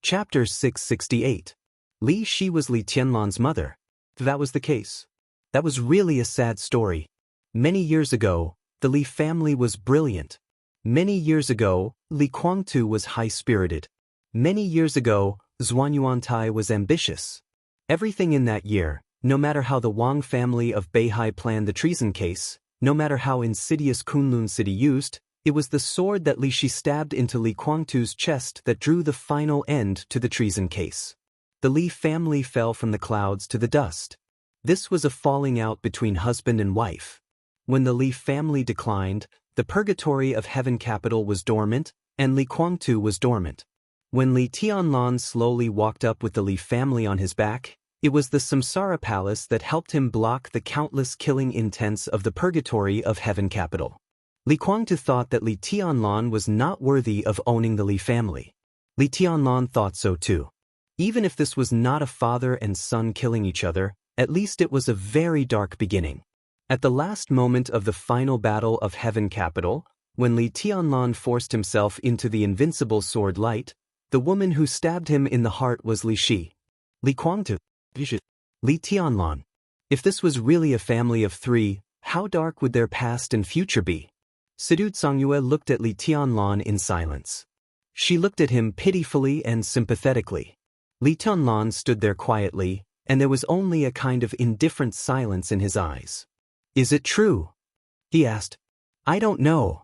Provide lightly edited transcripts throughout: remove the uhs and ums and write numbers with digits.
Chapter 668. Li Shi was Li Tianlan's mother. That was the case. That was really a sad story. Many years ago, the Li family was brilliant. Many years ago, Li Guangtu was high-spirited. Many years ago, Zhuanyuantai was ambitious. Everything in that year, no matter how the Wang family of Beihai planned the treason case, no matter how insidious Kunlun City used, it was the sword that Li Shi stabbed into Li Guangtu's chest that drew the final end to the treason case. The Li family fell from the clouds to the dust. This was a falling out between husband and wife. When the Li family declined, the purgatory of heaven capital was dormant, and Li Guangtu was dormant. When Li Tianlan slowly walked up with the Li family on his back, it was the Samsara palace that helped him block the countless killing intents of the purgatory of heaven capital. Li Guangtu thought that Li Tianlan was not worthy of owning the Li family. Li Tianlan thought so too. Even if this was not a father and son killing each other, at least it was a very dark beginning. At the last moment of the final battle of heaven capital, when Li Tianlan forced himself into the invincible sword light, the woman who stabbed him in the heart was Li Shi. Li Guangtu. Li Tianlan. If this was really a family of three, how dark would their past and future be? Sidu Songyue looked at Li Tianlan in silence. She looked at him pitifully and sympathetically. Li Tianlan stood there quietly, and there was only a kind of indifferent silence in his eyes. "Is it true?" he asked. "I don't know."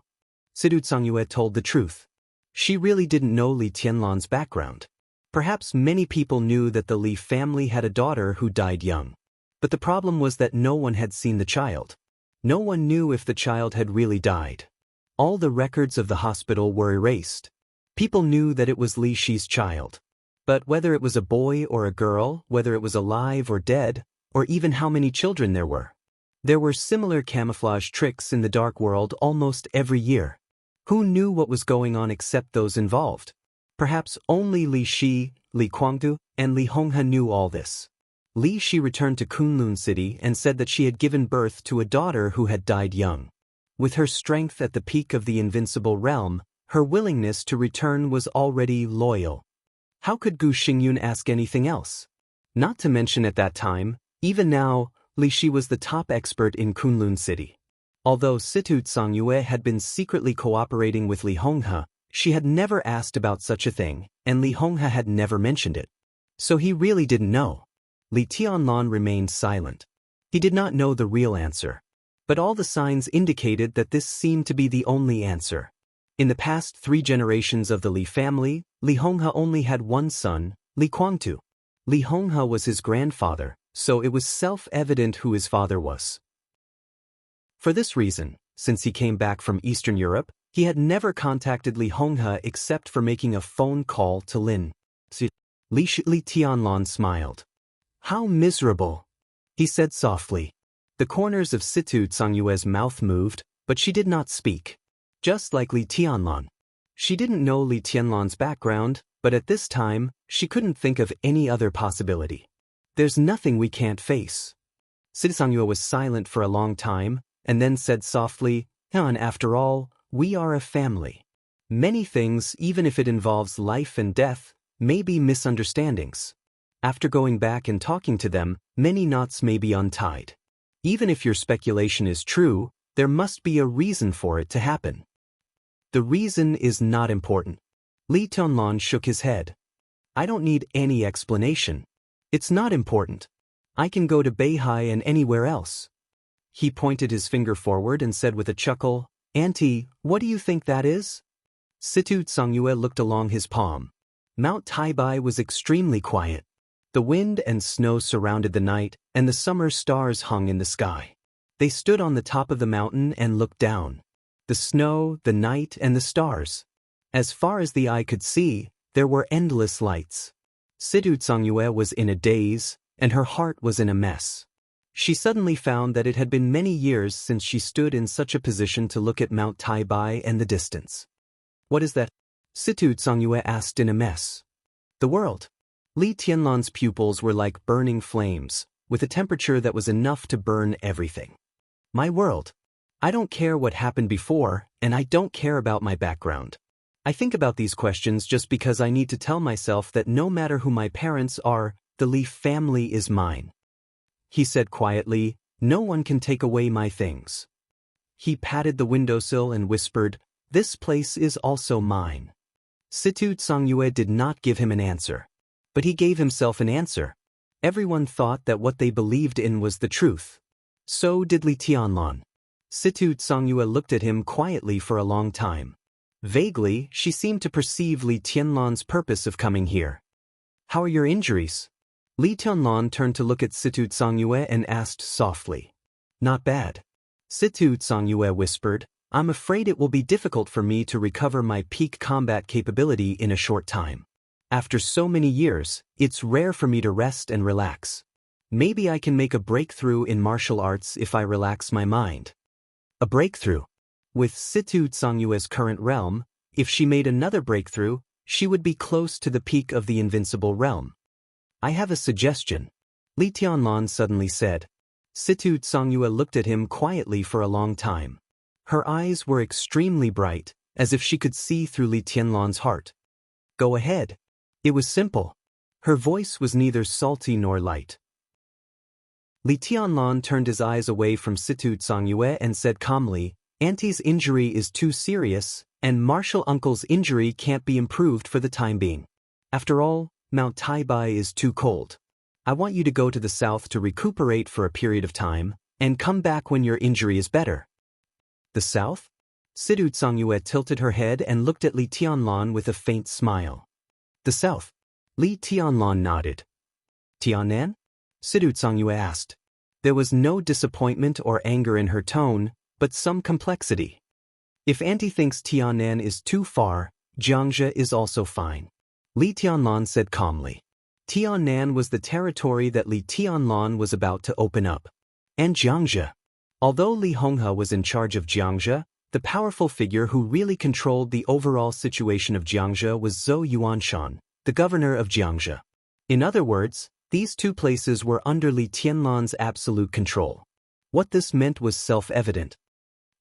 Sidu Songyue told the truth. She really didn't know Li Tianlan's background. Perhaps many people knew that the Li family had a daughter who died young. But the problem was that no one had seen the child. No one knew if the child had really died. All the records of the hospital were erased. People knew that it was Li Shi's child. But whether it was a boy or a girl, whether it was alive or dead, or even how many children there were similar camouflage tricks in the dark world almost every year. Who knew what was going on except those involved? Perhaps only Li Shi, Li Guangtu, and Li Honghe knew all this. Li Shi returned to Kunlun City and said that she had given birth to a daughter who had died young. With her strength at the peak of the invincible realm, her willingness to return was already loyal. How could Gu Xingyun ask anything else? Not to mention at that time, even now, Li Shi was the top expert in Kunlun City. Although Situ Songyue had been secretly cooperating with Li Honghe, she had never asked about such a thing, and Li Honghe had never mentioned it. So he really didn't know. Li Tianlan remained silent. He did not know the real answer. But all the signs indicated that this seemed to be the only answer. In the past 3 generations of the Li family, Li Honghe only had one son, Li Guangtu. Li Honghe was his grandfather, so it was self-evident who his father was. For this reason, since he came back from Eastern Europe, he had never contacted Li Honghe except for making a phone call to Lin. Li Tianlan smiled. "How miserable," he said softly. The corners of Situ Songyue's mouth moved, but she did not speak. Just like Li Tianlan. She didn't know Li Tianlan's background, but at this time, she couldn't think of any other possibility. "There's nothing we can't face." Situ Songyue was silent for a long time, and then said softly, "And after all, we are a family. Many things, even if it involves life and death, may be misunderstandings. After going back and talking to them, many knots may be untied. Even if your speculation is true, there must be a reason for it to happen. The reason is not important." Li Tianlan shook his head. "I don't need any explanation. It's not important. I can go to Beihai and anywhere else." He pointed his finger forward and said with a chuckle, "Auntie, what do you think that is?" Situ Songyue looked along his palm. Mount Taibai was extremely quiet. The wind and snow surrounded the night, and the summer stars hung in the sky. They stood on the top of the mountain and looked down. The snow, the night, and the stars. As far as the eye could see, there were endless lights. Situ Songyue was in a daze, and her heart was in a mess. She suddenly found that it had been many years since she stood in such a position to look at Mount Taibai and the distance. "What is that?" Situ Songyue asked in a mess. "The world." Li Tianlan's pupils were like burning flames, with a temperature that was enough to burn everything. "My world. I don't care what happened before, and I don't care about my background. I think about these questions just because I need to tell myself that no matter who my parents are, the Li family is mine. He said quietly, no one can take away my things. He patted the windowsill and whispered, this place is also mine. Situ Tsangyue did not give him an answer. But he gave himself an answer. Everyone thought that what they believed in was the truth. So did Li Tianlan. Situ Tsangyue looked at him quietly for a long time. Vaguely, she seemed to perceive Li Tianlan's purpose of coming here. How are your injuries? Li Tianlan turned to look at Situ Tsangyue and asked softly. Not bad. Situ Tsangyue whispered, I'm afraid it will be difficult for me to recover my peak combat capability in a short time. After so many years, it's rare for me to rest and relax. Maybe I can make a breakthrough in martial arts if I relax my mind. A breakthrough? With Situ Tsangyue's current realm, if she made another breakthrough, she would be close to the peak of the invincible realm. I have a suggestion. Li Tianlan suddenly said. Situ Tsangyue looked at him quietly for a long time. Her eyes were extremely bright, as if she could see through Li Tianlan's heart. Go ahead. It was simple. Her voice was neither salty nor light. Li Tianlan turned his eyes away from Situ Tsangyue and said calmly, Auntie's injury is too serious, and martial uncle's injury can't be improved for the time being. After all, Mount Taibai is too cold. I want you to go to the south to recuperate for a period of time, and come back when your injury is better. The south? Situ Tsangyue tilted her head and looked at Li Tianlan with a faint smile. The south. Li Tianlan nodded. Tianan? Situ Tsangyue asked. There was no disappointment or anger in her tone, but some complexity. If Auntie thinks Tianan is too far, Xianxia is also fine. Li Tianlan said calmly. Tianan was the territory that Li Tianlan was about to open up. And Xianxia. Although Li Honghe was in charge of Xianxia, the powerful figure who really controlled the overall situation of Xianxia was Zhou Yuanshan, the governor of Xianxia. In other words, these two places were under Li Tianlan's absolute control. What this meant was self-evident.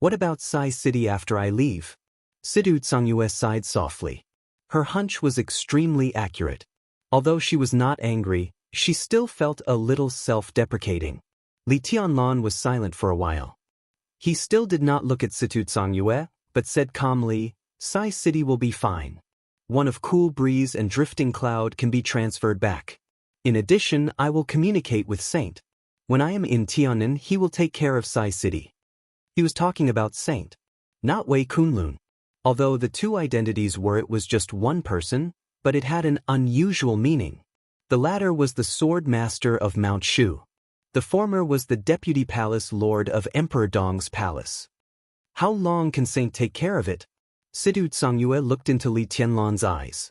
What about Sai City after I leave? Situ Tsangyue sighed softly. Her hunch was extremely accurate. Although she was not angry, she still felt a little self-deprecating. Li Tianlan was silent for a while. He still did not look at Situ Tsangyue, but said calmly, Sai City will be fine. One of cool breeze and drifting cloud can be transferred back. In addition, I will communicate with Saint. When I am in Tianan, he will take care of Sai City. He was talking about Saint, not Wei Kunlun. Although the two identities were it was just one person, but it had an unusual meaning. The latter was the sword master of Mount Shu. The former was the deputy palace lord of Emperor Dong's palace. How long can Saint take care of it? Situ Tsangyue looked into Li Tianlan's eyes.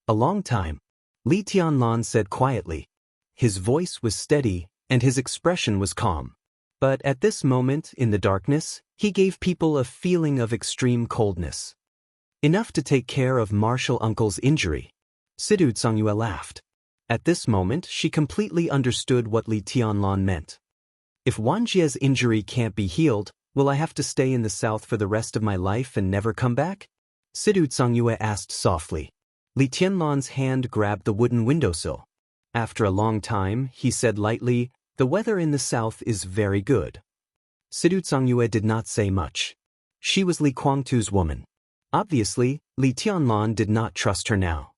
A long time. Li Tianlan said quietly. His voice was steady, and his expression was calm. But at this moment, in the darkness, he gave people a feeling of extreme coldness. Enough to take care of martial uncle's injury. Situ Tsangyue laughed. At this moment, she completely understood what Li Tianlan meant. If Wanjie's injury can't be healed, will I have to stay in the south for the rest of my life and never come back? Situ Tsangyue asked softly. Li Tianlan's hand grabbed the wooden windowsill. After a long time, he said lightly, the weather in the south is very good. Situ Tsangyue did not say much. She was Li Guangtu's woman. Obviously, Li Tianlan did not trust her now.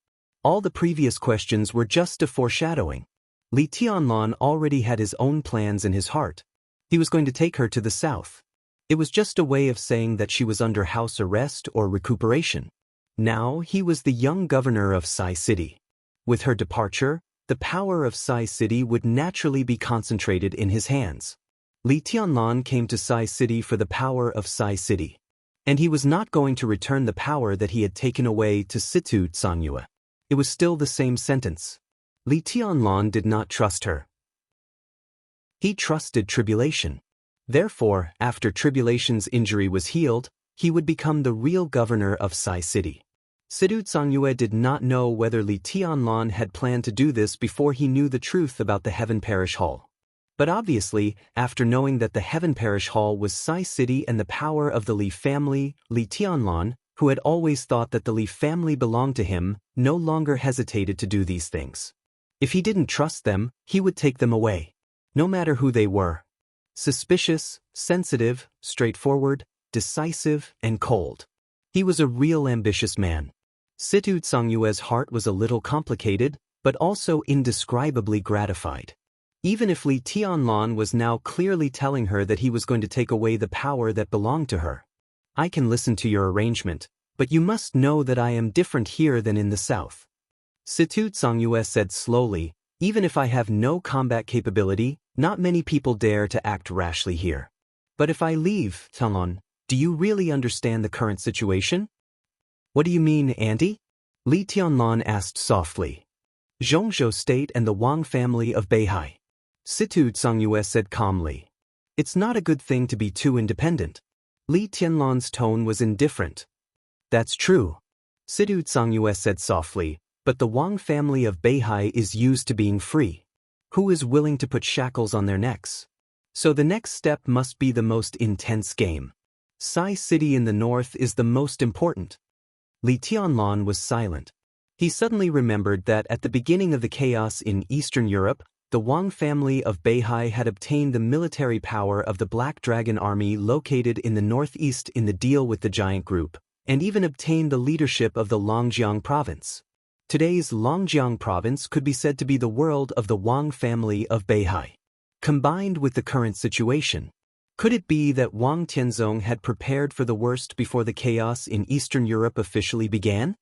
All the previous questions were just a foreshadowing. Li Tianlan already had his own plans in his heart. He was going to take her to the south. It was just a way of saying that she was under house arrest or recuperation. Now he was the young governor of Sai City. With her departure, the power of Sai City would naturally be concentrated in his hands. Li Tianlan came to Sai City for the power of Sai City. And he was not going to return the power that he had taken away to Situ Tsangyue. It was still the same sentence. Li Tianlan did not trust her. He trusted Tribulation. Therefore, after Tribulation's injury was healed, he would become the real governor of Sai City. Situ Tsangyue did not know whether Li Tianlan had planned to do this before he knew the truth about the Heaven Parish Hall. But obviously, after knowing that the Heaven Parish Hall was Sai City and the power of the Li family, Li Tianlan, who had always thought that the Li family belonged to him, no longer hesitated to do these things. If he didn't trust them, he would take them away. No matter who they were. Suspicious, sensitive, straightforward, decisive, and cold. He was a real ambitious man. Situ Tsongyue's heart was a little complicated, but also indescribably gratified. Even if Li Tianlan was now clearly telling her that he was going to take away the power that belonged to her. I can listen to your arrangement, but you must know that I am different here than in the south. Situ Tsongyue said slowly, even if I have no combat capability, not many people dare to act rashly here. But if I leave, Tianlan, do you really understand the current situation? What do you mean, Auntie? Li Tianlan asked softly. Zhongzhou State and the Wang family of Beihai. Situ Tsongyue said calmly. It's not a good thing to be too independent. Li Tianlan's tone was indifferent. That's true. Situ Tsongyue said softly, but the Wang family of Beihai is used to being free. Who is willing to put shackles on their necks? So the next step must be the most intense game. Sai City in the north is the most important. Li Tianlan was silent. He suddenly remembered that at the beginning of the chaos in Eastern Europe, the Wang family of Beihai had obtained the military power of the Black Dragon Army located in the northeast in the deal with the giant group, and even obtained the leadership of the Longjiang province. Today's Longjiang province could be said to be the world of the Wang family of Beihai. Combined with the current situation, could it be that Wang Tianzong had prepared for the worst before the chaos in Eastern Europe officially began?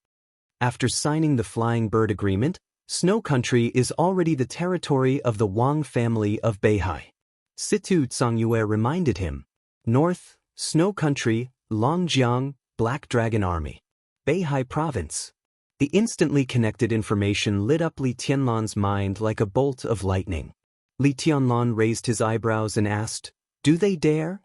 After signing the Flying Bird Agreement, Snow Country is already the territory of the Wang family of Beihai. Situ Tsongyue reminded him. North, Snow Country, Longjiang, Black Dragon Army. Beihai Province. The instantly connected information lit up Li Tianlan's mind like a bolt of lightning. Li Tianlan raised his eyebrows and asked, Do they dare?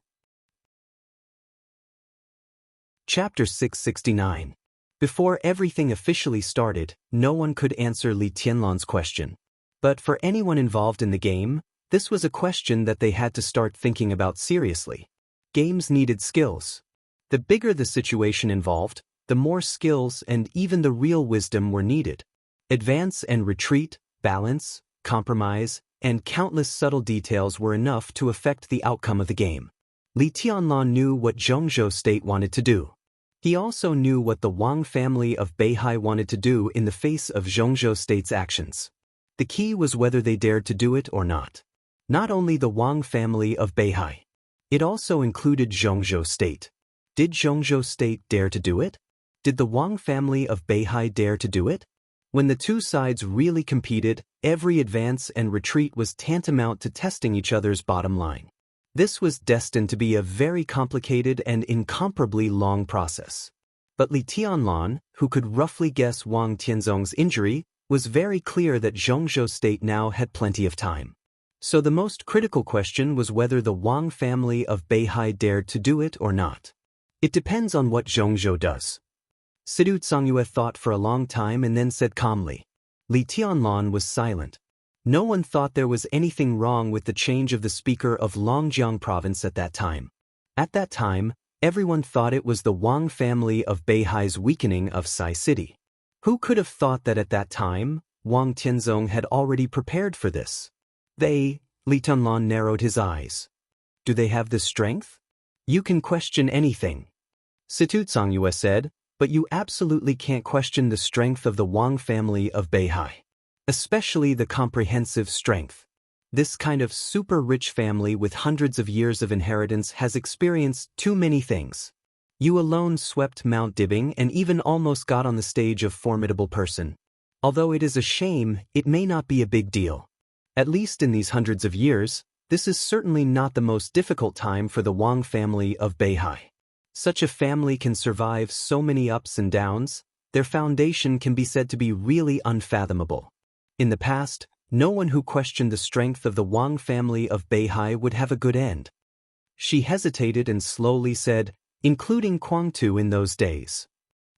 Chapter 669. Before everything officially started, no one could answer Li Tianlan's question. But for anyone involved in the game, this was a question that they had to start thinking about seriously. Games needed skills. The bigger the situation involved, the more skills and even the real wisdom were needed. Advance and retreat, balance, compromise, and countless subtle details were enough to affect the outcome of the game. Li Tianlan knew what Zhongzhou State wanted to do. He also knew what the Wang family of Beihai wanted to do in the face of Zhongzhou State's actions. The key was whether they dared to do it or not. Not only the Wang family of Beihai. It also included Zhongzhou State. Did Zhongzhou State dare to do it? Did the Wang family of Beihai dare to do it? When the two sides really competed, every advance and retreat was tantamount to testing each other's bottom line. This was destined to be a very complicated and incomparably long process. But Li Tianlan, who could roughly guess Wang Tianzong's injury, was very clear that Zhongzhou State now had plenty of time. So the most critical question was whether the Wang family of Beihai dared to do it or not. It depends on what Zhongzhou does. Situ Tsongyue thought for a long time and then said calmly. Li Tianlan was silent. No one thought there was anything wrong with the change of the speaker of Longjiang province at that time. At that time, everyone thought it was the Wang family of Beihai's weakening of Sai City. Who could have thought that at that time, Wang Tianzong had already prepared for this? Li Tianlan narrowed his eyes. Do they have the strength? You can question anything. Situ Tsongyue said, but you absolutely can't question the strength of the Wang family of Beihai. Especially the comprehensive strength. This kind of super-rich family with hundreds of years of inheritance has experienced too many things. You alone swept Mount Dibbing and even almost got on the stage of formidable person. Although it is a shame, it may not be a big deal. At least in these hundreds of years, this is certainly not the most difficult time for the Wang family of Beihai. Such a family can survive so many ups and downs, their foundation can be said to be really unfathomable. In the past, no one who questioned the strength of the Wang family of Beihai would have a good end. She hesitated and slowly said, including Kuangtu in those days.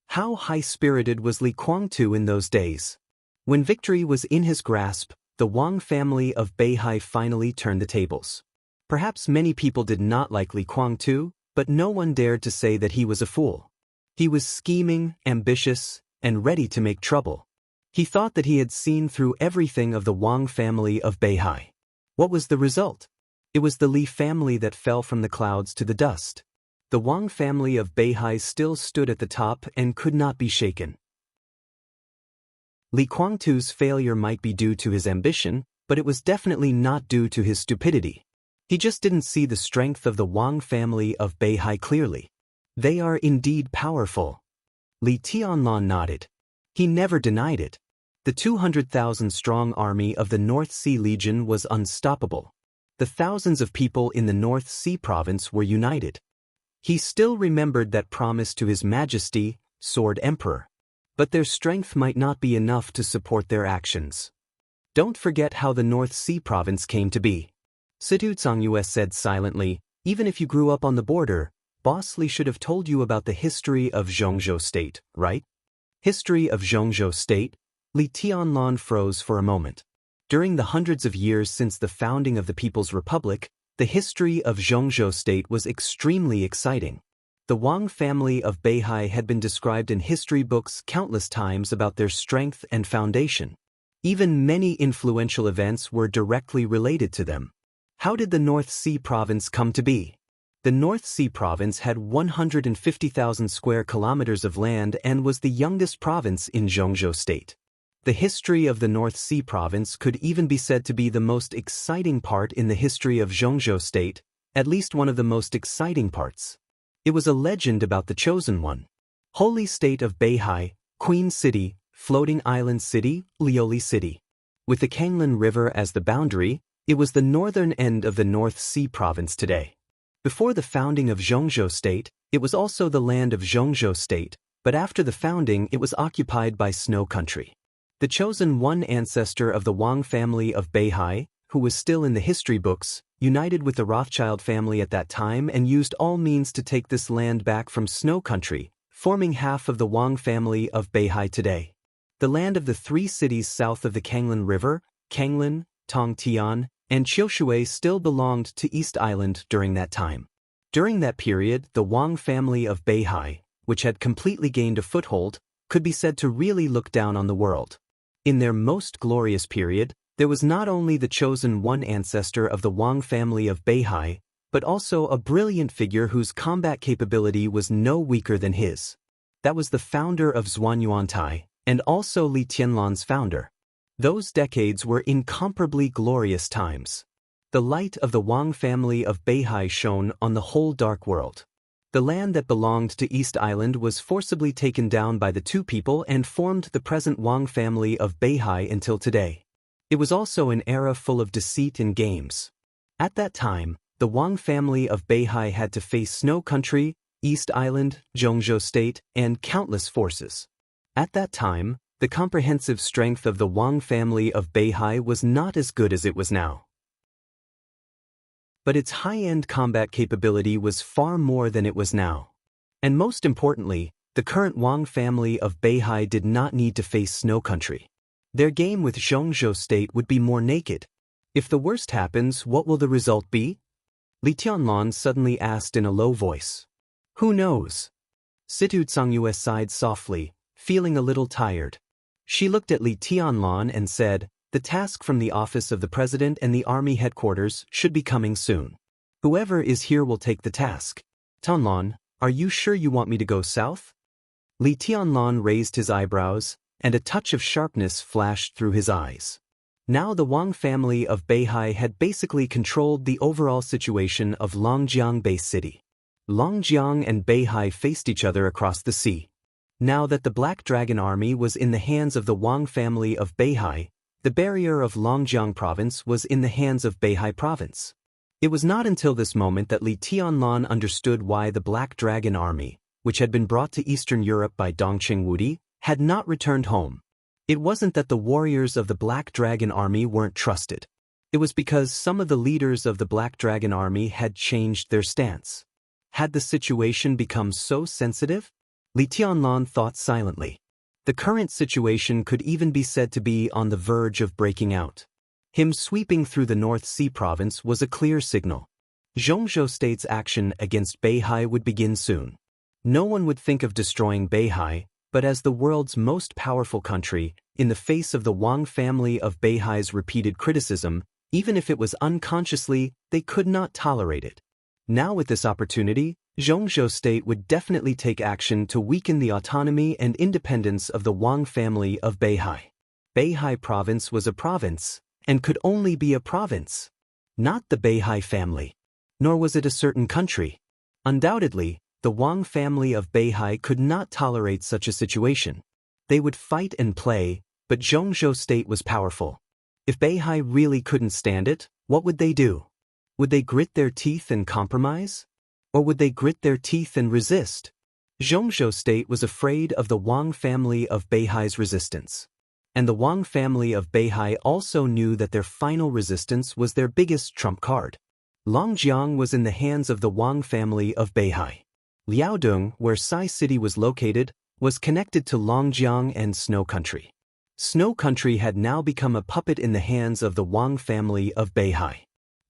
How high-spirited was Li Kuangtu in those days? When victory was in his grasp, the Wang family of Beihai finally turned the tables. Perhaps many people did not like Li Kuangtu, but no one dared to say that he was a fool. He was scheming, ambitious, and ready to make trouble. He thought that he had seen through everything of the Wang family of Beihai. What was the result? It was the Li family that fell from the clouds to the dust. The Wang family of Beihai still stood at the top and could not be shaken. Li Guangtu's failure might be due to his ambition, but it was definitely not due to his stupidity. He just didn't see the strength of the Wang family of Beihai clearly. They are indeed powerful. Li Tianlan nodded. He never denied it. The 200,000-strong army of the North Sea Legion was unstoppable. The thousands of people in the North Sea province were united. He still remembered that promise to His Majesty, Sword Emperor. But their strength might not be enough to support their actions. Don't forget how the North Sea province came to be. Situ Xianxia said silently, even if you grew up on the border, Boss Li should have told you about the history of Zhongzhou State, right? History of Zhongzhou State? Li Tianlan froze for a moment. During the hundreds of years since the founding of the People's Republic, the history of Zhongzhou State was extremely exciting. The Wang family of Beihai had been described in history books countless times about their strength and foundation. Even many influential events were directly related to them. How did the North Sea province come to be? The North Sea province had 150,000 square kilometers of land and was the youngest province in Zhongzhou State. The history of the North Sea province could even be said to be the most exciting part in the history of Zhongzhou State, at least one of the most exciting parts. It was a legend about the Chosen One. Holy State of Beihai, Queen City, Floating Island City, Lioli City. With the Kanglin River as the boundary, it was the northern end of the North Sea province today. Before the founding of Zhongzhou State, it was also the land of Zhongzhou State, but after the founding it was occupied by Snow Country. The Chosen One ancestor of the Wang family of Beihai, who was still in the history books, united with the Rothschild family at that time and used all means to take this land back from Snow Country, forming half of the Wang family of Beihai today. The land of the three cities south of the Kanglin River, Kanglin, Tongtian, and Qiushui still belonged to East Island during that time. During that period, the Wang family of Beihai, which had completely gained a foothold, could be said to really look down on the world. In their most glorious period, there was not only the Chosen One ancestor of the Wang family of Beihai, but also a brilliant figure whose combat capability was no weaker than his. That was the founder of Zhuanyuantai, and also Li Tianlan's founder. Those decades were incomparably glorious times. The light of the Wang family of Beihai shone on the whole dark world. The land that belonged to East Island was forcibly taken down by the two people and formed the present Wang family of Beihai until today. It was also an era full of deceit and games. At that time, the Wang family of Beihai had to face Snow Country, East Island, Zhongzhou State, and countless forces. At that time, the comprehensive strength of the Wang family of Beihai was not as good as it was now. But its high-end combat capability was far more than it was now. And most importantly, the current Wang family of Beihai did not need to face Snow Country. Their game with Zhongzhou State would be more naked. If the worst happens, what will the result be? Li Tianlan suddenly asked in a low voice. Who knows? Situ Xianxia sighed softly, feeling a little tired. She looked at Li Tianlan and said, the task from the office of the president and the army headquarters should be coming soon. Whoever is here will take the task. Tianlan, are you sure you want me to go south? Li Tianlan raised his eyebrows, and a touch of sharpness flashed through his eyes. Now the Wang family of Beihai had basically controlled the overall situation of Longjiang Bay City. Longjiang and Beihai faced each other across the sea. Now that the Black Dragon Army was in the hands of the Wang family of Beihai, the barrier of Longjiang Province was in the hands of Beihai Province. It was not until this moment that Li Tianlan understood why the Black Dragon Army, which had been brought to Eastern Europe by Dongqing Wudi, had not returned home. It wasn't that the warriors of the Black Dragon Army weren't trusted. It was because some of the leaders of the Black Dragon Army had changed their stance. Had the situation become so sensitive? Li Tianlan thought silently. The current situation could even be said to be on the verge of breaking out. Him sweeping through the North Sea province was a clear signal. Zhongzhou State's action against Beihai would begin soon. No one would think of destroying Beihai, but as the world's most powerful country, in the face of the Wang family of Beihai's repeated criticism, even if it was unconsciously, they could not tolerate it. Now with this opportunity, Zhongzhou state would definitely take action to weaken the autonomy and independence of the Wang family of Beihai. Beihai province was a province, and could only be a province. Not the Beihai family. Nor was it a certain country. Undoubtedly, the Wang family of Beihai could not tolerate such a situation. They would fight and play, but Zhongzhou state was powerful. If Beihai really couldn't stand it, what would they do? Would they grit their teeth and compromise? Or would they grit their teeth and resist? Zhongzhou state was afraid of the Wang family of Beihai's resistance. And the Wang family of Beihai also knew that their final resistance was their biggest trump card. Longjiang was in the hands of the Wang family of Beihai. Liaodong, where Sai City was located, was connected to Longjiang and Snow Country. Snow Country had now become a puppet in the hands of the Wang family of Beihai.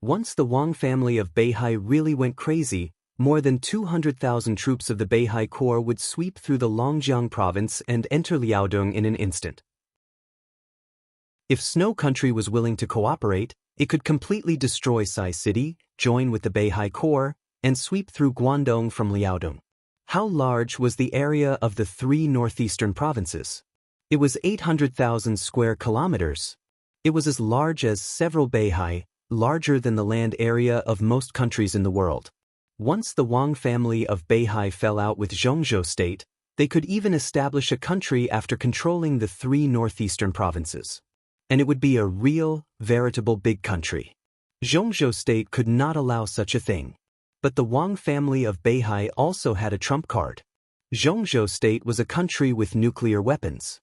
Once the Wang family of Beihai really went crazy, more than 200,000 troops of the Beihai Corps would sweep through the Longjiang province and enter Liaodong in an instant. If Snow Country was willing to cooperate, it could completely destroy Sai City, join with the Beihai Corps, and sweep through Guangdong from Liaodong. How large was the area of the three northeastern provinces? It was 800,000 square kilometers. It was as large as several Beihai, larger than the land area of most countries in the world. Once the Wang family of Beihai fell out with Zhongzhou state, they could even establish a country after controlling the three northeastern provinces. And it would be a real, veritable big country. Zhongzhou state could not allow such a thing. But the Wang family of Beihai also had a trump card. Zhongzhou state was a country with nuclear weapons.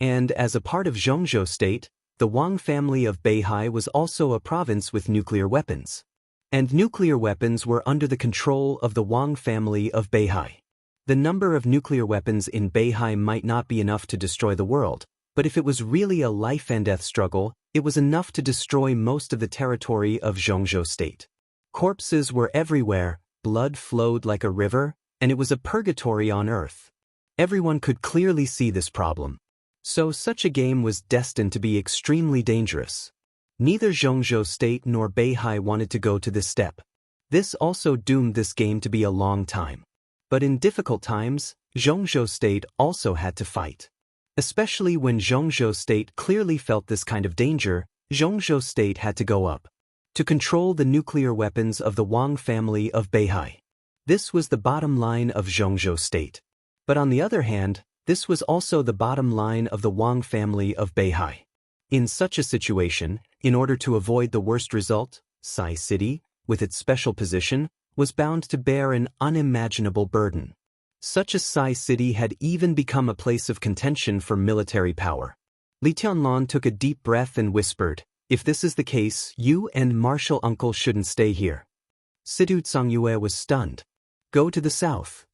And as a part of Zhongzhou state, the Wang family of Beihai was also a province with nuclear weapons. And nuclear weapons were under the control of the Wang family of Beihai. The number of nuclear weapons in Beihai might not be enough to destroy the world, but if it was really a life-and-death struggle, it was enough to destroy most of the territory of Zhongzhou state. Corpses were everywhere, blood flowed like a river, and it was a purgatory on earth. Everyone could clearly see this problem. So such a game was destined to be extremely dangerous. Neither Zhongzhou state nor Beihai wanted to go to this step. This also doomed this game to be a long time. But in difficult times, Zhongzhou state also had to fight. Especially when Zhongzhou state clearly felt this kind of danger, Zhongzhou state had to go up. To control the nuclear weapons of the Wang family of Beihai. This was the bottom line of Zhongzhou state. But on the other hand, this was also the bottom line of the Wang family of Beihai. In such a situation, in order to avoid the worst result, Sai City, with its special position, was bound to bear an unimaginable burden. Such a Sai City had even become a place of contention for military power. Li Tianlan took a deep breath and whispered, "If this is the case, you and Martial Uncle shouldn't stay here." Sidu Tsangyue was stunned. "Go to the south,"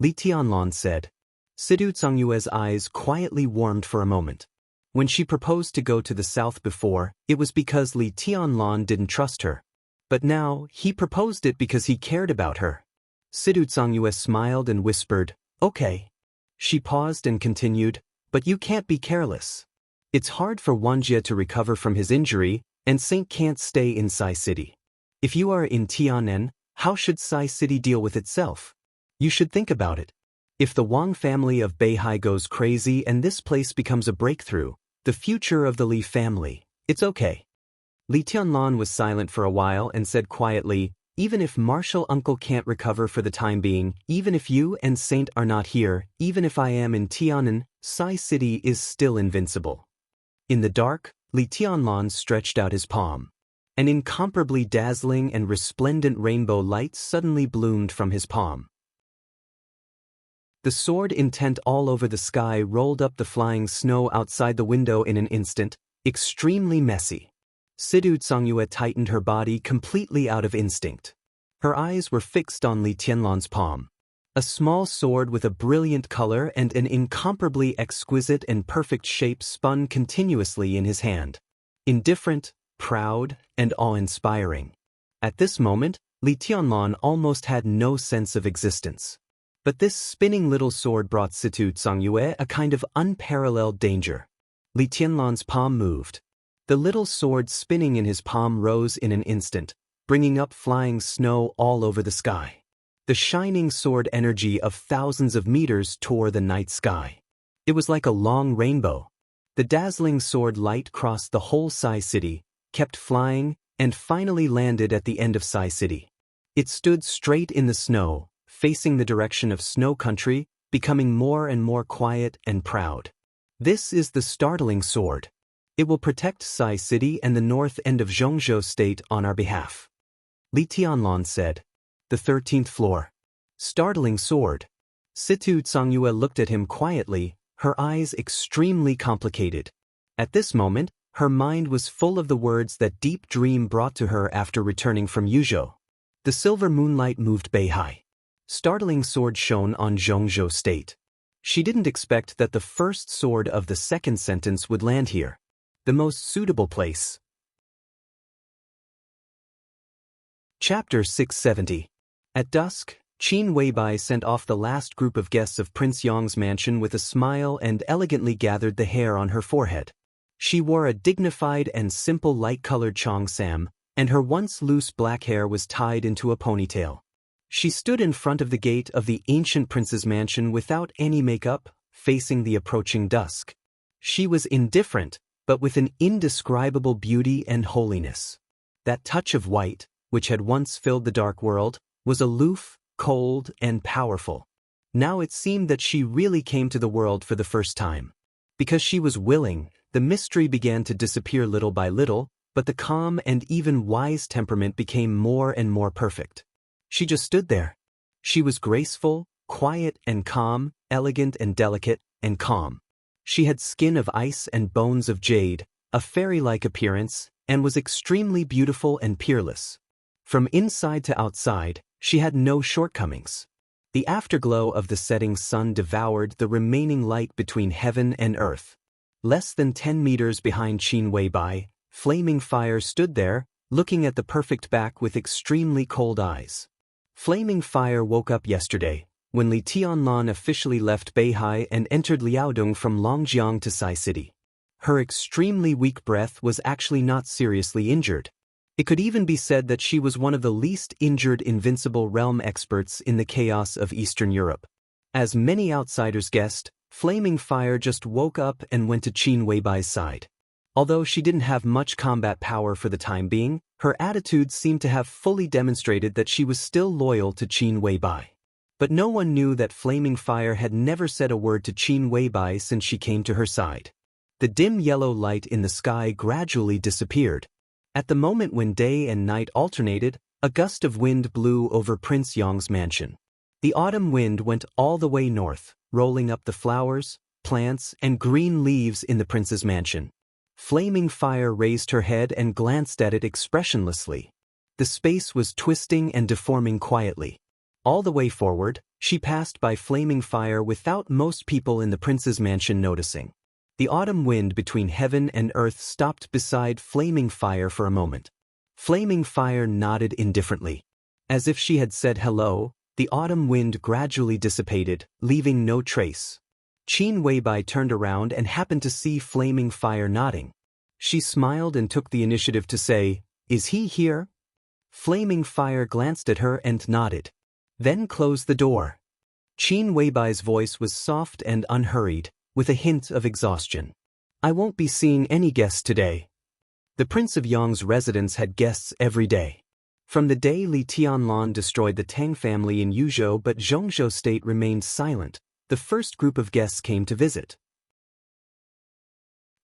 Li Tianlan said. Sidu Tsangyue's eyes quietly warmed for a moment. When she proposed to go to the south before, it was because Li Tianlan didn't trust her. But now, he proposed it because he cared about her. Sidu Tsangyue smiled and whispered, "Okay." She paused and continued, "But you can't be careless. It's hard for Wanjie to recover from his injury, and Saint can't stay in Sai City. If you are in Tianan, how should Sai City deal with itself? You should think about it. If the Wang family of Beihai goes crazy and this place becomes a breakthrough, the future of the Li family, it's okay." Li Tianlan was silent for a while and said quietly, "Even if Martial Uncle can't recover for the time being, even if you and Saint are not here, even if I am in Tianan, Sai City is still invincible." In the dark, Li Tianlan stretched out his palm. An incomparably dazzling and resplendent rainbow light suddenly bloomed from his palm. The sword intent all over the sky rolled up the flying snow outside the window in an instant, extremely messy. Sidu Tsangyue tightened her body completely out of instinct. Her eyes were fixed on Li Tianlan's palm. A small sword with a brilliant color and an incomparably exquisite and perfect shape spun continuously in his hand. Indifferent, proud, and awe-inspiring. At this moment, Li Tianlan almost had no sense of existence. But this spinning little sword brought Situ Zhangyue a kind of unparalleled danger. Li Tianlan's palm moved. The little sword spinning in his palm rose in an instant, bringing up flying snow all over the sky. The shining sword energy of thousands of meters tore the night sky. It was like a long rainbow. The dazzling sword light crossed the whole Sai City, kept flying, and finally landed at the end of Sai City. It stood straight in the snow, facing the direction of snow country, becoming more and more quiet and proud. This is the startling sword. It will protect Sai City and the north end of Zhongzhou State on our behalf. Li Tianlan said. The 13th floor. Startling sword. Situ Zhangyue looked at him quietly, her eyes extremely complicated. At this moment, her mind was full of the words that Deep Dream brought to her after returning from Yuzhou. The silver moonlight moved Beihai. Startling sword shone on Zhongzhou State. She didn't expect that the first sword of the second sentence would land here. The most suitable place. Chapter 670. At dusk, Qin Weibai sent off the last group of guests of Prince Yang's mansion with a smile and elegantly gathered the hair on her forehead. She wore a dignified and simple light-colored cheongsam, and her once loose black hair was tied into a ponytail. She stood in front of the gate of the ancient prince's mansion without any makeup, facing the approaching dusk. She was indifferent, but with an indescribable beauty and holiness. That touch of white, which had once filled the dark world, was aloof, cold, and powerful. Now it seemed that she really came to the world for the first time. Because she was willing, the mystery began to disappear little by little, but the calm and even wise temperament became more and more perfect. She just stood there. She was graceful, quiet and calm, elegant and delicate, and calm. She had skin of ice and bones of jade, a fairy-like appearance, and was extremely beautiful and peerless. From inside to outside, she had no shortcomings. The afterglow of the setting sun devoured the remaining light between heaven and earth. Less than 10 meters behind Qin Weibai, Flaming Fire stood there, looking at the perfect back with extremely cold eyes. Flaming Fire woke up yesterday, when Li Tianlan officially left Beihai and entered Liaodong from Longjiang to Sai City. Her extremely weak breath was actually not seriously injured. It could even be said that she was one of the least injured invincible realm experts in the chaos of Eastern Europe. As many outsiders guessed, Flaming Fire just woke up and went to Qin Weibai's side. Although she didn't have much combat power for the time being, her attitude seemed to have fully demonstrated that she was still loyal to Qin Weibai. But no one knew that Flaming Fire had never said a word to Qin Weibai since she came to her side. The dim yellow light in the sky gradually disappeared. At the moment when day and night alternated, a gust of wind blew over Prince Yang's mansion. The autumn wind went all the way north, rolling up the flowers, plants, and green leaves in the prince's mansion. Flaming Fire raised her head and glanced at it expressionlessly. The space was twisting and deforming quietly. All the way forward, she passed by Flaming Fire without most people in the prince's mansion noticing. The autumn wind between heaven and earth stopped beside Flaming Fire for a moment. Flaming Fire nodded indifferently. As if she had said hello, the autumn wind gradually dissipated, leaving no trace. Qin Weibai turned around and happened to see Flaming Fire nodding. She smiled and took the initiative to say, "Is he here?" Flaming Fire glanced at her and nodded. Then closed the door. Qin Weibai's voice was soft and unhurried, with a hint of exhaustion. "I won't be seeing any guests today." The Prince of Yang's residence had guests every day. From the day Li Tianlan destroyed the Tang family in Yuzhou but Zhongzhou State remained silent, the first group of guests came to visit.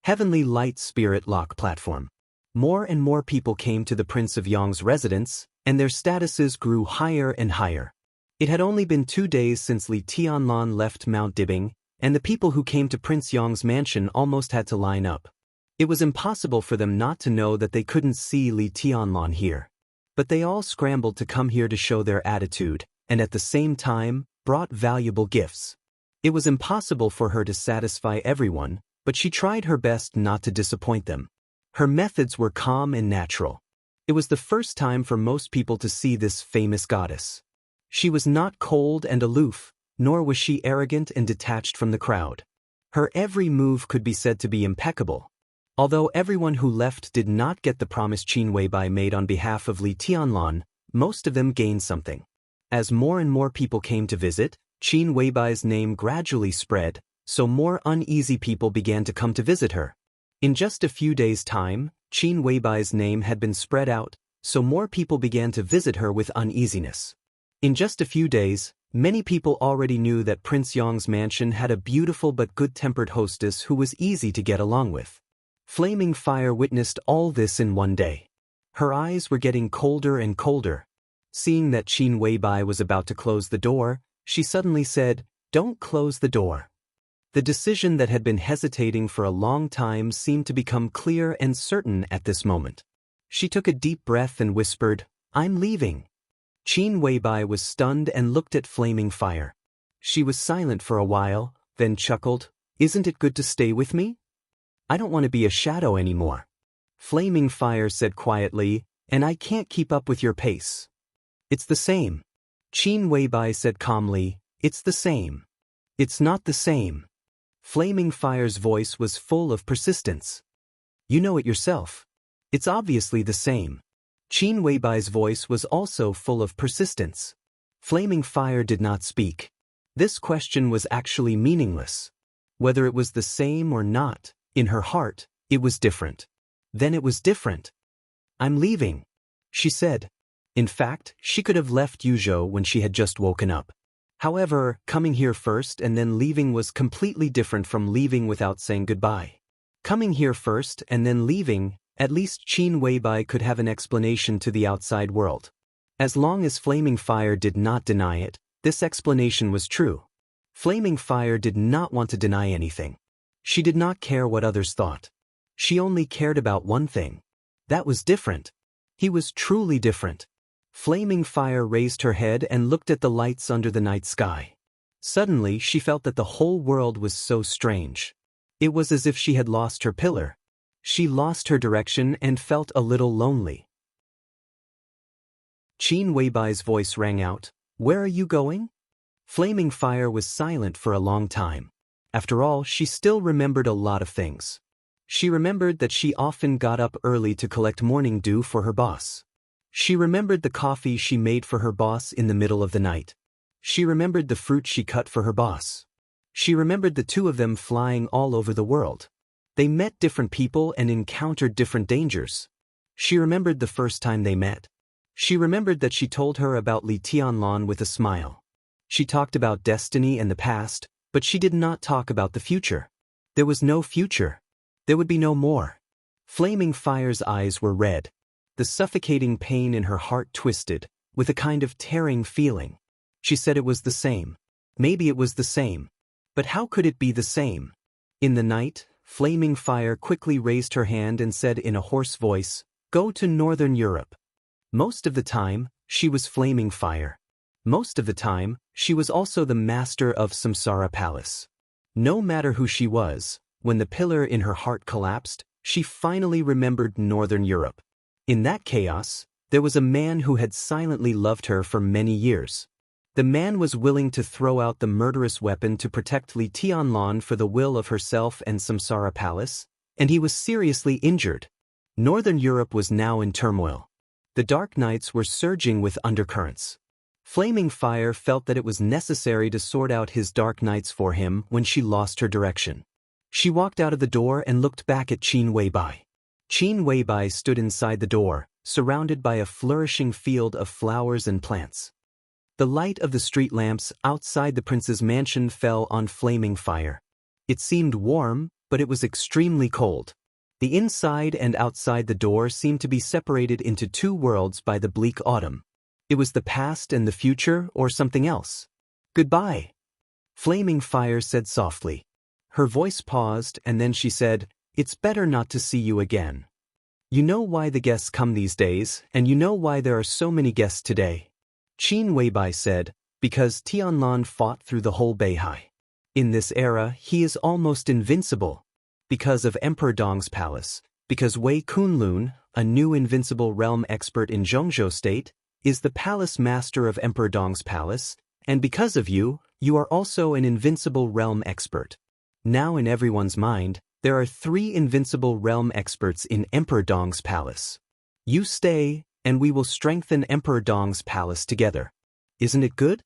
Heavenly Light Spirit Lock Platform. More and more people came to the Prince of Yang's residence, and their statuses grew higher and higher. It had only been 2 days since Li Tianlan left Mount Dibing, and the people who came to Prince Yang's mansion almost had to line up. It was impossible for them not to know that they couldn't see Li Tianlan here. But they all scrambled to come here to show their attitude, and at the same time, brought valuable gifts. It was impossible for her to satisfy everyone, but she tried her best not to disappoint them. Her methods were calm and natural. It was the first time for most people to see this famous goddess. She was not cold and aloof, nor was she arrogant and detached from the crowd. Her every move could be said to be impeccable. Although everyone who left did not get the promise Qin Weibai made on behalf of Li Tianlan, most of them gained something. As more and more people came to visit, Qin Weibai's name gradually spread, so more uneasy people began to come to visit her. In just a few days' time, Qin Weibai's name had been spread out, so more people began to visit her with uneasiness. In just a few days, many people already knew that Prince Yong's mansion had a beautiful but good-tempered hostess who was easy to get along with. Flaming Fire witnessed all this in one day. Her eyes were getting colder and colder. Seeing that Qin Weibai was about to close the door, she suddenly said, "Don't close the door." The decision that had been hesitating for a long time seemed to become clear and certain at this moment. She took a deep breath and whispered, "I'm leaving." Qin Weibai was stunned and looked at Flaming Fire. She was silent for a while, then chuckled, "Isn't it good to stay with me? I don't want to be a shadow anymore." Flaming Fire said quietly, "And I can't keep up with your pace." "It's the same." Qin Weibai said calmly, "It's the same." "It's not the same." Flaming Fire's voice was full of persistence. "You know it yourself. It's obviously the same." Qin Weibai's voice was also full of persistence. Flaming Fire did not speak. This question was actually meaningless. Whether it was the same or not, in her heart, it was different. Then it was different. "I'm leaving," she said. In fact, she could have left Yuzhou when she had just woken up. However, coming here first and then leaving was completely different from leaving without saying goodbye. Coming here first and then leaving, at least Qin Weibai could have an explanation to the outside world. As long as Flaming Fire did not deny it, this explanation was true. Flaming Fire did not want to deny anything. She did not care what others thought. She only cared about one thing. That was different. He was truly different. Flaming Fire raised her head and looked at the lights under the night sky. Suddenly she felt that the whole world was so strange. It was as if she had lost her pillar. She lost her direction and felt a little lonely. Qin Weibai's voice rang out, "Where are you going?" Flaming Fire was silent for a long time. After all, she still remembered a lot of things. She remembered that she often got up early to collect morning dew for her boss. She remembered the coffee she made for her boss in the middle of the night. She remembered the fruit she cut for her boss. She remembered the two of them flying all over the world. They met different people and encountered different dangers. She remembered the first time they met. She remembered that she told her about Li Tianlan with a smile. She talked about destiny and the past, but she did not talk about the future. There was no future. There would be no more. Flaming Fire's eyes were red. The suffocating pain in her heart twisted, with a kind of tearing feeling. She said it was the same. Maybe it was the same. But how could it be the same? In the night, Flaming Fire quickly raised her hand and said in a hoarse voice, "Go to Northern Europe." Most of the time, she was Flaming Fire. Most of the time, she was also the master of Samsara Palace. No matter who she was, when the pillar in her heart collapsed, she finally remembered Northern Europe. In that chaos, there was a man who had silently loved her for many years. The man was willing to throw out the murderous weapon to protect Li Tianlan for the will of herself and Samsara Palace, and he was seriously injured. Northern Europe was now in turmoil. The dark nights were surging with undercurrents. Flaming Fire felt that it was necessary to sort out his dark nights for him when she lost her direction. She walked out of the door and looked back at Qin Weibai. Qin Weibai stood inside the door, surrounded by a flourishing field of flowers and plants. The light of the street lamps outside the prince's mansion fell on Flaming Fire. It seemed warm, but it was extremely cold. The inside and outside the door seemed to be separated into two worlds by the bleak autumn. It was the past and the future, or something else. "Goodbye," Flaming Fire said softly. Her voice paused, and then she said, "It's better not to see you again. You know why the guests come these days, and you know why there are so many guests today." Qin Weibai said, "Because Tianlan fought through the whole Beihai. In this era, he is almost invincible. Because of Emperor Dong's palace, because Wei Kunlun, a new invincible realm expert in Zhongzhou state, is the palace master of Emperor Dong's palace, and because of you, You are also an invincible realm expert. Now in everyone's mind, there are 3 invincible realm experts in Emperor Dong's palace. You stay, and we will strengthen Emperor Dong's palace together. Isn't it good?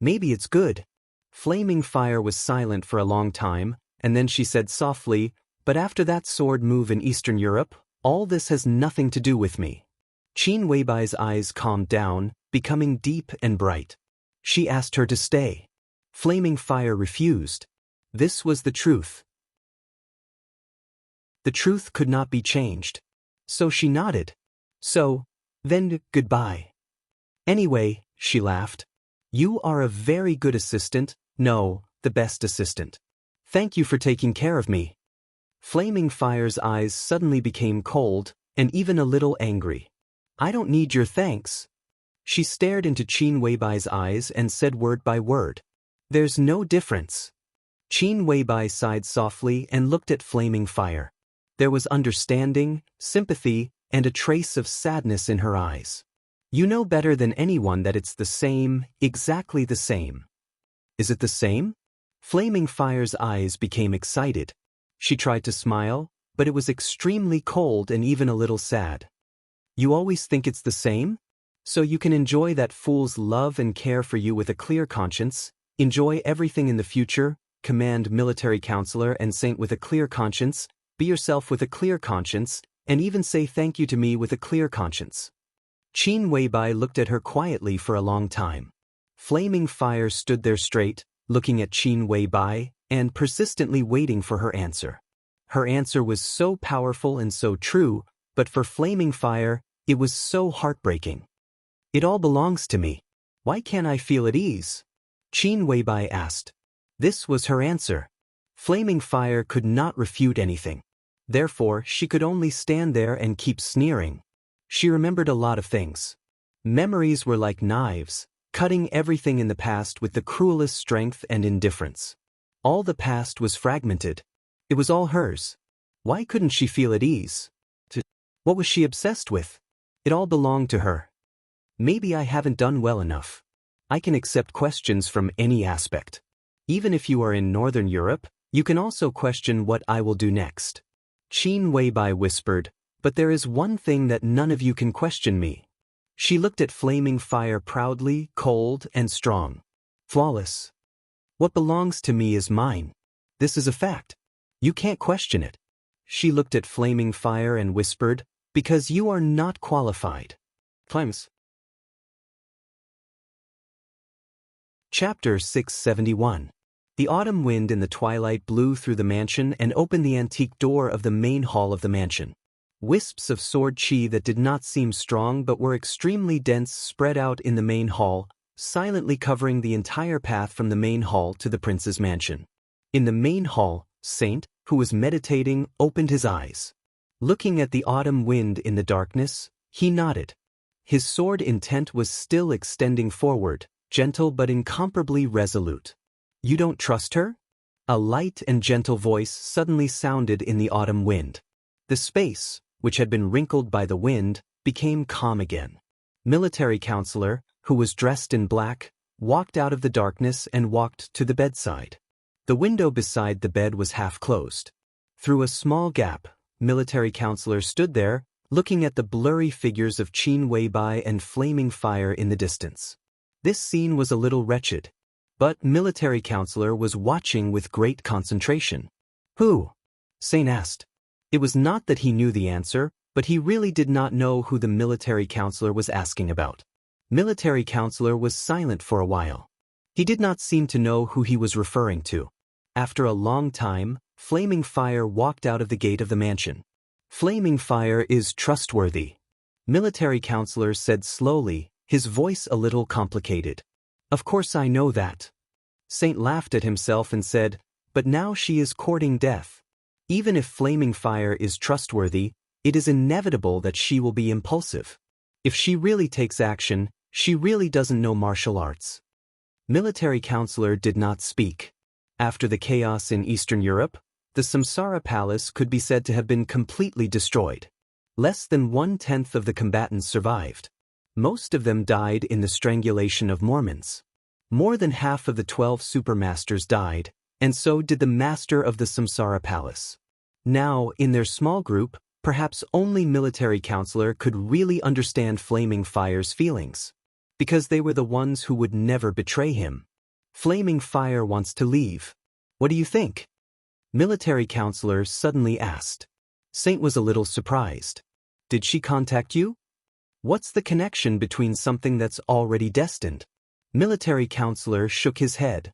Maybe it's good. Flaming Fire was silent for a long time, and then she said softly, but after that sword move in Eastern Europe, all this has nothing to do with me. Qin Weibai's eyes calmed down, becoming deep and bright. She asked her to stay. Flaming Fire refused. This was the truth. The truth could not be changed. So she nodded. So, then, goodbye. Anyway, she laughed. You are a very good assistant, no, the best assistant. Thank you for taking care of me. Flaming Fire's eyes suddenly became cold, and even a little angry. I don't need your thanks. She stared into Qin Weibai's eyes and said word by word. There's no difference. Qin Weibai sighed softly and looked at Flaming Fire. There was understanding, sympathy, and a trace of sadness in her eyes. You know better than anyone that it's the same, exactly the same. Is it the same? Flaming Fire's eyes became excited. She tried to smile, but it was extremely cold and even a little sad. You always think it's the same? So you can enjoy that fool's love and care for you with a clear conscience, enjoy everything in the future, command military counselor and saint with a clear conscience, be yourself with a clear conscience, and even say thank you to me with a clear conscience. Qin Weibai looked at her quietly for a long time. Flaming Fire stood there straight, looking at Qin Weibai, and persistently waiting for her answer. Her answer was so powerful and so true, but for Flaming Fire, it was so heartbreaking. It all belongs to me. Why can't I feel at ease? Qin Weibai asked. This was her answer. Flaming Fire could not refute anything. Therefore, she could only stand there and keep sneering. She remembered a lot of things. Memories were like knives, cutting everything in the past with the cruelest strength and indifference. All the past was fragmented. It was all hers. Why couldn't she feel at ease? What was she obsessed with? It all belonged to her. Maybe I haven't done well enough. I can accept questions from any aspect. Even if you are in Northern Europe, you can also question what I will do next. Qin Weibai whispered, but there is one thing that none of you can question me. She looked at Flaming Fire proudly, cold, and strong. Flawless. What belongs to me is mine. This is a fact. You can't question it. She looked at Flaming Fire and whispered, because you are not qualified. Climbs. Chapter 671. The autumn wind in the twilight blew through the mansion and opened the antique door of the main hall of the mansion. Wisps of sword chi that did not seem strong but were extremely dense spread out in the main hall, silently covering the entire path from the main hall to the prince's mansion. In the main hall, Saint, who was meditating, opened his eyes. Looking at the autumn wind in the darkness, he nodded. His sword intent was still extending forward, gentle but incomparably resolute. You don't trust her? A light and gentle voice suddenly sounded in the autumn wind. The space, which had been wrinkled by the wind, became calm again. Military counselor, who was dressed in black, walked out of the darkness and walked to the bedside. The window beside the bed was half closed. Through a small gap, military counselor stood there, looking at the blurry figures of Qin Weibai and Flaming Fire in the distance. This scene was a little wretched. But military counselor was watching with great concentration. Who? Saint asked. It was not that he knew the answer, but he really did not know who the military counselor was asking about. Military counselor was silent for a while. He did not seem to know who he was referring to. After a long time, Flaming Fire walked out of the gate of the mansion. Flaming Fire is trustworthy. Military counselor said slowly, his voice a little complicated. Of course I know that. Saint laughed at himself and said, but now she is courting death. Even if Flaming Fire is trustworthy, it is inevitable that she will be impulsive. If she really takes action, she really doesn't know martial arts. Military counselor did not speak. After the chaos in Eastern Europe, the Samsara Palace could be said to have been completely destroyed. Less than 1/10 of the combatants survived. Most of them died in the strangulation of Mormons. More than half of the 12 supermasters died, and so did the master of the Samsara Palace. Now, in their small group, perhaps only military counselor could really understand Flaming Fire's feelings, because they were the ones who would never betray him. Flaming Fire wants to leave. What do you think? Military counselor suddenly asked. Saint was a little surprised. Did she contact you? What's the connection between something that's already destined? Military counselor shook his head.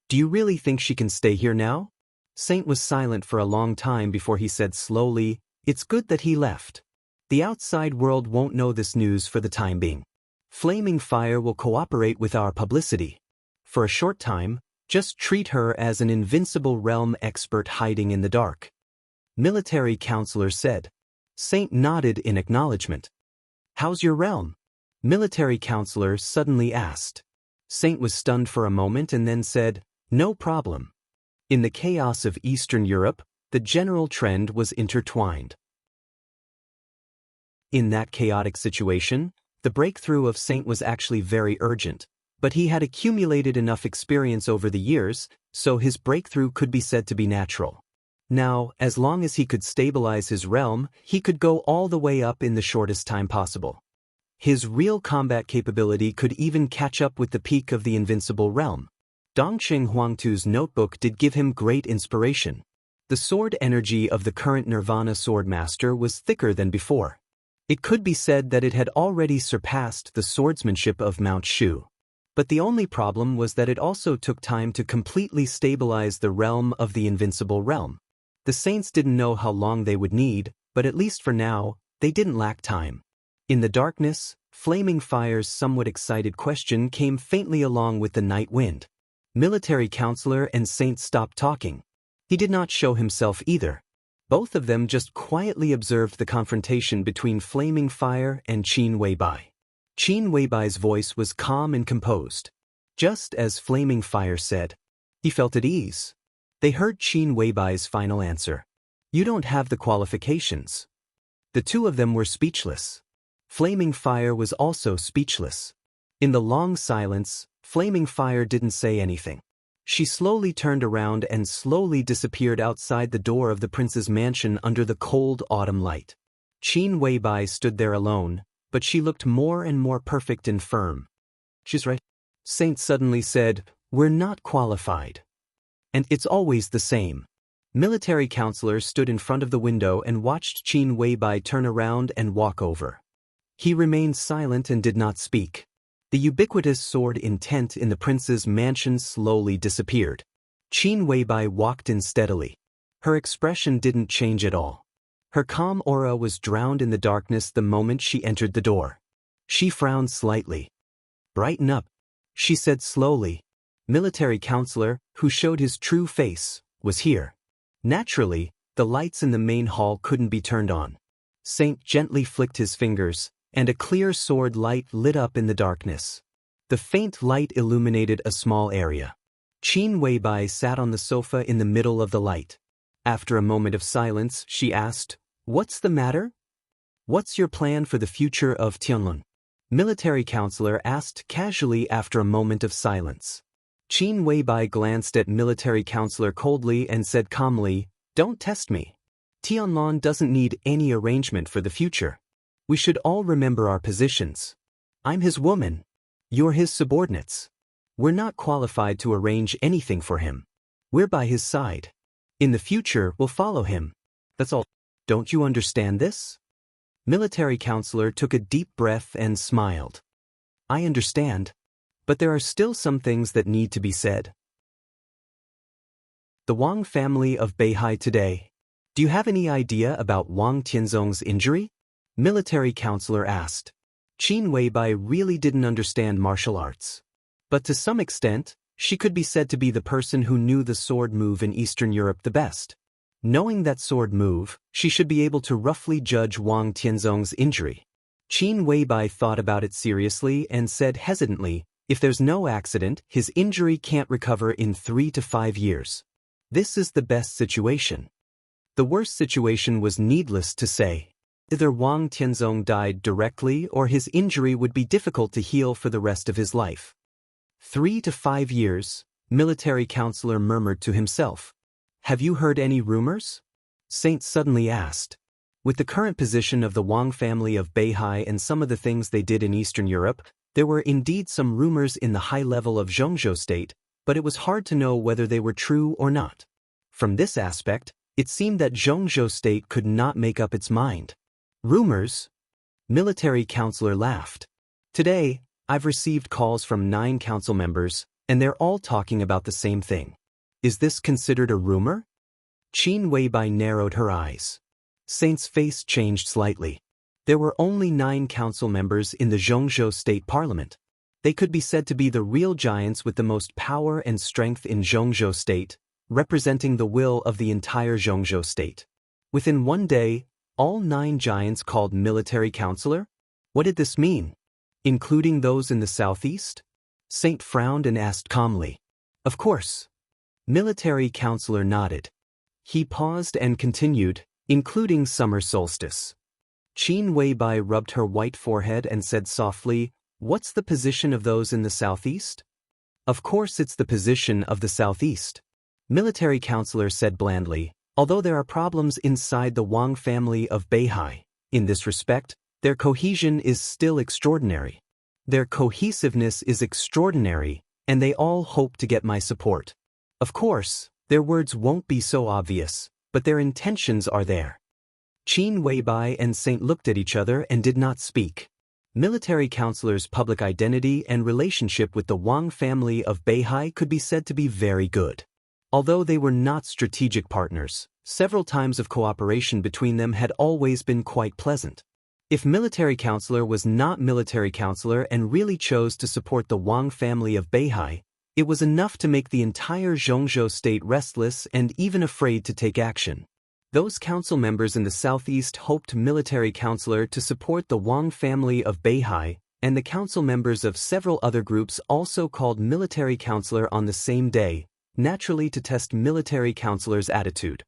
Do you really think she can stay here now? Saint was silent for a long time before he said slowly, it's good that he left. The outside world won't know this news for the time being. Flaming Fire will cooperate with our publicity. For a short time, just treat her as an invincible realm expert hiding in the dark. Military counselor said. Saint nodded in acknowledgement. How's your realm? Military counselor suddenly asked. Saint was stunned for a moment and then said, no problem. In the chaos of Eastern Europe, the general trend was intertwined. In that chaotic situation, the breakthrough of Saint was actually very urgent, but he had accumulated enough experience over the years, so his breakthrough could be said to be natural. Now, as long as he could stabilize his realm, he could go all the way up in the shortest time possible. His real combat capability could even catch up with the peak of the invincible realm. Dongqing Huangtu's notebook did give him great inspiration. The sword energy of the current Nirvana Swordmaster was thicker than before. It could be said that it had already surpassed the swordsmanship of Mount Shu. But the only problem was that it also took time to completely stabilize the realm of the invincible realm. The saints didn't know how long they would need, but at least for now, they didn't lack time. In the darkness, Flaming Fire's somewhat excited question came faintly along with the night wind. Military counselor and saint stopped talking. He did not show himself either. Both of them just quietly observed the confrontation between Flaming Fire and Qin Weibai. Qin Weibai's voice was calm and composed. Just as Flaming Fire said, he felt at ease. They heard Qin Weibai's final answer. You don't have the qualifications. The two of them were speechless. Flaming Fire was also speechless. In the long silence, Flaming Fire didn't say anything. She slowly turned around and slowly disappeared outside the door of the prince's mansion under the cold autumn light. Qin Weibai stood there alone, but she looked more and more perfect and firm. She's right. Saint suddenly said, we're not qualified. And it's always the same. Military counselor stood in front of the window and watched Qin Weibai turn around and walk over. He remained silent and did not speak. The ubiquitous sword intent in the prince's mansion slowly disappeared. Qin Weibai walked in steadily. Her expression didn't change at all. Her calm aura was drowned in the darkness the moment she entered the door. She frowned slightly. Brighten up, she said slowly. Military counselor, who showed his true face, was here. Naturally, the lights in the main hall couldn't be turned on. Saint gently flicked his fingers, and a clear sword light lit up in the darkness. The faint light illuminated a small area. Qin Weibai sat on the sofa in the middle of the light. After a moment of silence, she asked, what's the matter? What's your plan for the future of Tianlun? Military counselor asked casually after a moment of silence. Qin Weibai glanced at military counselor coldly and said calmly, don't test me. Tianlun doesn't need any arrangement for the future. We should all remember our positions. I'm his woman. You're his subordinates. We're not qualified to arrange anything for him. We're by his side. In the future, we'll follow him. That's all. Don't you understand this? Military counselor took a deep breath and smiled. I understand. But there are still some things that need to be said. The Wang family of Beihai today. Do you have any idea about Wang Tianzong's injury? Military counselor asked. Qin Weibai really didn't understand martial arts. But to some extent, she could be said to be the person who knew the sword move in Eastern Europe the best. Knowing that sword move, she should be able to roughly judge Wang Tianzong's injury. Qin Weibai thought about it seriously and said hesitantly, if there's no accident, his injury can't recover in 3 to 5 years. This is the best situation. The worst situation was needless to say. Either Wang Tianzong died directly or his injury would be difficult to heal for the rest of his life. 3 to 5 years, military counselor murmured to himself. Have you heard any rumors? Saint suddenly asked. With the current position of the Wang family of Beihai and some of the things they did in Eastern Europe, there were indeed some rumors in the high level of Zhongzhou state, but it was hard to know whether they were true or not. From this aspect, it seemed that Zhongzhou state could not make up its mind. Rumors? Military counselor laughed. Today, I've received calls from 9 council members, and they're all talking about the same thing. Is this considered a rumor? Qin Weibai narrowed her eyes. Saint's face changed slightly. There were only 9 council members in the Zhongzhou State Parliament. They could be said to be the real giants with the most power and strength in Zhongzhou State, representing the will of the entire Zhongzhou State. Within one day, all 9 giants called military counselor? What did this mean? Including those in the southeast? Saint frowned and asked calmly. Of course. Military counselor nodded. He paused and continued, including summer solstice. Qin Weibai rubbed her white forehead and said softly, What's the position of those in the southeast? Of course it's the position of the southeast. Military counselor said blandly, although there are problems inside the Wang family of Beihai, in this respect, their cohesion is still extraordinary. Their cohesiveness is extraordinary, and they all hope to get my support. Of course, their words won't be so obvious, but their intentions are there. Qin Weibai and Saint looked at each other and did not speak. Military counselor's public identity and relationship with the Wang family of Beihai could be said to be very good. Although they were not strategic partners, several times of cooperation between them had always been quite pleasant. If military counselor was not military counselor and really chose to support the Wang family of Beihai, it was enough to make the entire Zhongzhou state restless and even afraid to take action. Those council members in the southeast hoped military counselor to support the Wang family of Beihai, and the council members of several other groups also called military counselor on the same day, naturally to test military counselor's attitude.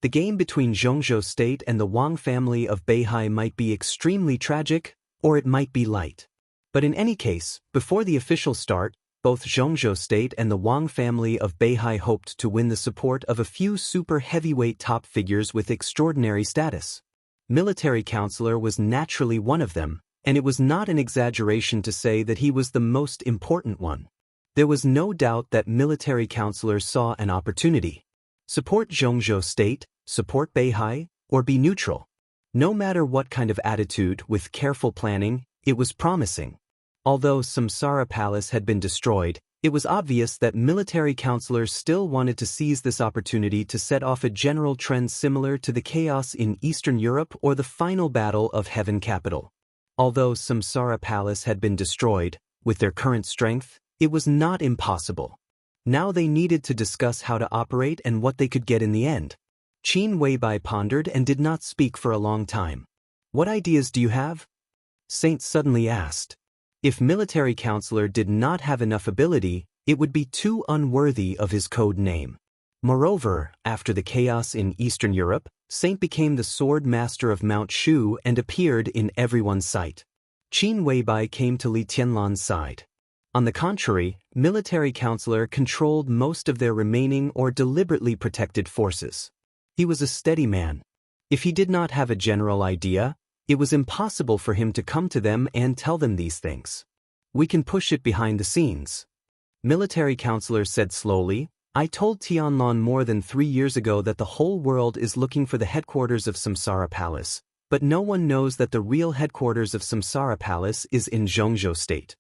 The game between Zhongzhou state and the Wang family of Beihai might be extremely tragic, or it might be light. But in any case, before the official start, both Zhongzhou State and the Wang family of Beihai hoped to win the support of a few super heavyweight top figures with extraordinary status. Military counselor was naturally one of them, and it was not an exaggeration to say that he was the most important one. There was no doubt that military counselor saw an opportunity. Support Zhongzhou State, support Beihai, or be neutral. No matter what kind of attitude, with careful planning, it was promising. Although Samsara Palace had been destroyed, it was obvious that military counselors still wanted to seize this opportunity to set off a general trend similar to the chaos in Eastern Europe or the final battle of Heaven Capital. Although Samsara Palace had been destroyed, with their current strength, it was not impossible. Now they needed to discuss how to operate and what they could get in the end. Qin Weibai pondered and did not speak for a long time. What ideas do you have? Saint suddenly asked. If military counselor did not have enough ability, it would be too unworthy of his code name. Moreover, after the chaos in Eastern Europe, Saint became the sword master of Mount Shu and appeared in everyone's sight. Qin Weibai came to Li Tianlan's side. On the contrary, military counselor controlled most of their remaining or deliberately protected forces. He was a steady man. If he did not have a general idea, it was impossible for him to come to them and tell them these things. We can push it behind the scenes. Military counselor said slowly, I told Tianlan more than 3 years ago that the whole world is looking for the headquarters of Samsara Palace, but no one knows that the real headquarters of Samsara Palace is in Zhongzhou State.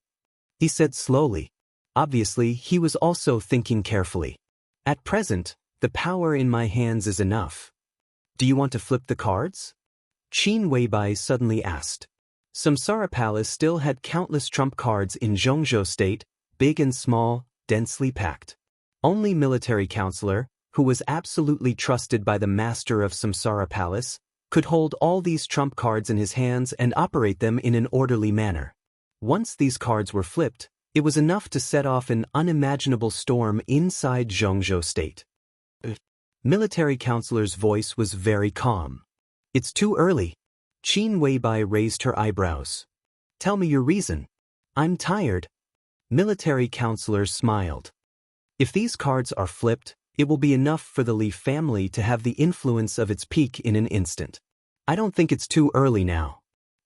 He said slowly. Obviously, he was also thinking carefully. At present, the power in my hands is enough. Do you want to flip the cards? Qin Weibai suddenly asked. Samsara Palace still had countless trump cards in Zhongzhou State, big and small, densely packed. Only military counselor, who was absolutely trusted by the master of Samsara Palace, could hold all these trump cards in his hands and operate them in an orderly manner. Once these cards were flipped, it was enough to set off an unimaginable storm inside Zhongzhou State. Military counselor's voice was very calm. It's too early. Qin Weibai raised her eyebrows. Tell me your reason. I'm tired. Military counselor smiled. If these cards are flipped, it will be enough for the Li family to have the influence of its peak in an instant. I don't think it's too early now.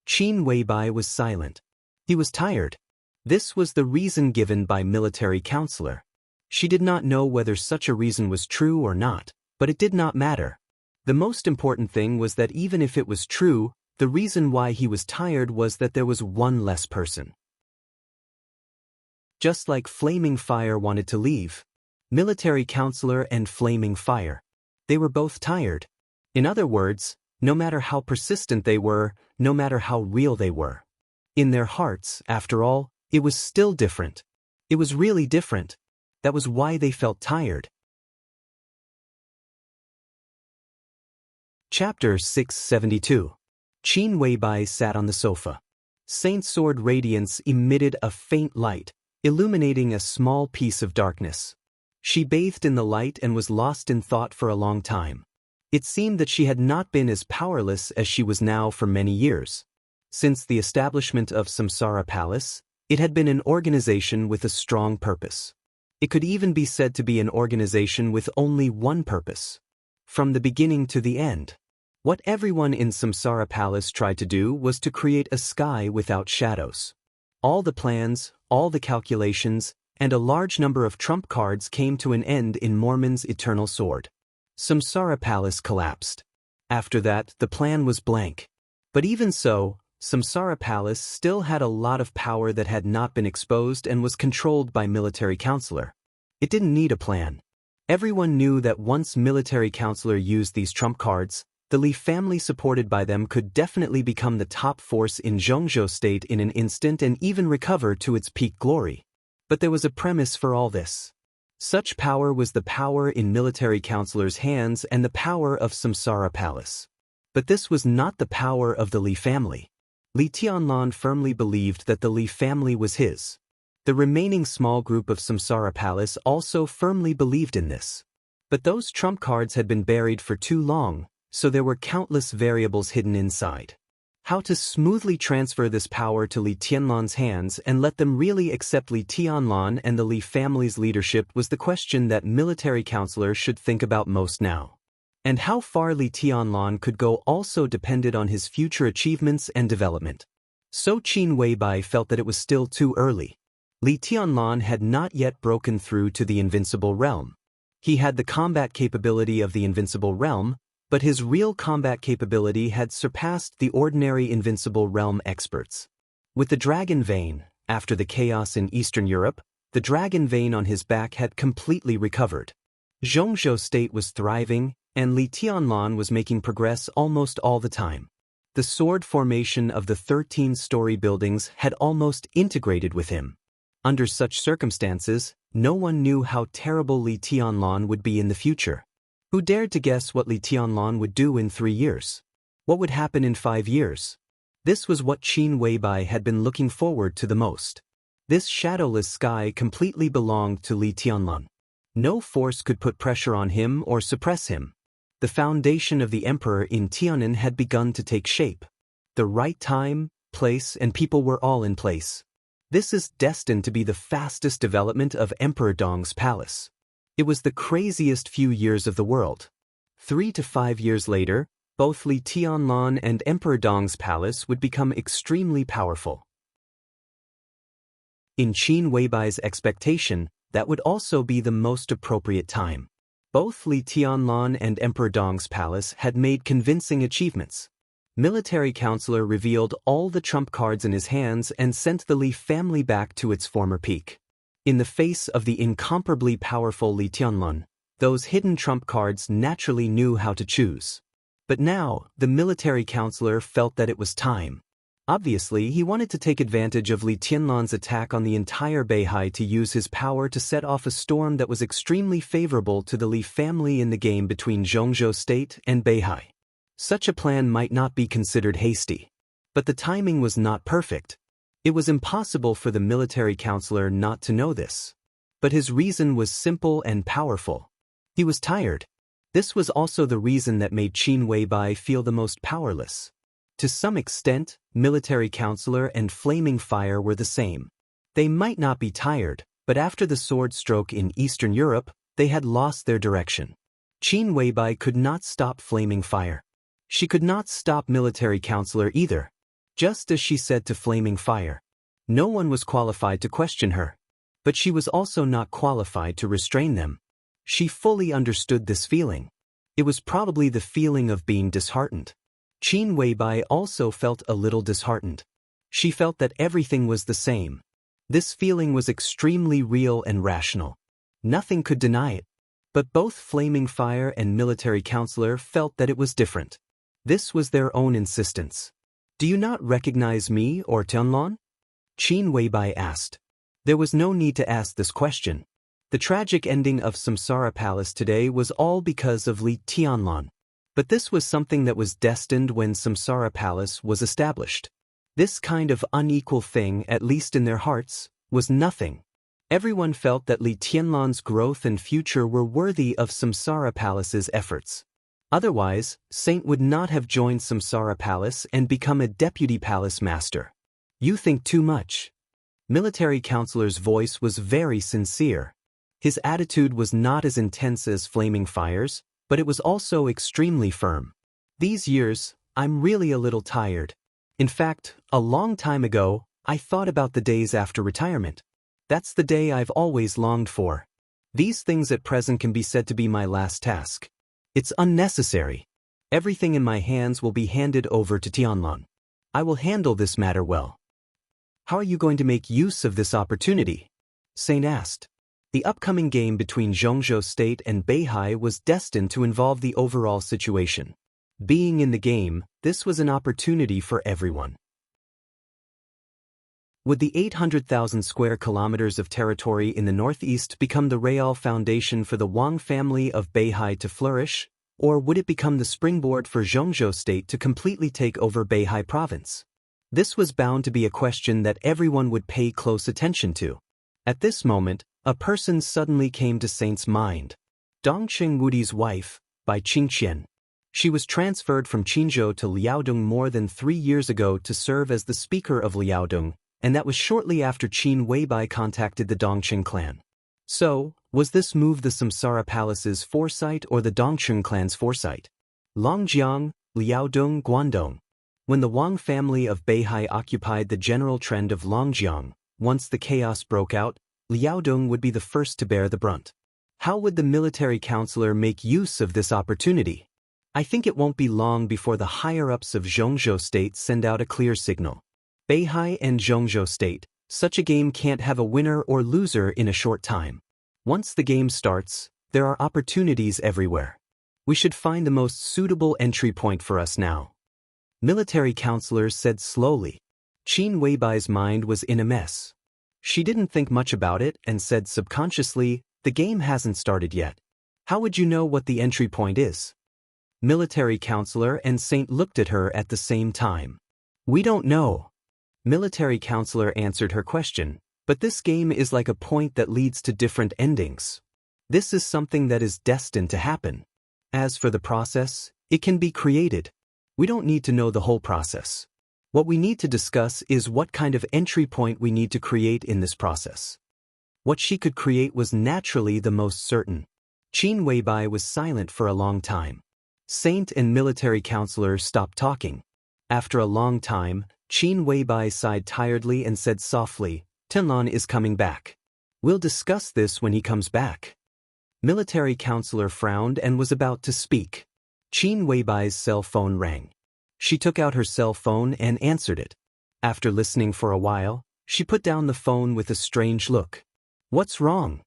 Qin Weibai was silent. He was tired. This was the reason given by military counselor. She did not know whether such a reason was true or not, but it did not matter. The most important thing was that even if it was true, the reason why he was tired was that there was one less person. Just like Flaming Fire wanted to leave. Military counselor and Flaming Fire. They were both tired. In other words, no matter how persistent they were, no matter how real they were. In their hearts, after all, it was still different. It was really different. That was why they felt tired. Chapter 672. Qin Weibai sat on the sofa. Saint Sword radiance emitted a faint light, illuminating a small piece of darkness. She bathed in the light and was lost in thought for a long time. It seemed that she had not been as powerless as she was now for many years. Since the establishment of Samsara Palace, it had been an organization with a strong purpose. It could even be said to be an organization with only one purpose. From the beginning to the end. What everyone in Samsara Palace tried to do was to create a sky without shadows. All the plans, all the calculations, and a large number of trump cards came to an end in Mormon's eternal sword. Samsara Palace collapsed. After that, the plan was blank. But even so, Samsara Palace still had a lot of power that had not been exposed and was controlled by military counselor. It didn't need a plan. Everyone knew that once military counselor used these trump cards, the Li family supported by them could definitely become the top force in Zhongzhou state in an instant and even recover to its peak glory. But there was a premise for all this. Such power was the power in military counselor's hands and the power of Samsara Palace. But this was not the power of the Li family. Li Tianlan firmly believed that the Li family was his. The remaining small group of Samsara Palace also firmly believed in this. But those trump cards had been buried for too long, so there were countless variables hidden inside. How to smoothly transfer this power to Li Tianlan's hands and let them really accept Li Tianlan and the Li family's leadership was the question that military counselor should think about most now. And how far Li Tianlan could go also depended on his future achievements and development. So Qin Weibai felt that it was still too early. Li Tianlan had not yet broken through to the invincible realm. He had the combat capability of the invincible realm, but his real combat capability had surpassed the ordinary invincible realm experts. With the dragon vein, after the chaos in Eastern Europe, the dragon vein on his back had completely recovered. Zhongzhou state was thriving, and Li Tianlan was making progress almost all the time. The sword formation of the 13-story buildings had almost integrated with him. Under such circumstances, no one knew how terrible Li Tianlan would be in the future. Who dared to guess what Li Tianlan would do in 3 years? What would happen in 5 years? This was what Qin Weibai had been looking forward to the most. This shadowless sky completely belonged to Li Tianlan. No force could put pressure on him or suppress him. The foundation of the emperor in Tiannan had begun to take shape. The right time, place, and people were all in place. This is destined to be the fastest development of Emperor Dong's palace. It was the craziest few years of the world. 3 to 5 years later, both Li Tianlan and Emperor Dong's palace would become extremely powerful. In Qin Weibai's expectation, that would also be the most appropriate time. Both Li Tianlan and Emperor Dong's palace had made convincing achievements. Military counselor revealed all the trump cards in his hands and sent the Li family back to its former peak. In the face of the incomparably powerful Li Tianlan, those hidden trump cards naturally knew how to choose. But now, the military counselor felt that it was time. Obviously, he wanted to take advantage of Li Tianlan's attack on the entire Beihai to use his power to set off a storm that was extremely favorable to the Li family in the game between Zhongzhou state and Beihai. Such a plan might not be considered hasty. But the timing was not perfect. It was impossible for the military counselor not to know this. But his reason was simple and powerful. He was tired. This was also the reason that made Qin Weibai feel the most powerless. To some extent, military counselor and Flaming Fire were the same. They might not be tired, but after the sword stroke in Eastern Europe, they had lost their direction. Qin Weibai could not stop flaming fire. She could not stop military counselor either. Just as she said to flaming fire, no one was qualified to question her. But she was also not qualified to restrain them. She fully understood this feeling. It was probably the feeling of being disheartened. Qin Weibai also felt a little disheartened. She felt that everything was the same. This feeling was extremely real and rational. Nothing could deny it. But both flaming fire and military counselor felt that it was different. This was their own insistence. Do you not recognize me or Tianlong? Qin Weibai asked. There was no need to ask this question. The tragic ending of Samsara Palace today was all because of Li Tianlong. But this was something that was destined when Samsara Palace was established. This kind of unequal thing, at least in their hearts, was nothing. Everyone felt that Li Tianlong's growth and future were worthy of Samsara Palace's efforts. Otherwise, Saint would not have joined Samsara Palace and become a deputy palace master. You think too much. Military counselor's voice was very sincere. His attitude was not as intense as flaming fires, but it was also extremely firm. These years, I'm really a little tired. In fact, a long time ago, I thought about the days after retirement. That's the day I've always longed for. These things at present can be said to be my last task. It's unnecessary. Everything in my hands will be handed over to Tianlong. I will handle this matter well. How are you going to make use of this opportunity? Saint asked. The upcoming game between Zhongzhou State and Beihai was destined to involve the overall situation. Being in the game, this was an opportunity for everyone. Would the 800,000 square kilometers of territory in the northeast become the real foundation for the Wang family of Beihai to flourish, or would it become the springboard for Zhongzhou State to completely take over Beihai province? This was bound to be a question that everyone would pay close attention to. At this moment, a person suddenly came to Saint's mind. Dongqing Wudi's wife, by Qingqian. She was transferred from Qinzhou to Liaodong more than 3 years ago to serve as the speaker of Liaodong, and that was shortly after Qin Weibai contacted the Dongqing clan. So, was this move the Samsara Palace's foresight or the Dongqing clan's foresight? Longjiang, Liaodong, Guangdong. When the Wang family of Beihai occupied the general trend of Longjiang, once the chaos broke out, Liaodong would be the first to bear the brunt. How would the military counselor make use of this opportunity? I think it won't be long before the higher-ups of Zhongzhou State send out a clear signal. Beihai and Zhongzhou State, such a game can't have a winner or loser in a short time. Once the game starts, there are opportunities everywhere. We should find the most suitable entry point for us now. Military counselor said slowly. Qin Weibai's mind was in a mess. She didn't think much about it and said subconsciously, the game hasn't started yet. How would you know what the entry point is? Military counselor and Saint looked at her at the same time. We don't know. Military counselor answered her question, but this game is like a point that leads to different endings. This is something that is destined to happen. As for the process, it can be created. We don't need to know the whole process. What we need to discuss is what kind of entry point we need to create in this process. What she could create was naturally the most certain. Qin Weibai was silent for a long time. Saint and military counselor stopped talking. After a long time, Qin Weibai sighed tiredly and said softly, Tianlong is coming back. We'll discuss this when he comes back. Military counselor frowned and was about to speak. Qin Weibai's cell phone rang. She took out her cell phone and answered it. After listening for a while, she put down the phone with a strange look. What's wrong?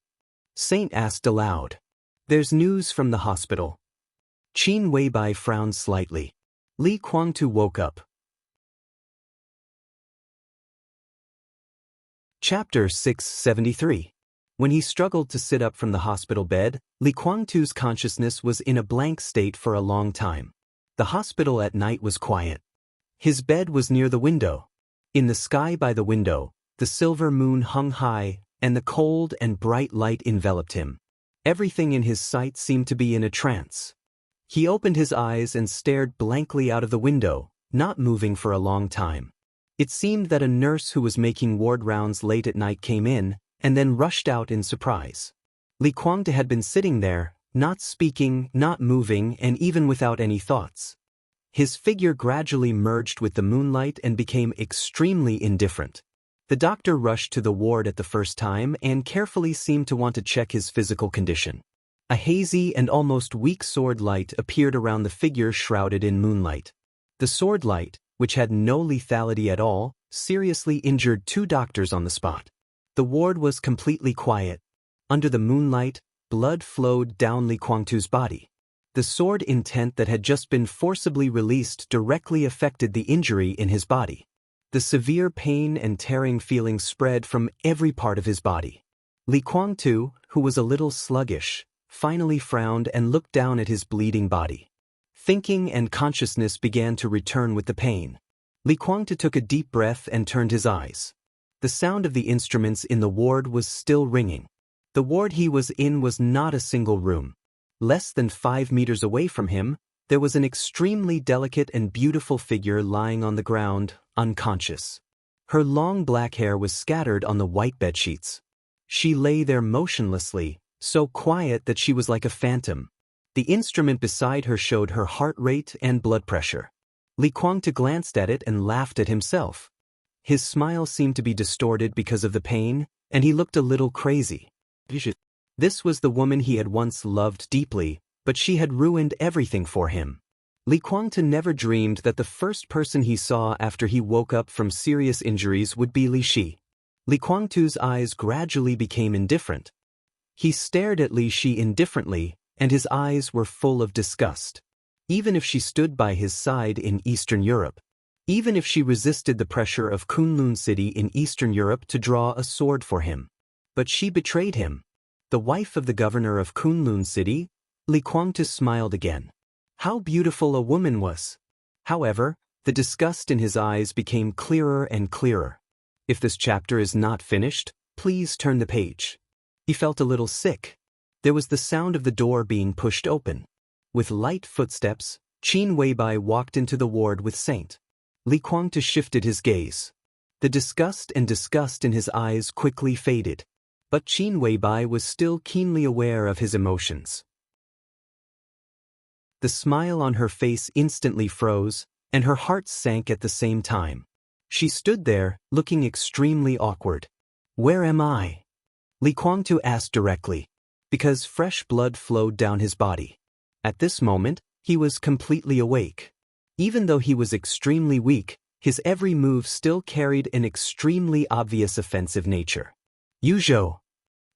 Saint asked aloud. There's news from the hospital. Qin Weibai frowned slightly. Li Guangtu woke up. Chapter 673. When he struggled to sit up from the hospital bed, Li Guangtu's consciousness was in a blank state for a long time. The hospital at night was quiet. His bed was near the window. In the sky by the window, the silver moon hung high, and the cold and bright light enveloped him. Everything in his sight seemed to be in a trance. He opened his eyes and stared blankly out of the window, not moving for a long time. It seemed that a nurse who was making ward rounds late at night came in, and then rushed out in surprise. Li Kuangde had been sitting there, not speaking, not moving, and even without any thoughts. His figure gradually merged with the moonlight and became extremely indifferent. The doctor rushed to the ward at the first time and carefully seemed to want to check his physical condition. A hazy and almost weak sword light appeared around the figure shrouded in moonlight. The sword light, which had no lethality at all, seriously injured 2 doctors on the spot. The ward was completely quiet. Under the moonlight, blood flowed down Li Kuangtu's body. The sword intent that had just been forcibly released directly affected the injury in his body. The severe pain and tearing feelings spread from every part of his body. Li Kuangtu, who was a little sluggish, finally frowned and looked down at his bleeding body. Thinking and consciousness began to return with the pain. Li Kuangtu took a deep breath and turned his eyes. The sound of the instruments in the ward was still ringing. The ward he was in was not a single room. Less than 5 meters away from him, there was an extremely delicate and beautiful figure lying on the ground, unconscious. Her long black hair was scattered on the white bedsheets. She lay there motionlessly, so quiet that she was like a phantom. The instrument beside her showed her heart rate and blood pressure. Li Kuangde glanced at it and laughed at himself. His smile seemed to be distorted because of the pain, and he looked a little crazy. This was the woman he had once loved deeply, but she had ruined everything for him. Li Kuangde never dreamed that the first person he saw after he woke up from serious injuries would be Li Shi. Li Kuangtu's eyes gradually became indifferent. He stared at Li Shi indifferently, and his eyes were full of disgust. Even if she stood by his side in Eastern Europe, even if she resisted the pressure of Kunlun City in Eastern Europe to draw a sword for him. But she betrayed him. The wife of the governor of Kunlun City, Li Kuangde smiled again. How beautiful a woman was! However, the disgust in his eyes became clearer and clearer. If this chapter is not finished, please turn the page. He felt a little sick. There was the sound of the door being pushed open. With light footsteps, Qin Weibai walked into the ward with Saint. Li Kuangde shifted his gaze. The disgust and disgust in his eyes quickly faded. But Qin Weibai was still keenly aware of his emotions. The smile on her face instantly froze, and her heart sank at the same time. She stood there, looking extremely awkward. Where am I? Li Kuangde asked directly, because fresh blood flowed down his body. At this moment, he was completely awake. Even though he was extremely weak, his every move still carried an extremely obvious offensive nature. Yuzhou.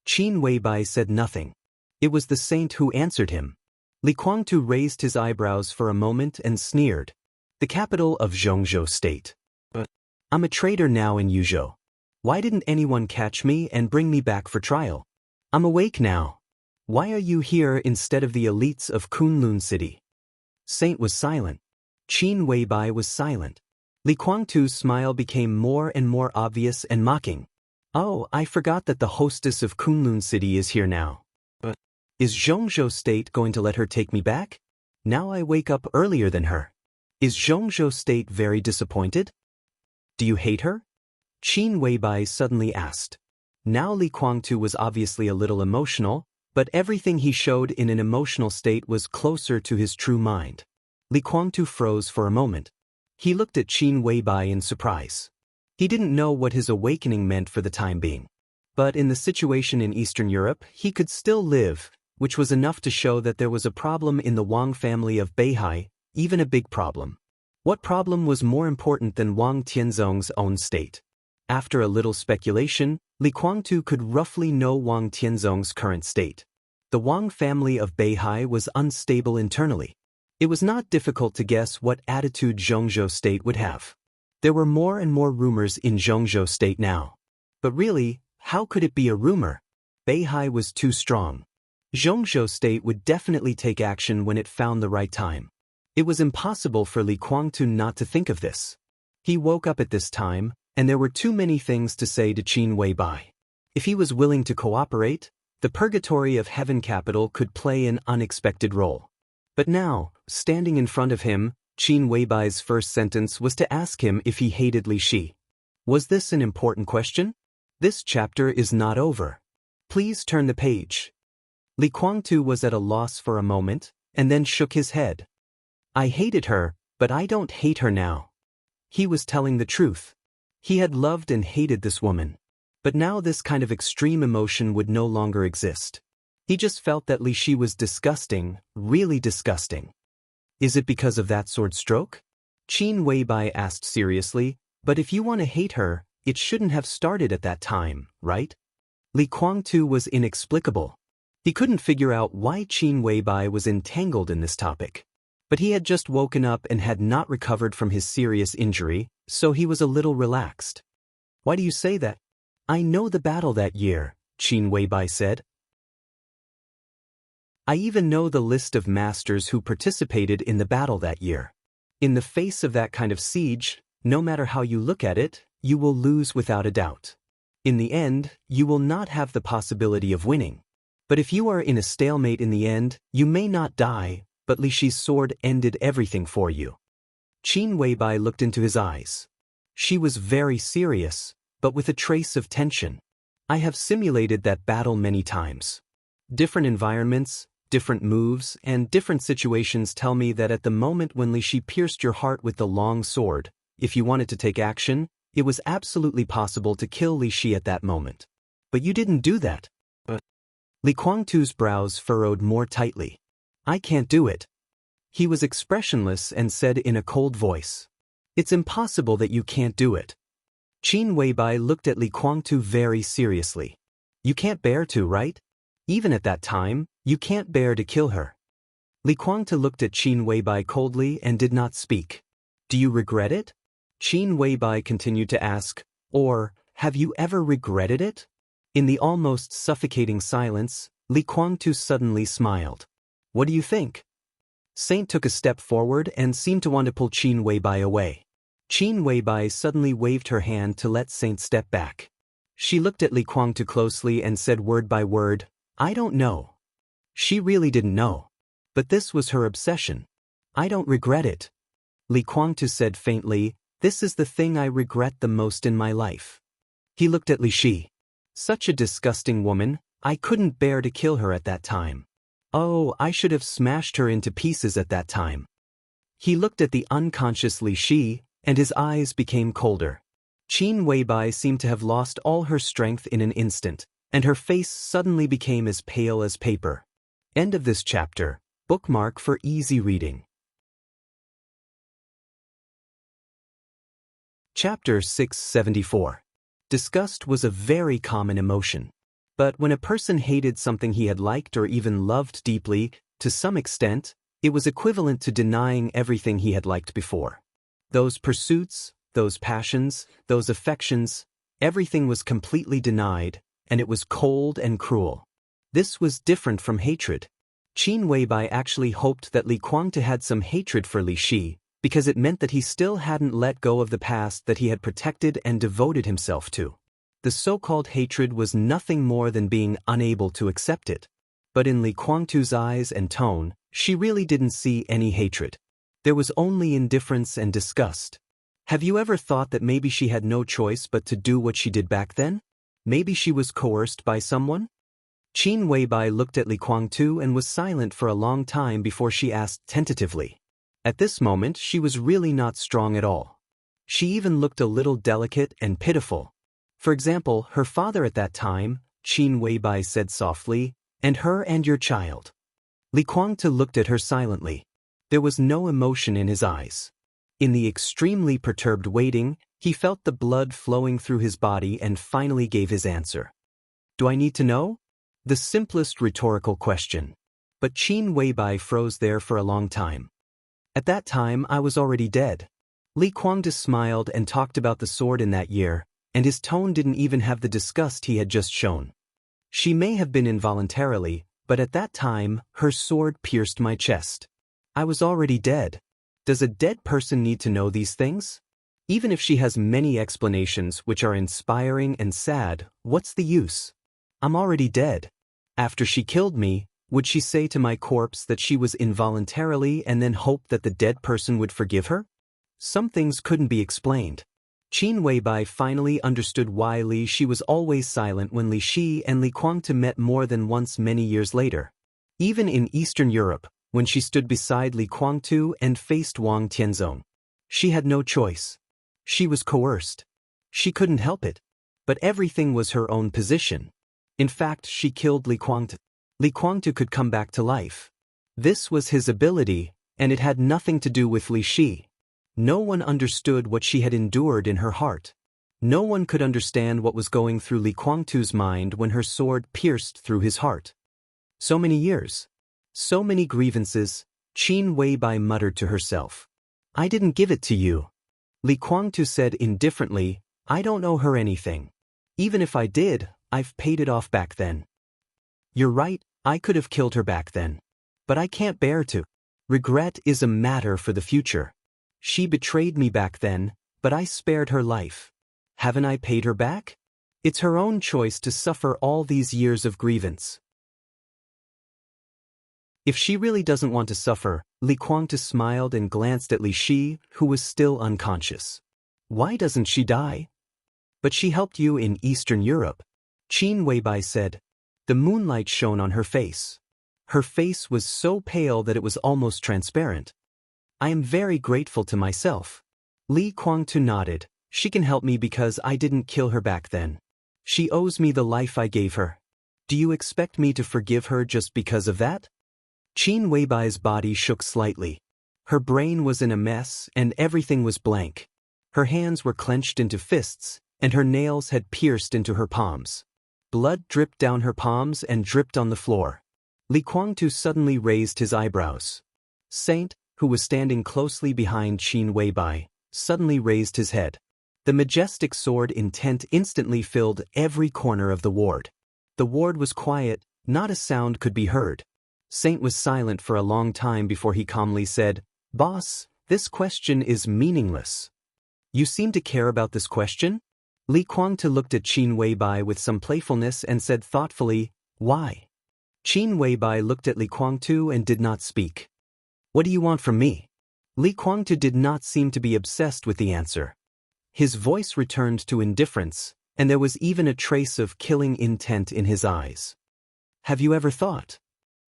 Qin Weibai said nothing. It was the saint who answered him. Li Kuangde raised his eyebrows for a moment and sneered. The capital of Zhongzhou State. But I'm a traitor now in Yuzhou. Why didn't anyone catch me and bring me back for trial? I'm awake now. Why are you here instead of the elites of Kunlun City? Saint was silent. Qin Weibai was silent. Li Kuangtu's smile became more and more obvious and mocking. Oh, I forgot that the hostess of Kunlun City is here now. But is Zhongzhou State going to let her take me back? Now I wake up earlier than her. Is Zhongzhou State very disappointed? Do you hate her? Qin Weibai suddenly asked. Now Li Kuangde was obviously a little emotional, but everything he showed in an emotional state was closer to his true mind. Li Kuangde froze for a moment. He looked at Qin Weibai in surprise. He didn't know what his awakening meant for the time being. But in the situation in Eastern Europe, he could still live, which was enough to show that there was a problem in the Wang family of Beihai, even a big problem. What problem was more important than Wang Tianzong's own state? After a little speculation, Li Kuangde could roughly know Wang Tianzong's current state. The Wang family of Beihai was unstable internally. It was not difficult to guess what attitude Zhongzhou State would have. There were more and more rumors in Zhongzhou State now. But really, how could it be a rumor? Beihai was too strong. Zhongzhou State would definitely take action when it found the right time. It was impossible for Li Kuangde not to think of this. He woke up at this time, and there were too many things to say to Qin Weibai. If he was willing to cooperate, the purgatory of Heaven Capital could play an unexpected role. But now, standing in front of him, Qin Weibai's first sentence was to ask him if he hated Li Shi. Was this an important question? This chapter is not over. Please turn the page. Li Guangtu was at a loss for a moment, and then shook his head. I hated her, but I don't hate her now. He was telling the truth. He had loved and hated this woman. But now this kind of extreme emotion would no longer exist. He just felt that Li Shi was disgusting, really disgusting. Is it because of that sword stroke? Qin Weibai asked seriously, but if you want to hate her, it shouldn't have started at that time, right? Li Guangtu was inexplicable. He couldn't figure out why Qin Weibai was entangled in this topic. But he had just woken up and had not recovered from his serious injury, so he was a little relaxed. Why do you say that? I know the battle that year, Qin Weibai said. I even know the list of masters who participated in the battle that year. In the face of that kind of siege, no matter how you look at it, you will lose without a doubt. In the end, you will not have the possibility of winning. But if you are in a stalemate in the end, you may not die, but Li Shi's sword ended everything for you. Qin Weibai looked into his eyes. She was very serious, but with a trace of tension. I have simulated that battle many times. Different environments, different moves, and different situations tell me that at the moment when Li Shi pierced your heart with the long sword, if you wanted to take action, it was absolutely possible to kill Li Shi at that moment. But you didn't do that. Li Guangtu's brows furrowed more tightly. I can't do it. He was expressionless and said in a cold voice. It's impossible that you can't do it. Qin Weibai looked at Li Guangtu very seriously. You can't bear to, right? Even at that time, you can't bear to kill her. Li Guangtu looked at Qin Weibai coldly and did not speak. Do you regret it? Qin Weibai continued to ask, or, have you ever regretted it? In the almost suffocating silence, Li Guangtu suddenly smiled. What do you think? Saint took a step forward and seemed to want to pull Qin Weibai away. Qin Weibai suddenly waved her hand to let Saint step back. She looked at Li Guangtu closely and said word by word, I don't know. She really didn't know. But this was her obsession. I don't regret it. Li Guangtu said faintly, this is the thing I regret the most in my life. He looked at Li Shi. Such a disgusting woman, I couldn't bear to kill her at that time. Oh, I should have smashed her into pieces at that time. He looked at the unconscious Li Shi, and his eyes became colder. Qin Weibai seemed to have lost all her strength in an instant, and her face suddenly became as pale as paper. End of this chapter. Bookmark for easy reading. Chapter 674. Disgust was a very common emotion. But when a person hated something he had liked or even loved deeply, to some extent, it was equivalent to denying everything he had liked before. Those pursuits, those passions, those affections, everything was completely denied, and it was cold and cruel. This was different from hatred. Qin Weibai actually hoped that Li Guangtu had some hatred for Li Shi, because it meant that he still hadn't let go of the past that he had protected and devoted himself to. The so-called hatred was nothing more than being unable to accept it. But in Li Guangtu's eyes and tone, she really didn't see any hatred. There was only indifference and disgust. Have you ever thought that maybe she had no choice but to do what she did back then? Maybe she was coerced by someone? Qin Weibai looked at Li Guangtu and was silent for a long time before she asked tentatively. At this moment she was really not strong at all. She even looked a little delicate and pitiful. For example, her father at that time, Qin Weibai said softly, and her and your child. Li Guangtu looked at her silently. There was no emotion in his eyes. In the extremely perturbed waiting, he felt the blood flowing through his body and finally gave his answer. Do I need to know? The simplest rhetorical question. But Qin Weibai froze there for a long time. At that time I was already dead. Li Guangtu smiled and talked about the sword in that year, and his tone didn't even have the disgust he had just shown. She may have been involuntarily, but at that time, her sword pierced my chest. I was already dead. Does a dead person need to know these things? Even if she has many explanations which are inspiring and sad, what's the use? I'm already dead. After she killed me, Would she say to my corpse that she was involuntarily and then hope that the dead person would forgive her? Some things couldn't be explained. Qin Weibai finally understood why Li Shi was always silent when Li Shi and Li Guangtu met more than once many years later. Even in Eastern Europe, when she stood beside Li Guangtu and faced Wang Tianzong, she had no choice. She was coerced. She couldn't help it. But everything was her own position. In fact, she killed Li Guangtu. Li Guangtu could come back to life. This was his ability, and it had nothing to do with Li Shi. No one understood what she had endured in her heart. No one could understand what was going through Li Guangtu's mind when her sword pierced through his heart. So many years. So many grievances, Qin Weibai muttered to herself. I didn't give it to you. Li Guangtu said indifferently, I don't owe her anything. Even if I did, I've paid it off back then. You're right, I could have killed her back then. But I can't bear to. Regret is a matter for the future. She betrayed me back then, but I spared her life. Haven't I paid her back? It's her own choice to suffer all these years of grievance. If she really doesn't want to suffer, Li Guangtu smiled and glanced at Li Shi, who was still unconscious. Why doesn't she die? But she helped you in Eastern Europe. Qin Weibai said. The moonlight shone on her face. Her face was so pale that it was almost transparent. I am very grateful to myself. Li Guangtu nodded. She can help me because I didn't kill her back then. She owes me the life I gave her. Do you expect me to forgive her just because of that? Qin Weibai's body shook slightly. Her brain was in a mess and everything was blank. Her hands were clenched into fists, and her nails had pierced into her palms. Blood dripped down her palms and dripped on the floor. Li Guangtu suddenly raised his eyebrows. Saint, who was standing closely behind Qin Weibai, suddenly raised his head. The majestic sword intent instantly filled every corner of the ward. The ward was quiet, not a sound could be heard. Saint was silent for a long time before he calmly said, Boss, this question is meaningless. You seem to care about this question? Li Guangtu looked at Qin Weibai with some playfulness and said thoughtfully, Why? Qin Weibai looked at Li Guangtu and did not speak. What do you want from me? Li Guangtu did not seem to be obsessed with the answer. His voice returned to indifference, and there was even a trace of killing intent in his eyes. Have you ever thought?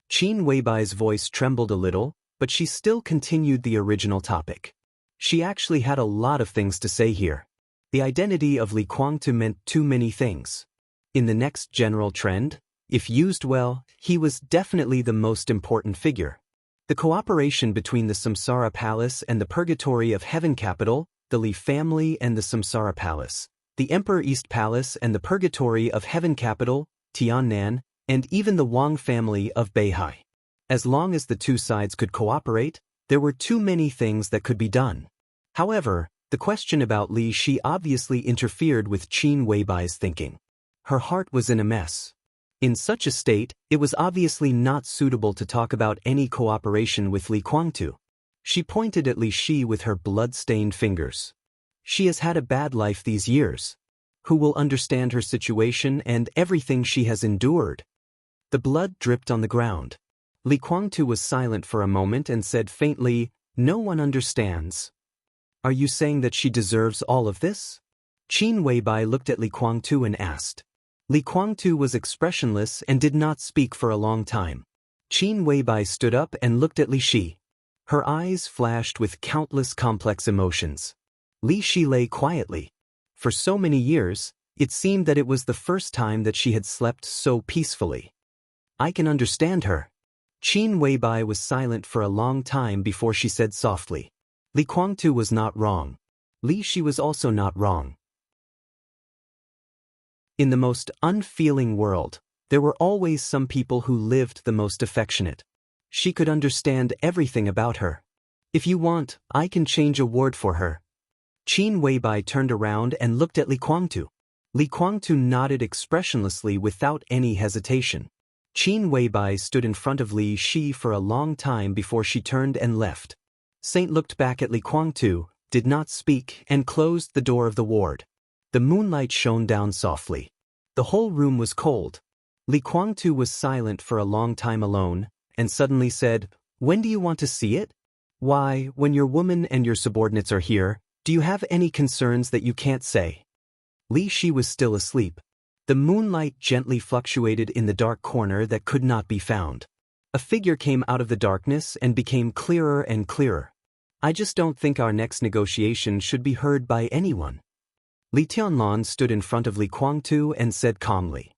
Qin Weibai's voice trembled a little, but she still continued the original topic. She actually had a lot of things to say here. The identity of Li Guangtu meant too many things. In the next general trend, if used well, he was definitely the most important figure. The cooperation between the Samsara Palace and the Purgatory of Heaven Capital, the Li family and the Samsara Palace, the Emperor East Palace and the Purgatory of Heaven Capital, Tiannan, and even the Wang family of Beihai. As long as the two sides could cooperate, there were too many things that could be done. However, the question about Li Shi obviously interfered with Qin Weibai's thinking. Her heart was in a mess. In such a state, it was obviously not suitable to talk about any cooperation with Li Guangtu. She pointed at Li Shi with her blood-stained fingers. She has had a bad life these years. Who will understand her situation and everything she has endured? The blood dripped on the ground. Li Guangtu was silent for a moment and said faintly, No one understands. Are you saying that she deserves all of this? Qin Weibai looked at Li Guangtu and asked. Li Guangtu was expressionless and did not speak for a long time. Qin Weibai stood up and looked at Li Shi. Her eyes flashed with countless complex emotions. Li Shi lay quietly. For so many years, it seemed that it was the first time that she had slept so peacefully. I can understand her. Qin Weibai was silent for a long time before she said softly. Li Guangtu was not wrong. Li Shi was also not wrong. In the most unfeeling world, there were always some people who lived the most affectionate. She could understand everything about her. If you want, I can change a word for her. Qin Weibai turned around and looked at Li Guangtu. Li Guangtu nodded expressionlessly without any hesitation. Qin Weibai stood in front of Li Shi for a long time before she turned and left. Saint looked back at Li Guangtu, did not speak, and closed the door of the ward. The moonlight shone down softly. The whole room was cold. Li Kuangtu was silent for a long time alone, and suddenly said, "When do you want to see it?" "Why, when your woman and your subordinates are here, do you have any concerns that you can't say?" Li Shi was still asleep. The moonlight gently fluctuated in the dark corner that could not be found. A figure came out of the darkness and became clearer and clearer. "I just don't think our next negotiation should be heard by anyone." Li Tianlan stood in front of Li Kuangtu and said calmly.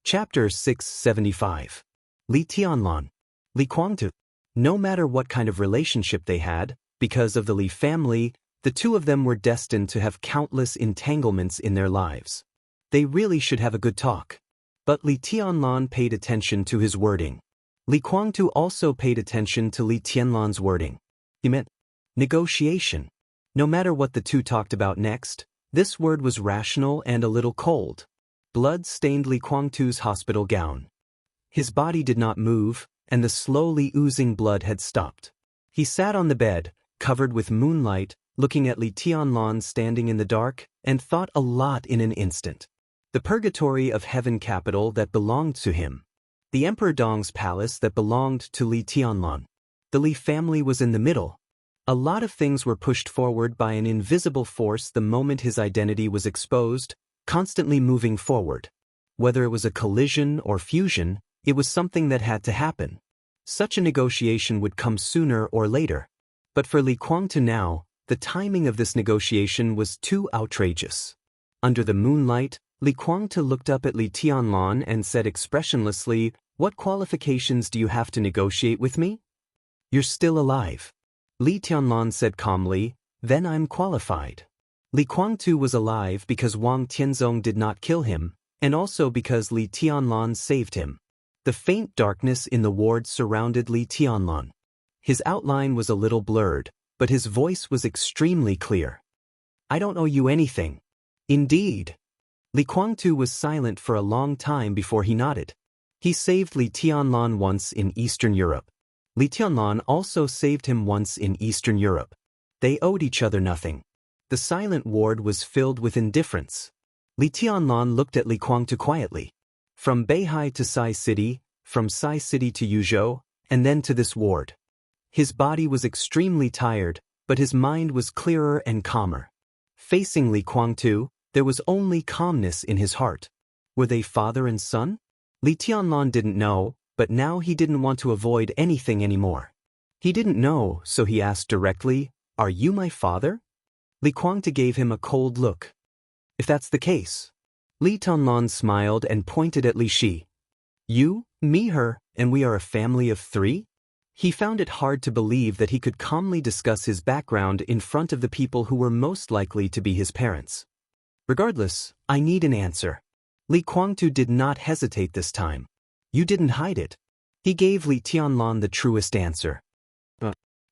Chapter 675. Li Tianlan. Li Kuangtu. No matter what kind of relationship they had, because of the Li family, the two of them were destined to have countless entanglements in their lives. They really should have a good talk. But Li Tianlan paid attention to his wording. Li Kuangtu also paid attention to Li Tianlan's wording. He meant negotiation. No matter what the two talked about next, this word was rational and a little cold. Blood stained Li Kuangtu's hospital gown. His body did not move, and the slowly oozing blood had stopped. He sat on the bed, covered with moonlight, looking at Li Tianlan standing in the dark, and thought a lot in an instant. The purgatory of heaven capital that belonged to him. The Emperor Dong's palace that belonged to Li Tianlan. The Li family was in the middle. A lot of things were pushed forward by an invisible force the moment his identity was exposed, constantly moving forward. Whether it was a collision or fusion, it was something that had to happen. Such a negotiation would come sooner or later. But for Li Kuangtu now, the timing of this negotiation was too outrageous. Under the moonlight, Li Kuangtu looked up at Li Tianlan and said expressionlessly, "What qualifications do you have to negotiate with me?" "You're still alive." Li Tianlan said calmly, "Then I'm qualified." Li Kuangtu was alive because Wang Tianzong did not kill him, and also because Li Tianlan saved him. The faint darkness in the ward surrounded Li Tianlan. His outline was a little blurred, but his voice was extremely clear. "I don't owe you anything." "Indeed." Li Kuangtu was silent for a long time before he nodded. He saved Li Tianlan once in Eastern Europe. Li Tianlan also saved him once in Eastern Europe. They owed each other nothing. The silent ward was filled with indifference. Li Tianlan looked at Li Kuangtu quietly. From Beihai to Sai City, from Sai City to Yuzhou, and then to this ward. His body was extremely tired, but his mind was clearer and calmer. Facing Li Kuangtu, there was only calmness in his heart. Were they father and son? Li Tianlan didn't know, but now he didn't want to avoid anything anymore. He didn't know, so he asked directly, "Are you my father?" Li Kuangtu gave him a cold look. "If that's the case." Li Tianlan smiled and pointed at Li Shi. "You, me, her, and we are a family of three?" He found it hard to believe that he could calmly discuss his background in front of the people who were most likely to be his parents. "Regardless, I need an answer." Li Kuangtu did not hesitate this time. "You didn't hide it." He gave Li Tianlan the truest answer.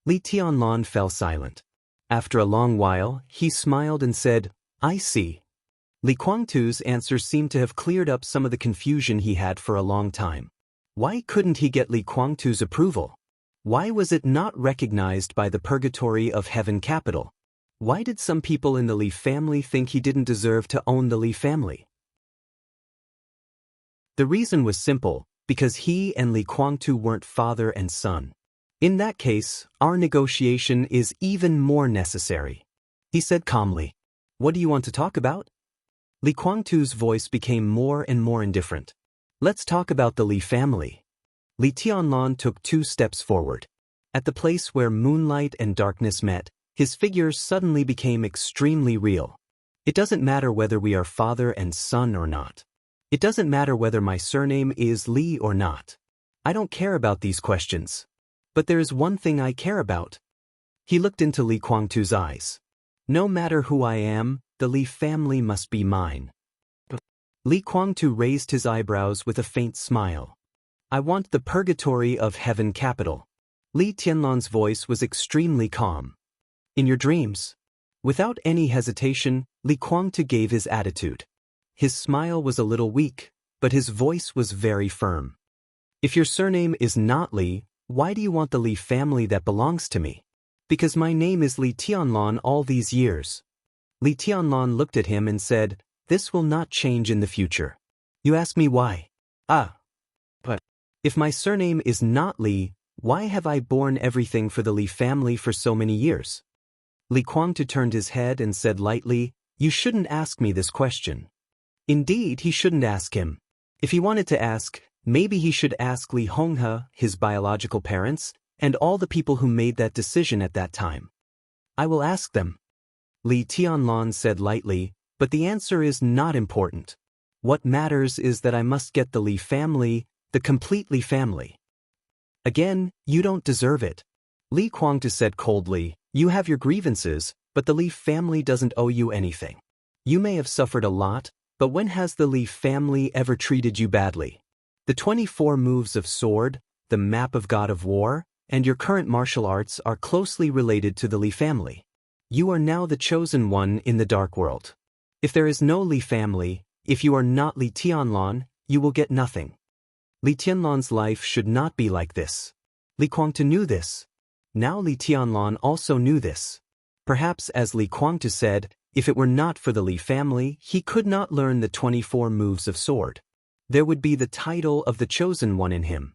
Li Tianlan fell silent. After a long while, he smiled and said, "I see." Li Kuangtu's answer seemed to have cleared up some of the confusion he had for a long time. Why couldn't he get Li Kuangtu's approval? Why was it not recognized by the purgatory of heaven capital? Why did some people in the Li family think he didn't deserve to own the Li family? The reason was simple, because he and Li Kuangtu weren't father and son. "In that case, our negotiation is even more necessary," he said calmly. "What do you want to talk about?" Li Kuangtu's voice became more and more indifferent. "Let's talk about the Li family." Li Tianlan took 2 steps forward. At the place where moonlight and darkness met, his figure suddenly became extremely real. "It doesn't matter whether we are father and son or not. It doesn't matter whether my surname is Li or not. I don't care about these questions. But there is one thing I care about." He looked into Li Kuangtu's eyes. "No matter who I am, the Li family must be mine." Li Kuangtu raised his eyebrows with a faint smile. "I want the purgatory of heaven capital." Li Tianlan's voice was extremely calm. "In your dreams." Without any hesitation, Li Kuangtu gave his attitude. His smile was a little weak, but his voice was very firm. "If your surname is not Li, why do you want the Li family that belongs to me?" "Because my name is Li Tianlan all these years." Li Tianlan looked at him and said, This will not change in the future. You ask me why? But if my surname is not Li, why have I borne everything for the Li family for so many years? Li Guangtu turned his head and said lightly, "You shouldn't ask me this question." Indeed, he shouldn't ask him. If he wanted to ask, maybe he should ask Li Honghe, his biological parents, and all the people who made that decision at that time. I will ask them. Li Tianlan said lightly, but the answer is not important. What matters is that I must get the Li family, the complete Li family. Again, you don't deserve it. Li Guangtu said coldly, you have your grievances, but the Li family doesn't owe you anything. You may have suffered a lot, but when has the Li family ever treated you badly? The 24 moves of sword, the map of God of War, and your current martial arts are closely related to the Li family. You are now the chosen one in the dark world. If there is no Li family, if you are not Li Tianlan, you will get nothing. Li Tianlan's life should not be like this. Li Guangtu knew this. Now Li Tianlan also knew this. Perhaps as Li Guangtu said, if it were not for the Li family, he could not learn the 24 moves of sword. There would be the title of the chosen one in him.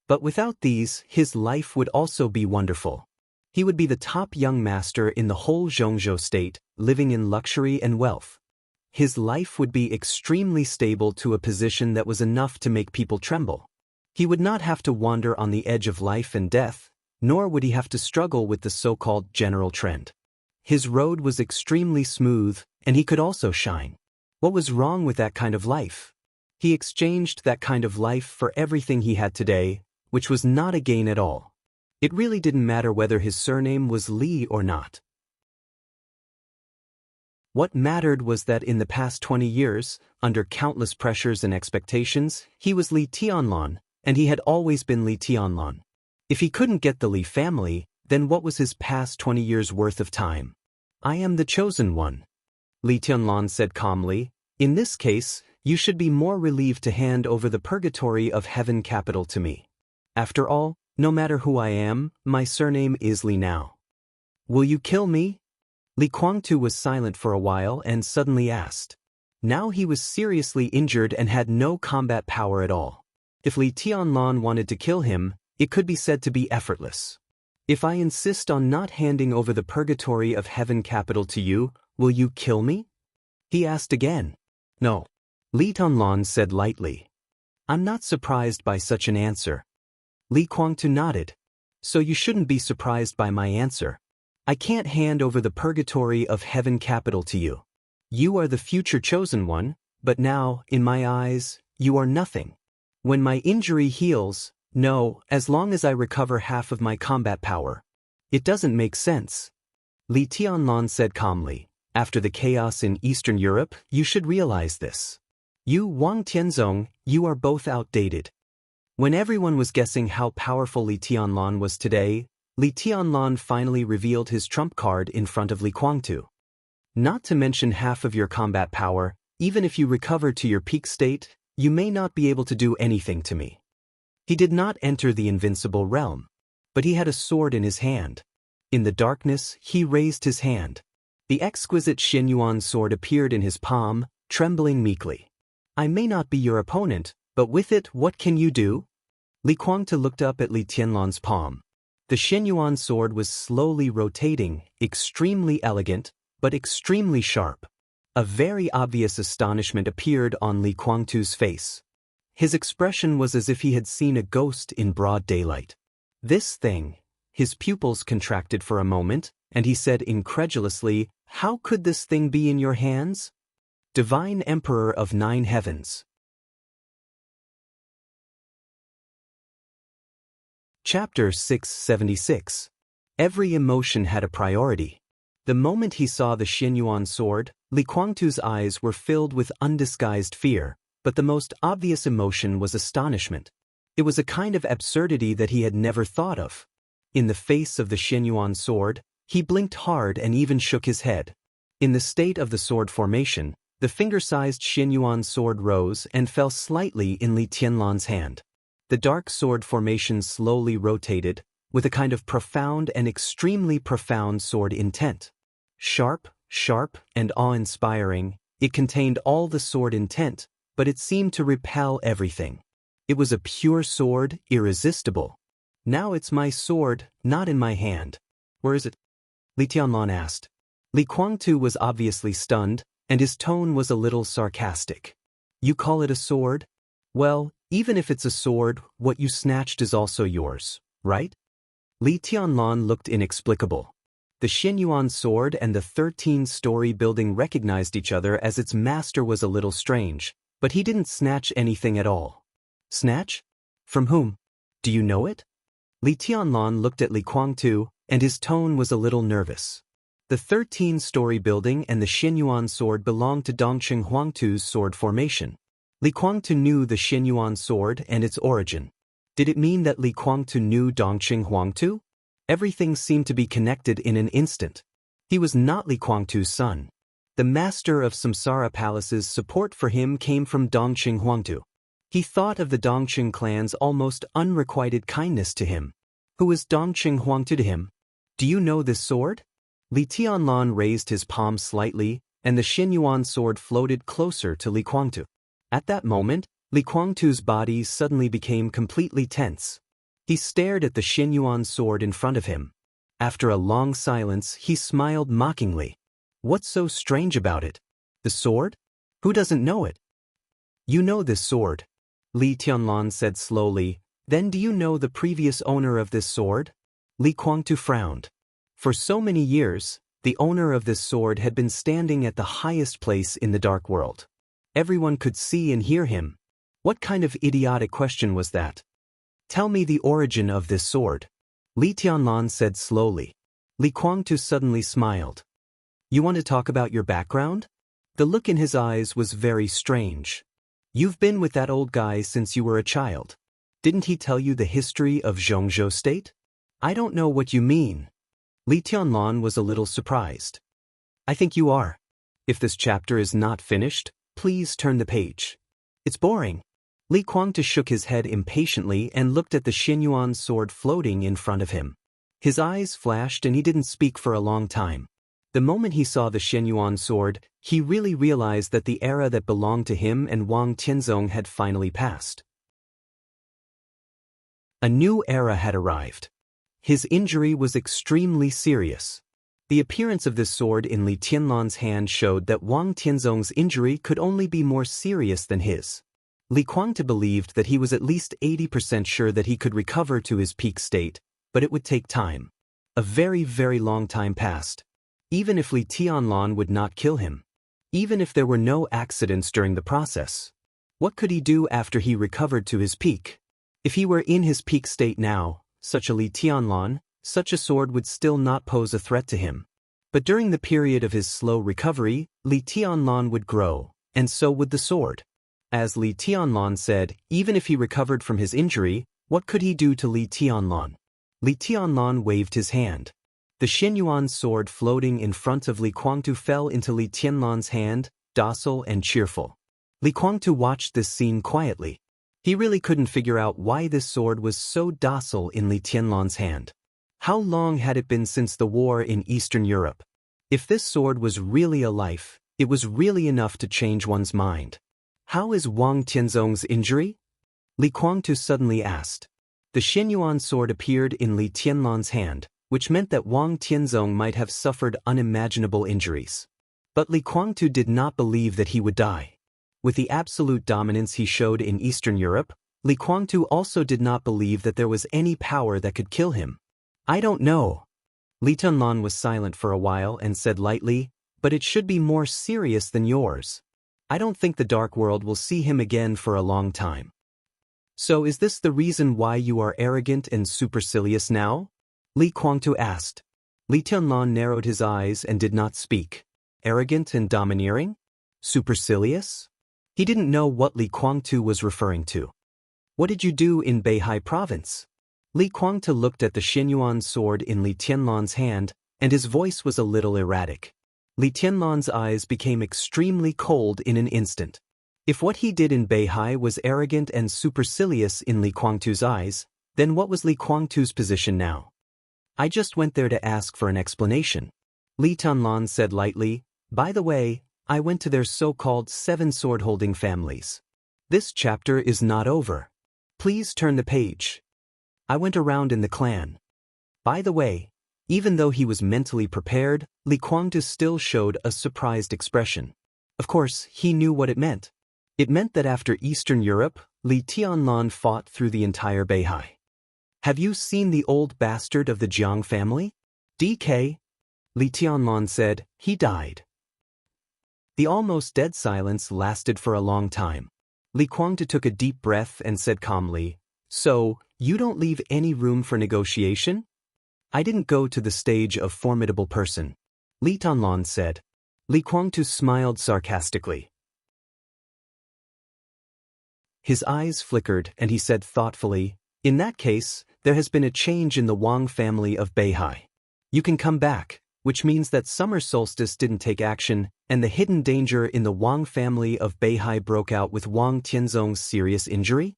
But without these, his life would also be wonderful. He would be the top young master in the whole Zhongzhou state, living in luxury and wealth. His life would be extremely stable to a position that was enough to make people tremble. He would not have to wander on the edge of life and death, nor would he have to struggle with the so-called general trend. His road was extremely smooth, and he could also shine. What was wrong with that kind of life? He exchanged that kind of life for everything he had today, which was not a gain at all. It really didn't matter whether his surname was Li or not. What mattered was that in the past 20 years, under countless pressures and expectations, he was Li Tianlan, and he had always been Li Tianlan. If he couldn't get the Li family, then what was his past 20 years worth of time? I am the chosen one. Li Tianlan said calmly, in this case, you should be more relieved to hand over the purgatory of heaven capital to me. After all, no matter who I am, my surname is Li now. Will you kill me? Li Guangtu was silent for a while and suddenly asked. Now he was seriously injured and had no combat power at all. If Li Tianlan wanted to kill him, it could be said to be effortless. If I insist on not handing over the purgatory of heaven capital to you, will you kill me? He asked again. No. Li Tianlan said lightly. I'm not surprised by such an answer. Li Guangtu nodded. So you shouldn't be surprised by my answer. I can't hand over the purgatory of heaven capital to you. You are the future chosen one, but now, in my eyes, you are nothing. When my injury heals, no, as long as I recover half of my combat power. It doesn't make sense. Li Tianlan said calmly, after the chaos in Eastern Europe, you should realize this. You, Wang Tianzong, you are both outdated. When everyone was guessing how powerful Li Tianlan was today, Li Tianlan finally revealed his trump card in front of Li Guangtu. Not to mention half of your combat power, even if you recover to your peak state, you may not be able to do anything to me. He did not enter the invincible realm, but he had a sword in his hand. In the darkness, he raised his hand. The exquisite Xianyuan sword appeared in his palm, trembling meekly. I may not be your opponent, but with it, what can you do? Li Guangtu looked up at Li Tianlan's palm. The Xianyuan sword was slowly rotating, extremely elegant, but extremely sharp. A very obvious astonishment appeared on Li Guangtu's face. His expression was as if he had seen a ghost in broad daylight. This thing. His pupils contracted for a moment, and he said incredulously, how could this thing be in your hands? Divine Emperor of 9 Heavens. Chapter 676. Every emotion had a priority. The moment he saw the Xianyuan sword, Li Guangtu's eyes were filled with undisguised fear, but the most obvious emotion was astonishment. It was a kind of absurdity that he had never thought of. In the face of the Xianyuan sword, he blinked hard and even shook his head. In the state of the sword formation, the finger-sized Xianyuan sword rose and fell slightly in Li Tianlan's hand. The dark sword formation slowly rotated, with a kind of profound and extremely profound sword intent. Sharp, sharp, and awe-inspiring, It contained all the sword intent, but it seemed to repel everything. It was a pure sword, irresistible. Now it's my sword, not in my hand. Where is it? Li Tianlan asked. Li Guangtu was obviously stunned, and his tone was a little sarcastic. You call it a sword? Well, even if it's a sword, what you snatched is also yours, right? Li Tianlan looked inexplicable. The Xinyuan sword and the 13-story building recognized each other as its master was a little strange, but he didn't snatch anything at all. Snatch? From whom? Do you know it? Li Tianlan looked at Li Guangtu, and his tone was a little nervous. The 13-story building and the Xinyuan sword belonged to Dongqing Huangtu's sword formation. Li Guangtu knew the Xinyuan sword and its origin. Did it mean that Li Guangtu knew Dongqing Huangtu? Everything seemed to be connected in an instant. He was not Li Guangtu's son. The master of Samsara Palace's support for him came from Dongqing Huangtu. He thought of the Dongqing clan's almost unrequited kindness to him. Who is Dongqing Huangtu to him? Do you know this sword? Li Tianlan raised his palm slightly, and the Xinyuan sword floated closer to Li Guangtu. At that moment, Li Guangtu's body suddenly became completely tense. He stared at the Xinyuan sword in front of him. After a long silence, he smiled mockingly. What's so strange about it? The sword? Who doesn't know it? You know this sword, Li Tianlan said slowly. Then do you know the previous owner of this sword? Li Guangtu frowned. For so many years, the owner of this sword had been standing at the highest place in the dark world. Everyone could see and hear him. What kind of idiotic question was that? Tell me the origin of this sword, Li Tianlan said slowly. Li Guangtu suddenly smiled. You want to talk about your background? The look in his eyes was very strange. You've been with that old guy since you were a child. Didn't he tell you the history of Zhongzhou State? I don't know what you mean. Li Tianlan was a little surprised. I think you are. If this chapter is not finished, please turn the page. It's boring. Li Guangtu shook his head impatiently and looked at the Xinyuan sword floating in front of him. His eyes flashed and he didn't speak for a long time. The moment he saw the Xinyuan sword, he really realized that the era that belonged to him and Wang Tianzong had finally passed. A new era had arrived. His injury was extremely serious. The appearance of this sword in Li Tianlan's hand showed that Wang Tianzong's injury could only be more serious than his. Li Guangtu believed that he was at least 80% sure that he could recover to his peak state, but it would take time. A very, very long time passed. Even if Li Tianlan would not kill him. Even if there were no accidents during the process. What could he do after he recovered to his peak? If he were in his peak state now, such a Li Tianlan, such a sword would still not pose a threat to him. But during the period of his slow recovery, Li Tianlan would grow, and so would the sword. As Li Tianlan said, even if he recovered from his injury, what could he do to Li Tianlan? Li Tianlan waved his hand. The Xinyuan sword floating in front of Li Guangtu fell into Li Tianlan's hand, docile and cheerful. Li Guangtu watched this scene quietly. He really couldn't figure out why this sword was so docile in Li Tianlan's hand. How long had it been since the war in Eastern Europe? If this sword was really a life, it was really enough to change one's mind. How is Wang Tianzong's injury? Li Guangtu suddenly asked. The Xinyuan sword appeared in Li Tianlan's hand, which meant that Wang Tianzong might have suffered unimaginable injuries. But Li Guangtu did not believe that he would die. With the absolute dominance he showed in Eastern Europe, Li Guangtu also did not believe that there was any power that could kill him. I don't know. Li Tianlan was silent for a while and said lightly, but it should be more serious than yours. I don't think the dark world will see him again for a long time. So is this the reason why you are arrogant and supercilious now? Li Guangtu asked. Li Tianlan narrowed his eyes and did not speak. Arrogant and domineering? Supercilious? He didn't know what Li Guangtu was referring to. What did you do in Beihai province? Li Guangtu looked at the Xinyuan sword in Li Tianlan's hand, and his voice was a little erratic. Li Tianlan's eyes became extremely cold in an instant. If what he did in Beihai was arrogant and supercilious in Li Guangtu's eyes, then what was Li Guangtu's position now? I just went there to ask for an explanation. Li Tianlan said lightly, by the way, I went to their so-called 7 sword-holding families. This chapter is not over. Please turn the page. I went around in the clan. By the way, even though he was mentally prepared, Li Kuangtu still showed a surprised expression. Of course, he knew what it meant. It meant that after Eastern Europe, Li Tianlan fought through the entire Beihai. Have you seen the old bastard of the Jiang family? DK? Li Tianlan said, he died. The almost dead silence lasted for a long time. Li Kuangtu took a deep breath and said calmly, so, you don't leave any room for negotiation? I didn't go to the stage of formidable person. Li Tianlan said. Li Kuangtu smiled sarcastically. His eyes flickered and he said thoughtfully, in that case, there has been a change in the Wang family of Beihai. You can come back, which means that summer solstice didn't take action, and the hidden danger in the Wang family of Beihai broke out with Wang Tianzong's serious injury?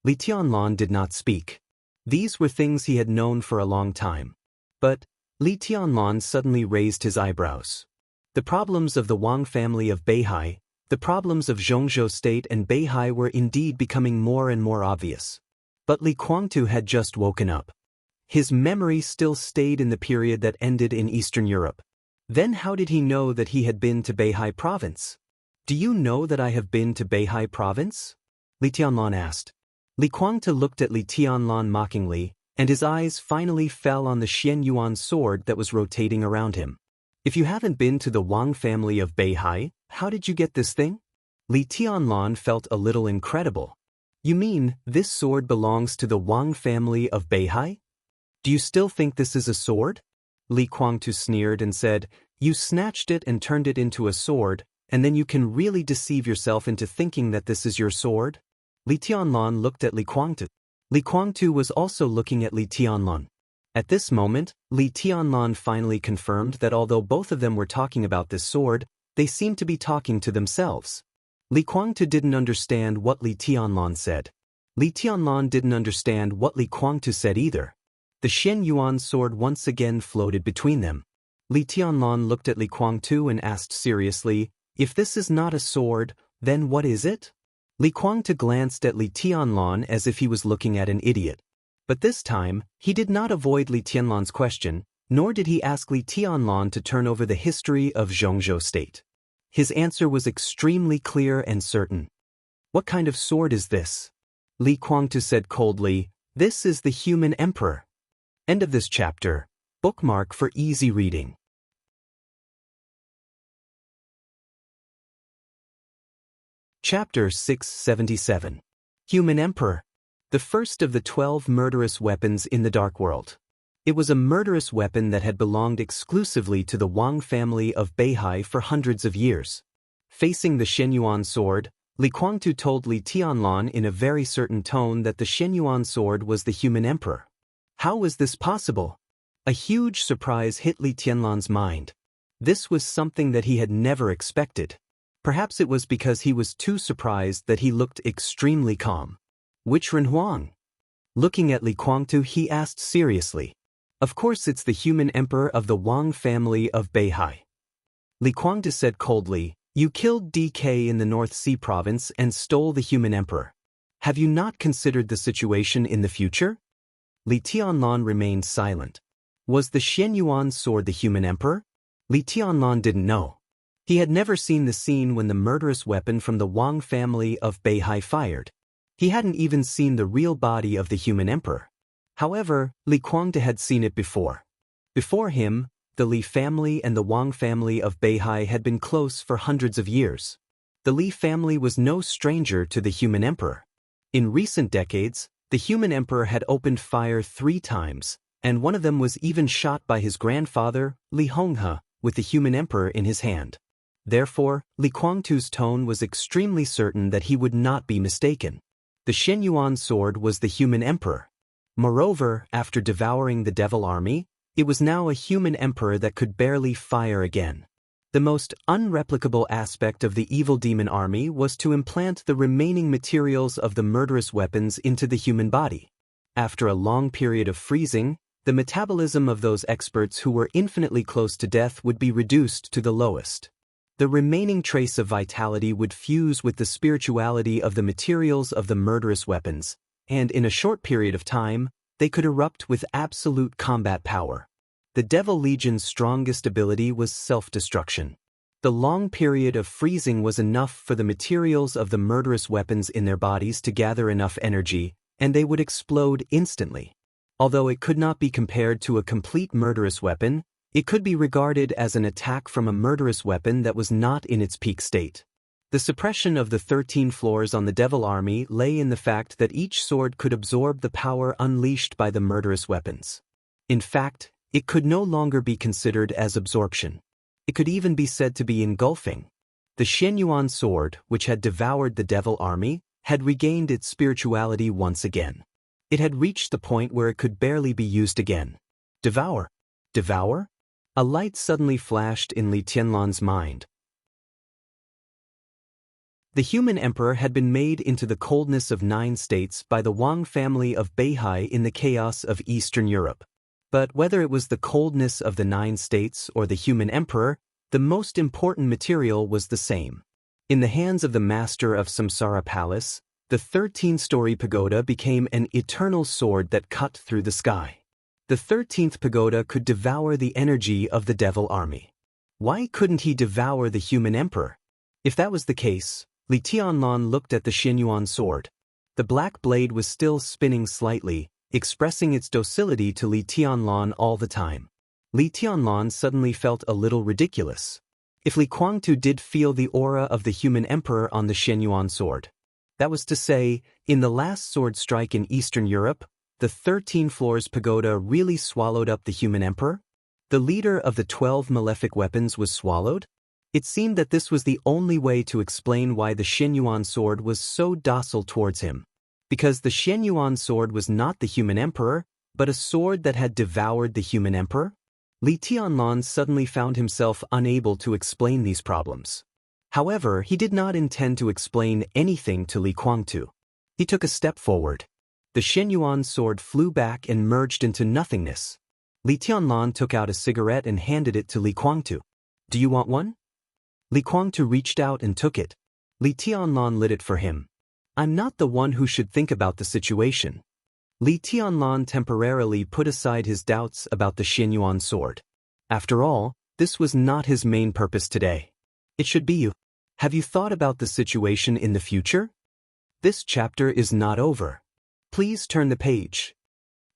Li Tianlan did not speak. These were things he had known for a long time. But Li Tianlan suddenly raised his eyebrows. The problems of the Wang family of Beihai, the problems of Zhongzhou state and Beihai were indeed becoming more and more obvious. But Li Kuangtu had just woken up. His memory still stayed in the period that ended in Eastern Europe. Then how did he know that he had been to Beihai province? Do you know that I have been to Beihai province? Li Tianlan asked. Li Kuangtu looked at Li Tianlan mockingly, and his eyes finally fell on the Xian Yuan sword that was rotating around him. If you haven't been to the Wang family of Beihai, how did you get this thing? Li Tianlan felt a little incredible. You mean, this sword belongs to the Wang family of Beihai? Do you still think this is a sword? Li Kuangtu sneered and said, you snatched it and turned it into a sword, and then you can really deceive yourself into thinking that this is your sword? Li Tianlan looked at Li Kuangtu. Li Kuangtu was also looking at Li Tianlan. At this moment, Li Tianlan finally confirmed that although both of them were talking about this sword, they seemed to be talking to themselves. Li Kuangtu didn't understand what Li Tianlan said. Li Tianlan didn't understand what Li Kuangtu said either. The Xian Yuan sword once again floated between them. Li Tianlan looked at Li Kuangtu and asked seriously, if this is not a sword, then what is it? Li Kuangtu glanced at Li Tianlan as if he was looking at an idiot. But this time, he did not avoid Li Tianlan's question, nor did he ask Li Tianlan to turn over the history of Zhongzhou state. His answer was extremely clear and certain. What kind of sword is this? Li Kuangtu said coldly, this is the human emperor. End of this chapter. Bookmark for easy reading. Chapter 677. Human Emperor. The first of the 12 murderous weapons in the Dark World. It was a murderous weapon that had belonged exclusively to the Wang family of Beihai for hundreds of years. Facing the Shenyuan sword, Li Kuangtu told Li Tianlan in a very certain tone that the Shenyuan sword was the human emperor. How was this possible? A huge surprise hit Li Tianlan's mind. This was something that he had never expected. Perhaps it was because he was too surprised that he looked extremely calm. Which Ren Huang? Looking at Li Kuangtu, he asked seriously. Of course it's the human emperor of the Wang family of Beihai. Li Kuangtu said coldly, you killed DK in the North Sea province and stole the human emperor. Have you not considered the situation in the future? Li Tianlan remained silent. Was the Shenyuan sword the human emperor? Li Tianlan didn't know. He had never seen the scene when the murderous weapon from the Wang family of Beihai fired. He hadn't even seen the real body of the human emperor. However, Li Kuangtu had seen it before. Before him, the Li family and the Wang family of Beihai had been close for hundreds of years. The Li family was no stranger to the human emperor. In recent decades, the human emperor had opened fire 3 times, and one of them was even shot by his grandfather, Li Honghe, with the human emperor in his hand. Therefore, Li Kuangtu's tone was extremely certain that he would not be mistaken. The Shenyuan sword was the human emperor. Moreover, after devouring the devil army, it was now a human emperor that could barely fire again. The most unreplicable aspect of the evil demon army was to implant the remaining materials of the murderous weapons into the human body. After a long period of freezing, the metabolism of those experts who were infinitely close to death would be reduced to the lowest. The remaining trace of vitality would fuse with the spirituality of the materials of the murderous weapons, and in a short period of time, they could erupt with absolute combat power. The Devil Legion's strongest ability was self-destruction. The long period of freezing was enough for the materials of the murderous weapons in their bodies to gather enough energy, and they would explode instantly. Although it could not be compared to a complete murderous weapon, it could be regarded as an attack from a murderous weapon that was not in its peak state. The suppression of the 13 floors on the Devil Army lay in the fact that each sword could absorb the power unleashed by the murderous weapons. In fact, it could no longer be considered as absorption. It could even be said to be engulfing. The Xianyuan sword, which had devoured the Devil Army, had regained its spirituality once again. It had reached the point where it could barely be used again. Devour? Devour? A light suddenly flashed in Li Tianlan's mind. The human emperor had been made into the coldness of 9 states by the Wang family of Beihai in the chaos of Eastern Europe. But whether it was the coldness of the 9 states or the human emperor, the most important material was the same. In the hands of the master of Samsara Palace, the 13-story pagoda became an eternal sword that cut through the sky. The 13th pagoda could devour the energy of the Devil Army. Why couldn't he devour the human emperor? If that was the case, Li Tianlan looked at the Xianyuan sword. The black blade was still spinning slightly, expressing its docility to Li Tianlan all the time. Li Tianlan suddenly felt a little ridiculous. If Li Guangtu did feel the aura of the human emperor on the Xianyuan sword. That was to say, in the last sword strike in Eastern Europe, the 13 floors pagoda really swallowed up the human emperor? The leader of the 12 malefic weapons was swallowed? It seemed that this was the only way to explain why the Xianyuan sword was so docile towards him. Because the Xianyuan sword was not the human emperor, but a sword that had devoured the human emperor? Li Tianlan suddenly found himself unable to explain these problems. However, he did not intend to explain anything to Li Guangtu. He took a step forward. The Xianyuan sword flew back and merged into nothingness. Li Tianlan took out a cigarette and handed it to Li Guangtu. "Do you want one?" Li Guangtu reached out and took it. Li Tianlan lit it for him. "I'm not the one who should think about the situation." Li Tianlan temporarily put aside his doubts about the Xianyuan sword. After all, this was not his main purpose today. It should be you. Have you thought about the situation in the future? This chapter is not over. Please turn the page.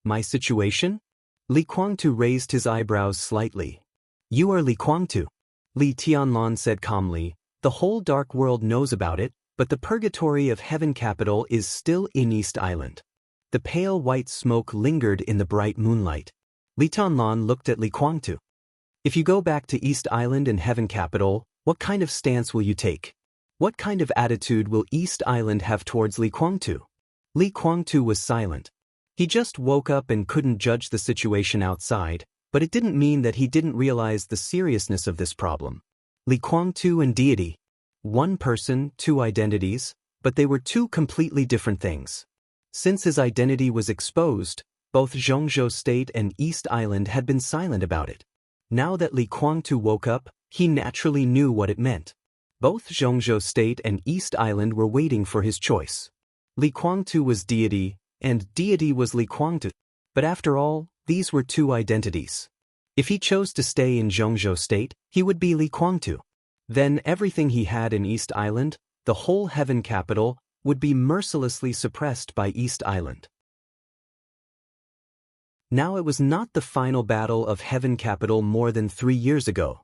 My situation? Li Guangtu raised his eyebrows slightly. You are Li Guangtu. Li Tianlan said calmly, the whole dark world knows about it, but the purgatory of Heaven Capital is still in East Island. The pale white smoke lingered in the bright moonlight. Li Tianlan looked at Li Guangtu. If you go back to East Island and Heaven Capital, what kind of stance will you take? What kind of attitude will East Island have towards Li Guangtu? Li Guangtu was silent. He just woke up and couldn't judge the situation outside, but it didn't mean that he didn't realize the seriousness of this problem. Li Guangtu and deity. One person, 2 identities, but they were 2 completely different things. Since his identity was exposed, both Zhongzhou State and East Island had been silent about it. Now that Li Guangtu woke up, he naturally knew what it meant. Both Zhongzhou State and East Island were waiting for his choice. Li Guangtu was deity, and deity was Li Guangtu. But after all, these were 2 identities. If he chose to stay in Zhongzhou State, he would be Li Guangtu. Then everything he had in East Island, the whole Heaven Capital, would be mercilessly suppressed by East Island. Now it was not the final battle of Heaven Capital more than 3 years ago.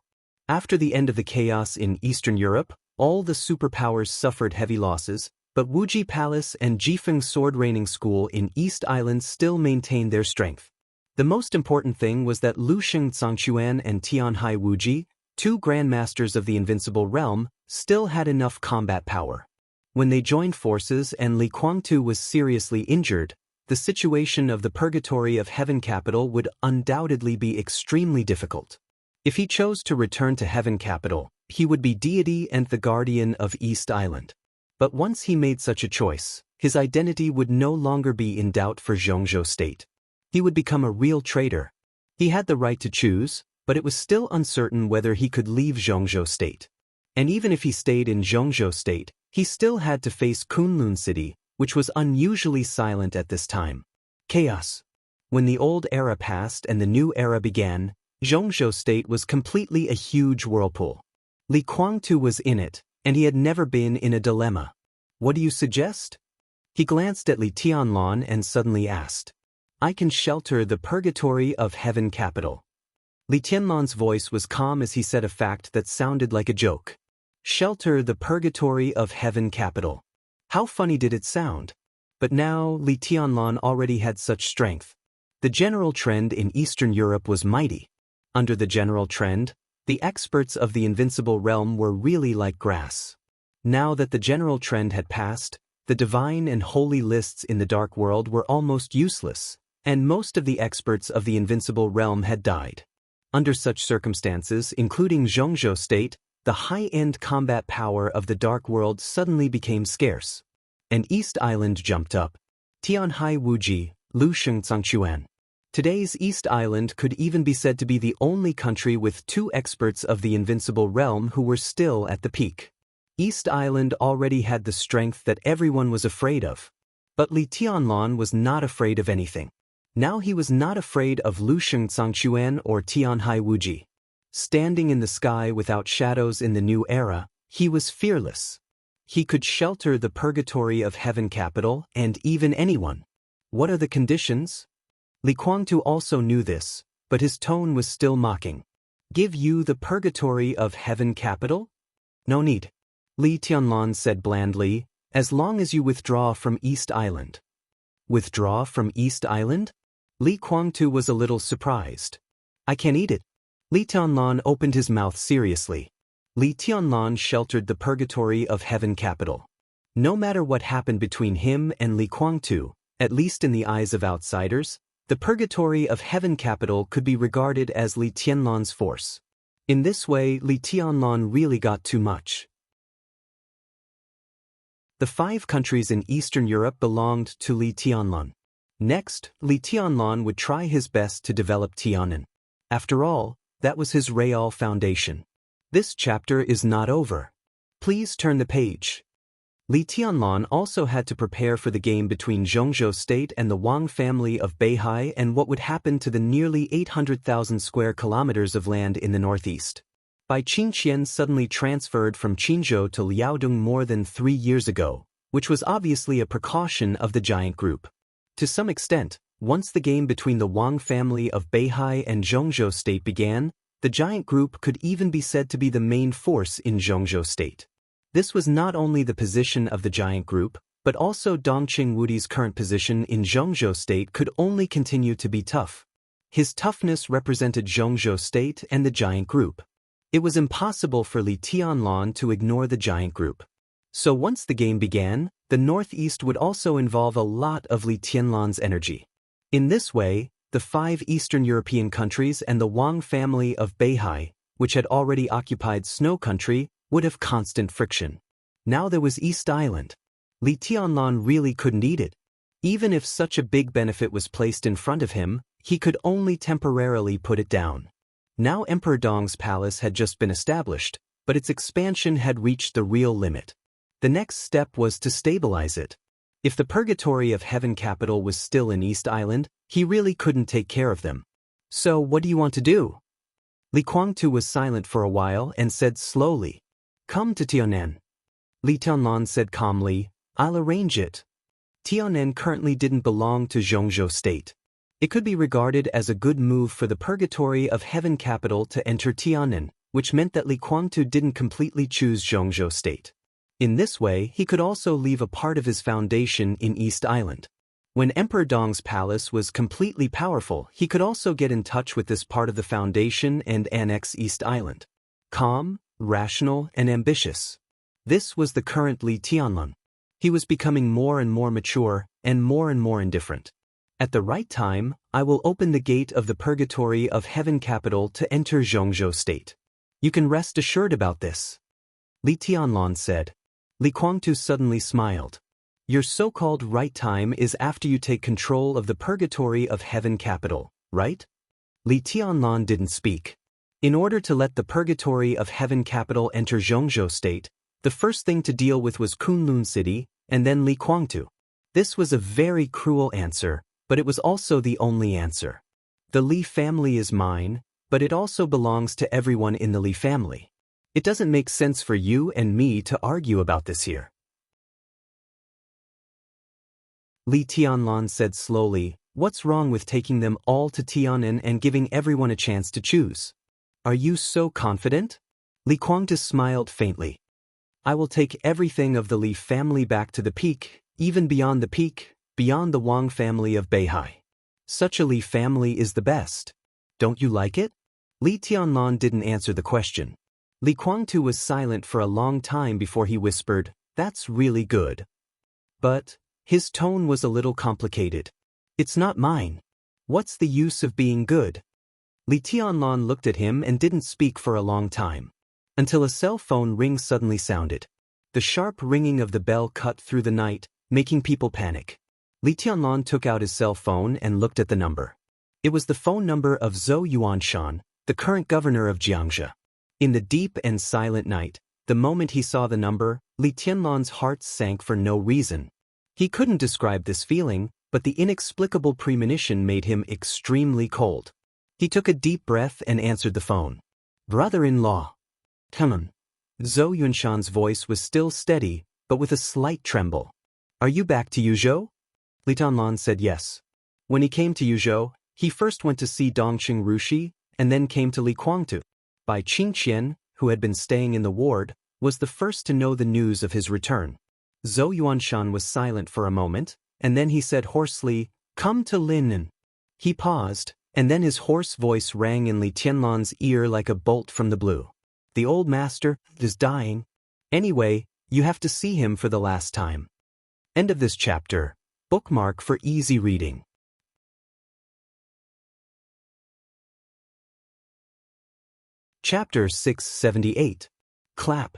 After the end of the chaos in Eastern Europe, all the superpowers suffered heavy losses, but Wuji Palace and Jifeng Sword Raining School in East Island still maintained their strength. The most important thing was that Lusheng Zhangquan and Tianhai Wuji, 2 grandmasters of the Invincible Realm, still had enough combat power. When they joined forces and Li Guangtu was seriously injured, the situation of the purgatory of Heaven Capital would undoubtedly be extremely difficult. If he chose to return to Heaven Capital, he would be deity and the guardian of East Island. But once he made such a choice, his identity would no longer be in doubt for Zhongzhou State. He would become a real traitor. He had the right to choose, but it was still uncertain whether he could leave Zhongzhou State. And even if he stayed in Zhongzhou State, he still had to face Kunlun City, which was unusually silent at this time. Chaos. When the old era passed and the new era began, Zhongzhou State was completely a huge whirlpool. Li Kuangtu was in it, and he had never been in a dilemma. What do you suggest? He glanced at Li Tianlan and suddenly asked. I can shelter the purgatory of heaven capital. Li Tianlan's voice was calm as he said a fact that sounded like a joke. Shelter the purgatory of heaven capital. How funny did it sound? But now Li Tianlan already had such strength. The general trend in Eastern Europe was mighty. Under the general trend, the experts of the invincible realm were really like grass. Now that the general trend had passed, the divine and holy lists in the dark world were almost useless, and most of the experts of the invincible realm had died. Under such circumstances, including Zhongzhou State, the high-end combat power of the dark world suddenly became scarce. An East Island jumped up. Tianhai Wuji, Lu Shengzangquan. Today's East Island could even be said to be the only country with 2 experts of the invincible realm who were still at the peak. East Island already had the strength that everyone was afraid of. But Li Tianlan was not afraid of anything. Now he was not afraid of Lu Shengzangquan or Tianhai Wuji. Standing in the sky without shadows in the new era, he was fearless. He could shelter the purgatory of heaven capital and even anyone. What are the conditions? Li Kuangtu also knew this, but his tone was still mocking. Give you the purgatory of heaven capital? No need. Li Tianlan said blandly, as long as you withdraw from East Island. Withdraw from East Island? Li Kuangtu was a little surprised. I can't eat it. Li Tianlan opened his mouth seriously. Li Tianlan sheltered the purgatory of heaven capital. No matter what happened between him and Li Kuangtu, at least in the eyes of outsiders, the purgatory of heaven capital could be regarded as Li Tianlan's force. In this way, Li Tianlan really got too much. The 5 countries in Eastern Europe belonged to Li Tianlan. Next, Li Tianlan would try his best to develop Tianan. After all, that was his real foundation. This chapter is not over. Please turn the page. Li Tianlan also had to prepare for the game between Zhongzhou State and the Wang family of Beihai and what would happen to the nearly 800,000 square kilometers of land in the northeast. Bai Qingqian suddenly transferred from Qinzhou to Liaodong more than 3 years ago, which was obviously a precaution of the giant group. To some extent, once the game between the Wang family of Beihai and Zhongzhou State began, the giant group could even be said to be the main force in Zhongzhou State. This was not only the position of the giant group, but also Dongqing Wudi's current position in Zhongzhou State could only continue to be tough. His toughness represented Zhongzhou State and the giant group. It was impossible for Li Tianlan to ignore the giant group. So once the game began, the northeast would also involve a lot of Li Tianlan's energy. In this way, the 5 Eastern European countries and the Wang family of Beihai, which had already occupied Snow Country, would have constant friction. Now there was East Island. Li Tianlan really couldn't eat it. Even if such a big benefit was placed in front of him, he could only temporarily put it down. Now Emperor Dong's palace had just been established, but its expansion had reached the real limit. The next step was to stabilize it. If the purgatory of heaven capital was still in East Island, he really couldn't take care of them. So what do you want to do? Li Kuangtu was silent for a while and said slowly, Come to Tianan. Li Tianlan said calmly, I'll arrange it. Tianan currently didn't belong to Zhongzhou State. It could be regarded as a good move for the purgatory of heaven capital to enter Tianan, which meant that Li Kuangtu didn't completely choose Zhongzhou State. In this way, he could also leave a part of his foundation in East Island. When Emperor Dong's palace was completely powerful, he could also get in touch with this part of the foundation and annex East Island. Calm, rational, and ambitious. This was the current Li Tianlan. He was becoming more and more mature, and more indifferent. At the right time, I will open the gate of the purgatory of heaven capital to enter Zhongzhou State. You can rest assured about this. Li Tianlan said. Li Kuangtu suddenly smiled. Your so-called right time is after you take control of the purgatory of heaven capital, right? Li Tianlan didn't speak. In order to let the purgatory of heaven capital enter Zhongzhou state, the first thing to deal with was Kunlun city, and then Li Kuangtu. This was a very cruel answer, but it was also the only answer. The Li family is mine, but it also belongs to everyone in the Li family. It doesn't make sense for you and me to argue about this here. Li Tianlan said slowly, "What's wrong with taking them all to Tianan and giving everyone a chance to choose? Are you so confident?" Li Kuangtu smiled faintly. "I will take everything of the Li family back to the peak, even beyond the peak, beyond the Wang family of Beihai. Such a Li family is the best. Don't you like it?" Li Tianlan didn't answer the question. Li Kuangtu was silent for a long time before he whispered, "That's really good." But his tone was a little complicated. "It's not mine. What's the use of being good?" Li Tianlan looked at him and didn't speak for a long time. Until a cell phone ring suddenly sounded. The sharp ringing of the bell cut through the night, making people panic. Li Tianlan took out his cell phone and looked at the number. It was the phone number of Zhou Yuanshan, the current governor of Jiangxia. In the deep and silent night, the moment he saw the number, Li Tianlan's heart sank for no reason. He couldn't describe this feeling, but the inexplicable premonition made him extremely cold. He took a deep breath and answered the phone. "Brother-in-law." "Come on." Zhou Yunshan's voice was still steady, but with a slight tremble. "Are you back to Yuzhou?" Li Tianlan said yes. When he came to Yuzhou, he first went to see Dongqing Rushi, and then came to Li Kuangtu. Bai Qingqian, who had been staying in the ward, was the first to know the news of his return. Zhou Yuanshan was silent for a moment, and then he said hoarsely, "Come to Linen." He paused, and then his hoarse voice rang in Li Tianlan's ear like a bolt from the blue. "The old master is dying. Anyway, you have to see him for the last time." End of this chapter. Bookmark for easy reading. Chapter 678. Clap.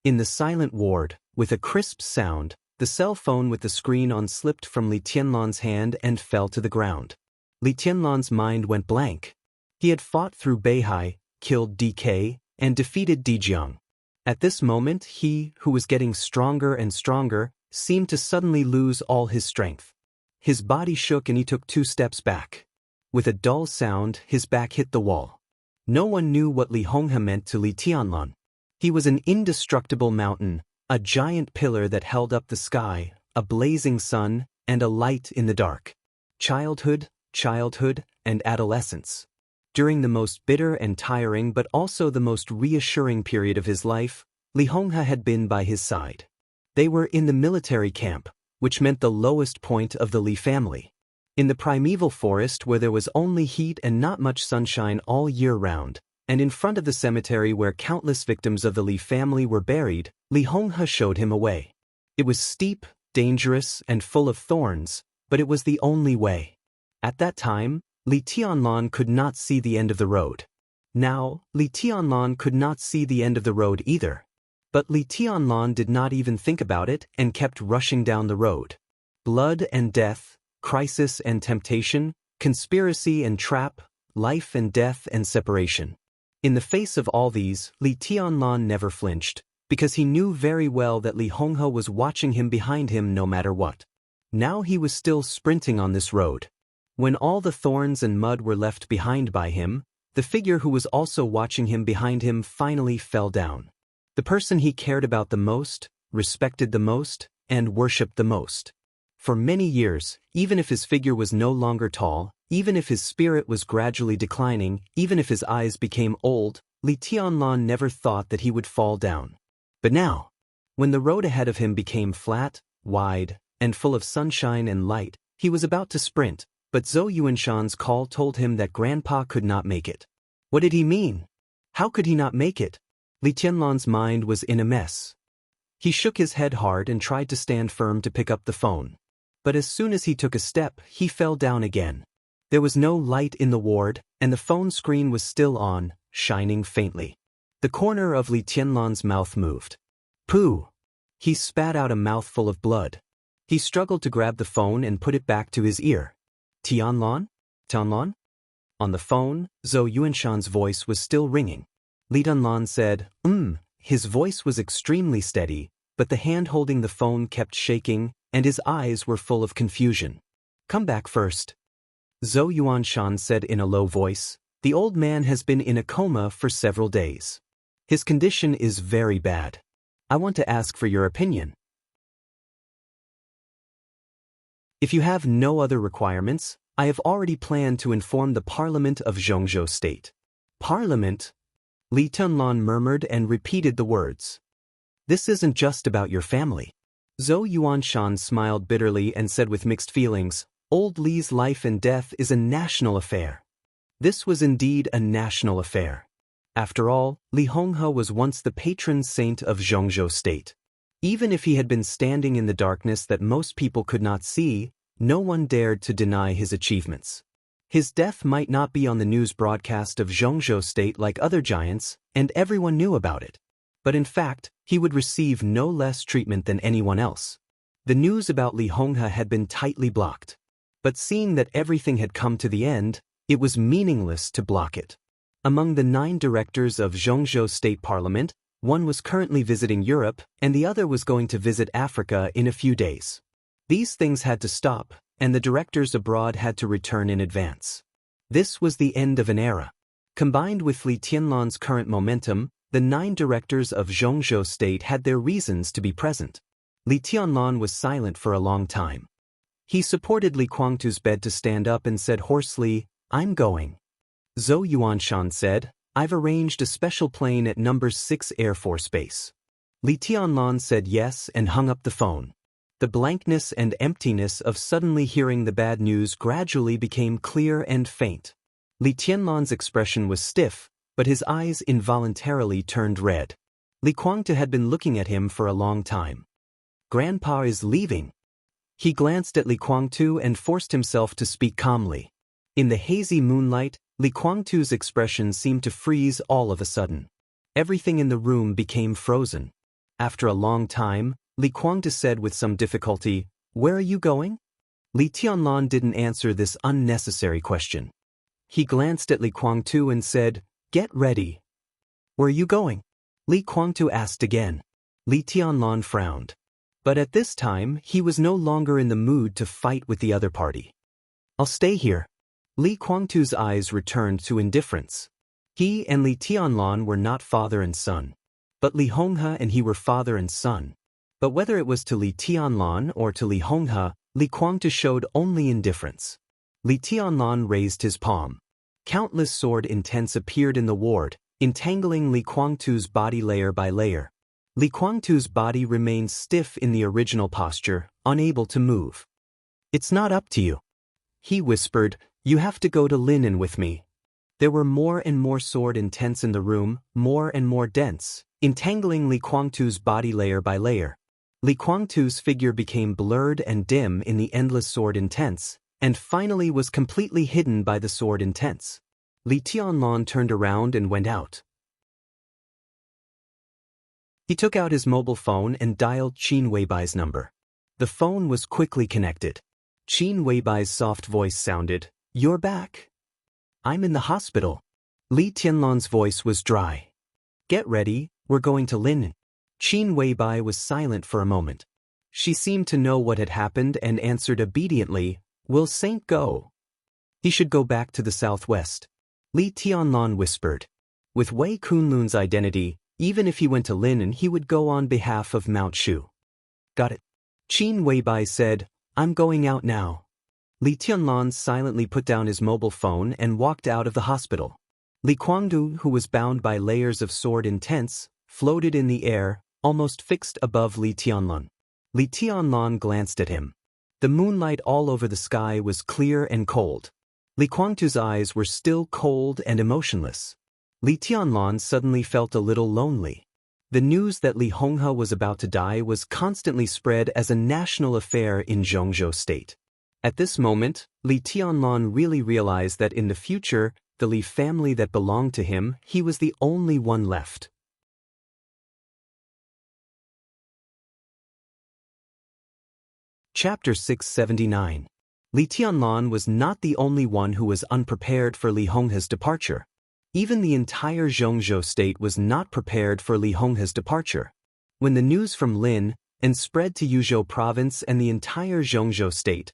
In the silent ward, with a crisp sound, the cell phone with the screen on slipped from Li Tianlan's hand and fell to the ground. Li Tianlan's mind went blank. He had fought through Beihai, killed DK, and defeated Dijiang. At this moment he, who was getting stronger and stronger, seemed to suddenly lose all his strength. His body shook and he took 2 steps back. With a dull sound, his back hit the wall. No one knew what Li Honghe meant to Li Tianlan. He was an indestructible mountain, a giant pillar that held up the sky, a blazing sun, and a light in the dark. Childhood, and adolescence. During the most bitter and tiring but also the most reassuring period of his life, Li Honghe had been by his side. They were in the military camp, which meant the lowest point of the Li family. In the primeval forest where there was only heat and not much sunshine all year round, and in front of the cemetery where countless victims of the Li family were buried, Li Honghe showed him a way. It was steep, dangerous, and full of thorns, but it was the only way. At that time, Li Tianlan could not see the end of the road. Now, Li Tianlan could not see the end of the road either. But Li Tianlan did not even think about it and kept rushing down the road. Blood and death, crisis and temptation, conspiracy and trap, life and death and separation. In the face of all these, Li Tianlan never flinched, because he knew very well that Li Honghe was watching him behind him no matter what. Now he was still sprinting on this road. When all the thorns and mud were left behind by him, the figure who was also watching him behind him finally fell down. The person he cared about the most, respected the most, and worshipped the most. For many years, even if his figure was no longer tall, even if his spirit was gradually declining, even if his eyes became old, Li Tianlan never thought that he would fall down. But now, when the road ahead of him became flat, wide, and full of sunshine and light, he was about to sprint, but Zhou Yuanshan's call told him that Grandpa could not make it. What did he mean? How could he not make it? Li Tianlan's mind was in a mess. He shook his head hard and tried to stand firm to pick up the phone. But as soon as he took a step, he fell down again. There was no light in the ward, and the phone screen was still on, shining faintly. The corner of Li Tianlan's mouth moved. Pooh! He spat out a mouthful of blood. He struggled to grab the phone and put it back to his ear. Tianlan? Tianlan? On the phone, Zhou Yuanshan's voice was still ringing. Li Dunlan said, His voice was extremely steady, but the hand holding the phone kept shaking, and his eyes were full of confusion. Come back first. Zhou Yuanshan said in a low voice, the old man has been in a coma for several days. His condition is very bad. I want to ask for your opinion. If you have no other requirements, I have already planned to inform the Parliament of Zhongzhou State. Parliament? Li Dunlan murmured and repeated the words. This isn't just about your family. Zhou Yuanshan smiled bitterly and said with mixed feelings, Old Li's life and death is a national affair. This was indeed a national affair. After all, Li Honghe was once the patron saint of Zhongzhou State. Even if he had been standing in the darkness that most people could not see, no one dared to deny his achievements. His death might not be on the news broadcast of Zhongzhou State like other giants, and everyone knew about it. But in fact, he would receive no less treatment than anyone else. The news about Li Honghe had been tightly blocked. But seeing that everything had come to the end, it was meaningless to block it. Among the 9 directors of Zhongzhou State Parliament, one was currently visiting Europe, and the other was going to visit Africa in a few days. These things had to stop, and the directors abroad had to return in advance. This was the end of an era. Combined with Li Tianlan's current momentum, the 9 directors of Zhongzhou State had their reasons to be present. Li Tianlan was silent for a long time. He supported Li Guangtu's bed to stand up and said hoarsely, I'm going. Zhou Yuanshan said, I've arranged a special plane at number 6 Air Force Base. Li Tianlan said yes and hung up the phone. The blankness and emptiness of suddenly hearing the bad news gradually became clear and faint. Li Tianlan's expression was stiff, but his eyes involuntarily turned red. Li Guangtu had been looking at him for a long time. Grandpa is leaving. He glanced at Li Guangtu and forced himself to speak calmly. In the hazy moonlight, Li Guangtu's expression seemed to freeze all of a sudden. Everything in the room became frozen. After a long time, Li Guangtu said with some difficulty, Where are you going? Li Tianlan didn't answer this unnecessary question. He glanced at Li Guangtu and said, Get ready. Where are you going? Li Guangtu asked again. Li Tianlan frowned. But at this time, he was no longer in the mood to fight with the other party. I'll stay here. Li Guangtu's eyes returned to indifference. He and Li Tianlan were not father and son. But Li Honghe and he were father and son. But whether it was to Li Tianlan or to Li Honghe, Li Guangtu showed only indifference. Li Tianlan raised his palm. Countless sword intents appeared in the ward, entangling Li Guangtu's body layer by layer. Li Guangtu's body remained stiff in the original posture, unable to move. It's not up to you. He whispered, You have to go to Linen with me. There were more and more sword intents in the room, more and more dense, entangling Li Guangtu's body layer by layer. Li Guangtu's figure became blurred and dim in the endless sword intents, and finally was completely hidden by the sword intents. Li Tianlan turned around and went out. He took out his mobile phone and dialed Qin Weibai's number. The phone was quickly connected. Qin Weibai's soft voice sounded, You're back. I'm in the hospital. Li Tianlan's voice was dry. Get ready, we're going to Linen. Qin Weibai was silent for a moment. She seemed to know what had happened and answered obediently, Will Saint go? He should go back to the southwest. Li Tianlan whispered. With Wei Kunlun's identity, even if he went to Linen, he would go on behalf of Mount Shu. Got it. Qin Weibai said, I'm going out now. Li Tianlan silently put down his mobile phone and walked out of the hospital. Li Guangtu, who was bound by layers of sword intents, floated in the air, almost fixed above Li Tianlan. Li Tianlan glanced at him. The moonlight all over the sky was clear and cold. Li Guangtu's eyes were still cold and emotionless. Li Tianlan suddenly felt a little lonely. The news that Li Honghe was about to die was constantly spread as a national affair in Zhongzhou State. At this moment, Li Tianlan really realized that in the future, the Li family that belonged to him, he was the only one left. Chapter 679. Li Tianlan was not the only one who was unprepared for Li Honghe's departure. Even the entire Zhongzhou state was not prepared for Li Honghe's departure. When the news from Lin and spread to Yuzhou province and the entire Zhongzhou state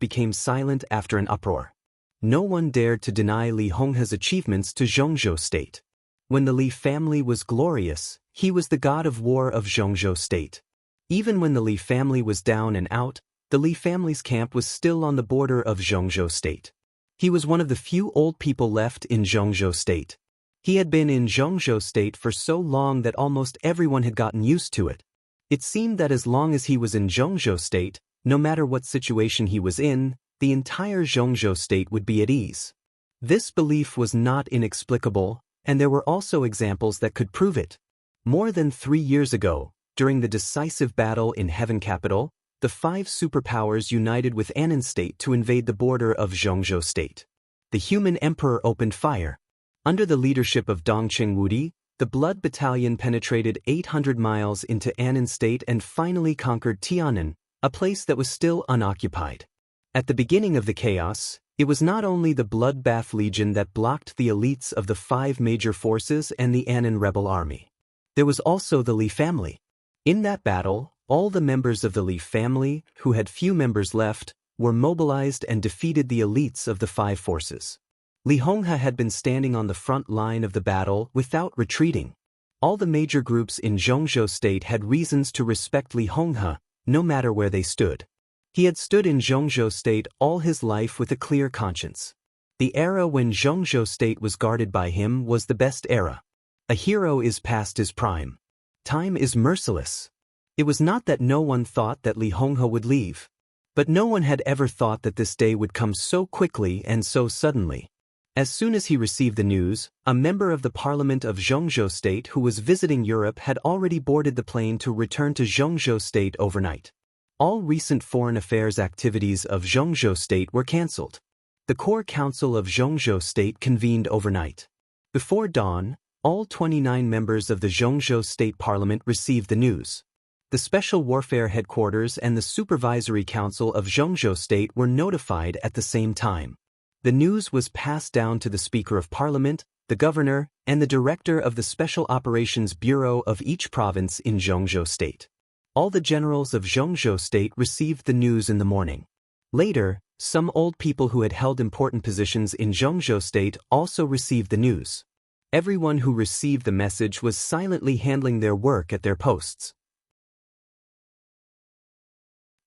became silent after an uproar. No one dared to deny Li Honghe's achievements to Zhongzhou state. When the Li family was glorious, he was the god of war of Zhongzhou state. Even when the Li family was down and out, the Li family's camp was still on the border of Zhongzhou state. He was one of the few old people left in Zhongzhou state. He had been in Zhongzhou state for so long that almost everyone had gotten used to it. It seemed that as long as he was in Zhongzhou state, no matter what situation he was in, the entire Zhongzhou state would be at ease. This belief was not inexplicable, and there were also examples that could prove it. More than 3 years ago, during the decisive battle in Heaven Capital, the 5 superpowers united with Annan state to invade the border of Zhongzhou state. The human emperor opened fire. Under the leadership of Dongqing Wudi, the Blood Battalion penetrated 800 miles into Annan state and finally conquered Tianan, a place that was still unoccupied. At the beginning of the chaos, it was not only the Bloodbath Legion that blocked the elites of the 5 major forces and the Annan rebel army. There was also the Li family. In that battle, all the members of the Li family, who had few members left, were mobilized and defeated the elites of the 5 forces. Li Honghe had been standing on the front line of the battle without retreating. All the major groups in Zhongzhou state had reasons to respect Li Honghe, no matter where they stood. He had stood in Zhongzhou state all his life with a clear conscience. The era when Zhongzhou state was guarded by him was the best era. A hero is past his prime. Time is merciless. It was not that no one thought that Li Honghe would leave. But no one had ever thought that this day would come so quickly and so suddenly. As soon as he received the news, a member of the parliament of Zhongzhou state who was visiting Europe had already boarded the plane to return to Zhongzhou state overnight. All recent foreign affairs activities of Zhongzhou state were cancelled. The core council of Zhongzhou state convened overnight. Before dawn, all 29 members of the Zhongzhou state parliament received the news. The Special Warfare Headquarters and the Supervisory Council of Zhongzhou State were notified at the same time. The news was passed down to the Speaker of Parliament, the Governor, and the Director of the Special Operations Bureau of each province in Zhongzhou State. All the generals of Zhongzhou State received the news in the morning. Later, some old people who had held important positions in Zhongzhou State also received the news. Everyone who received the message was silently handling their work at their posts.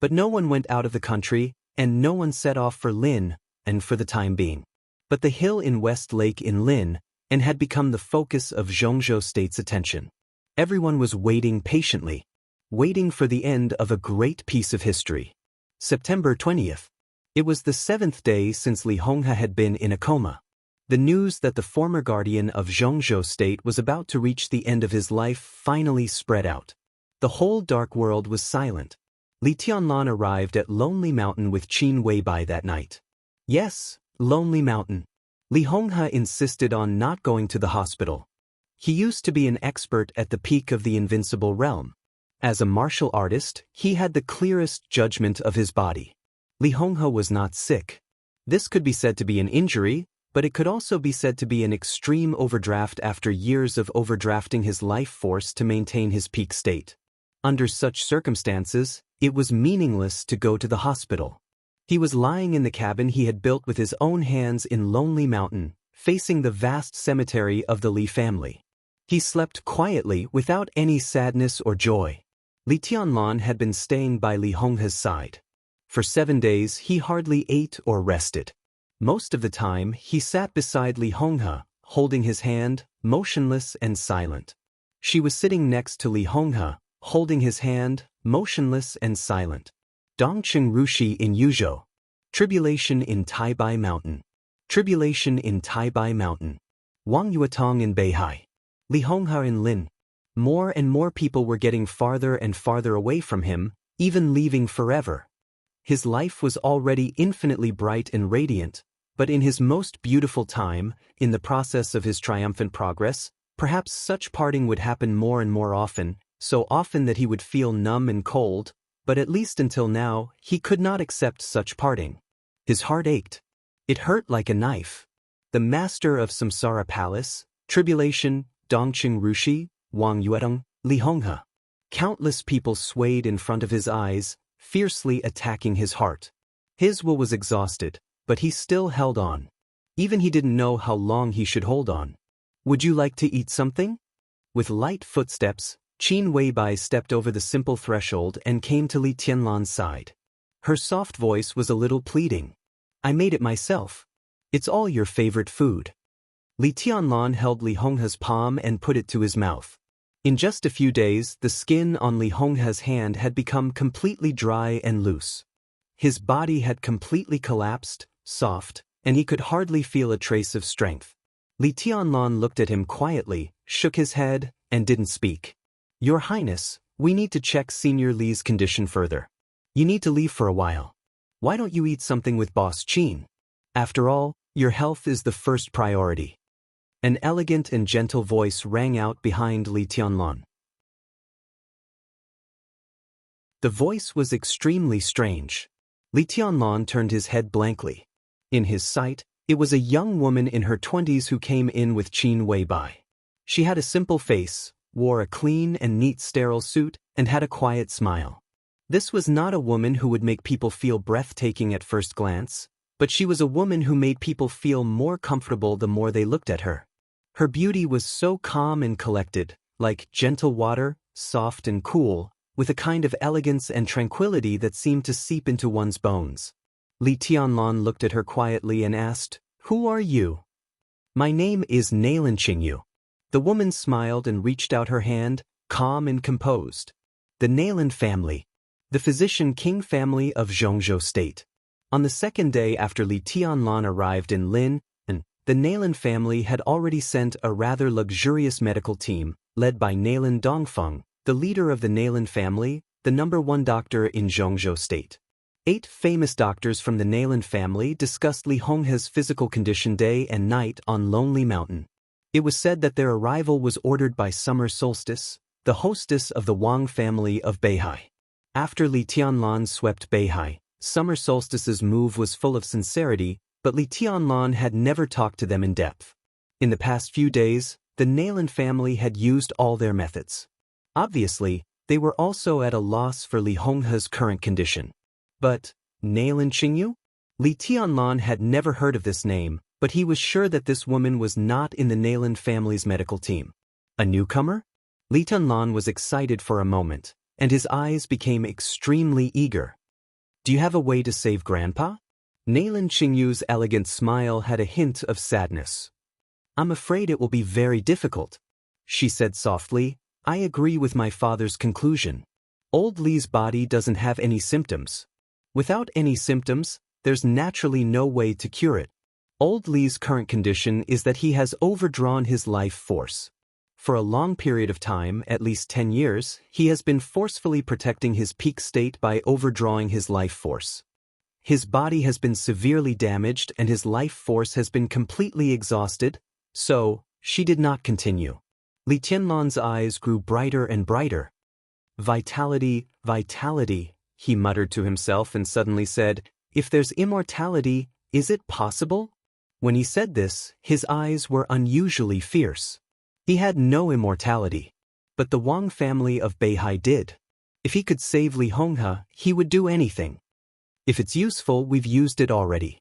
But no one went out of the country, and no one set off for Lin, and for the time being. But the hill in West Lake in Lin, and had become the focus of Zhongzhou State's attention. Everyone was waiting patiently, waiting for the end of a great piece of history. September 20th. It was the 7th day since Li Honghe had been in a coma. The news that the former guardian of Zhongzhou State was about to reach the end of his life finally spread out. The whole dark world was silent. Li Tianlan arrived at Lonely Mountain with Qin Weibai that night. Yes, Lonely Mountain. Li Honghe insisted on not going to the hospital. He used to be an expert at the peak of the invincible realm. As a martial artist, he had the clearest judgment of his body. Li Honghe was not sick. This could be said to be an injury, but it could also be said to be an extreme overdraft after years of overdrafting his life force to maintain his peak state. Under such circumstances, it was meaningless to go to the hospital. He was lying in the cabin he had built with his own hands in Lonely Mountain, facing the vast cemetery of the Li family. He slept quietly without any sadness or joy. Li Tianlan had been staying by Li Honghe's side. For 7 days he hardly ate or rested. Most of the time he sat beside Li Honghe, holding his hand, motionless and silent. She was sitting next to Li Honghe, holding his hand, motionless and silent. Dongqing Rushi in Yuzhou. Tribulation in Taibai Mountain. Tribulation in Taibai Mountain. Wang Yuetong in Beihai. Li Honghe in Lin. More and more people were getting farther and farther away from him, even leaving forever. His life was already infinitely bright and radiant, but in his most beautiful time, in the process of his triumphant progress, perhaps such parting would happen more and more often, so often that he would feel numb and cold, But at least until now, he could not accept such parting. His heart ached. It hurt like a knife. The master of Samsara Palace, Tribulation, Dongqing Rushi, Wang Yuedong, Li Honghe. Countless people swayed in front of his eyes, fiercely attacking his heart. His will was exhausted, but he still held on. Even he didn't know how long he should hold on. Would you like to eat something? With light footsteps, Qin Weibai stepped over the simple threshold and came to Li Tianlan's side. Her soft voice was a little pleading. I made it myself. It's all your favorite food. Li Tianlan held Li Honghe's palm and put it to his mouth. In just a few days, the skin on Li Honghe's hand had become completely dry and loose. His body had completely collapsed, soft, and he could hardly feel a trace of strength. Li Tianlan looked at him quietly, shook his head, and didn't speak. Your Highness, we need to check Senior Li's condition further. You need to leave for a while. Why don't you eat something with Boss Qin? After all, your health is the first priority. An elegant and gentle voice rang out behind Li Tianlan. The voice was extremely strange. Li Tianlan turned his head blankly. In his sight, it was a young woman in her 20s who came in with Qin Weibai. She had a simple face, wore a clean and neat sterile suit, and had a quiet smile. This was not a woman who would make people feel breathtaking at first glance, but she was a woman who made people feel more comfortable the more they looked at her. Her beauty was so calm and collected, like gentle water, soft and cool, with a kind of elegance and tranquility that seemed to seep into one's bones. Li Tianlan looked at her quietly and asked, Who are you? My name is Nailan Qingyu. The woman smiled and reached out her hand, calm and composed. The Nailan family. The physician king family of Zhongzhou State. On the second day after Li Tianlan arrived in Lin, the Nailan family had already sent a rather luxurious medical team, led by Nailan Dongfeng, the leader of the Nailan family, the #1 doctor in Zhongzhou State. 8 famous doctors from the Nailan family discussed Li Honghe's physical condition day and night on Lonely Mountain. It was said that their arrival was ordered by Summer Solstice, the hostess of the Wang family of Beihai. After Li Tianlan swept Beihai, Summer Solstice's move was full of sincerity, but Li Tianlan had never talked to them in depth. In the past few days, the Nailan family had used all their methods. Obviously, they were also at a loss for Li Honghe's current condition. But, Nailan Qingyu? Li Tianlan had never heard of this name, but he was sure that this woman was not in the Nailan family's medical team. A newcomer? Li Tianlan was excited for a moment, and his eyes became extremely eager. Do you have a way to save Grandpa? Nailan Qingyu's elegant smile had a hint of sadness. I'm afraid it will be very difficult. She said softly, I agree with my father's conclusion. Old Li's body doesn't have any symptoms. Without any symptoms, there's naturally no way to cure it. Old Li's current condition is that he has overdrawn his life force. For a long period of time, at least 10 years, he has been forcefully protecting his peak state by overdrawing his life force. His body has been severely damaged and his life force has been completely exhausted, so, she did not continue. Li Tianlan's eyes grew brighter and brighter. Vitality, vitality, he muttered to himself and suddenly said, if there's immortality, is it possible? When he said this, his eyes were unusually fierce. He had no immortality, but the Wang family of Beihai did. If he could save Li Honghe, he would do anything. If it's useful, we've used it already.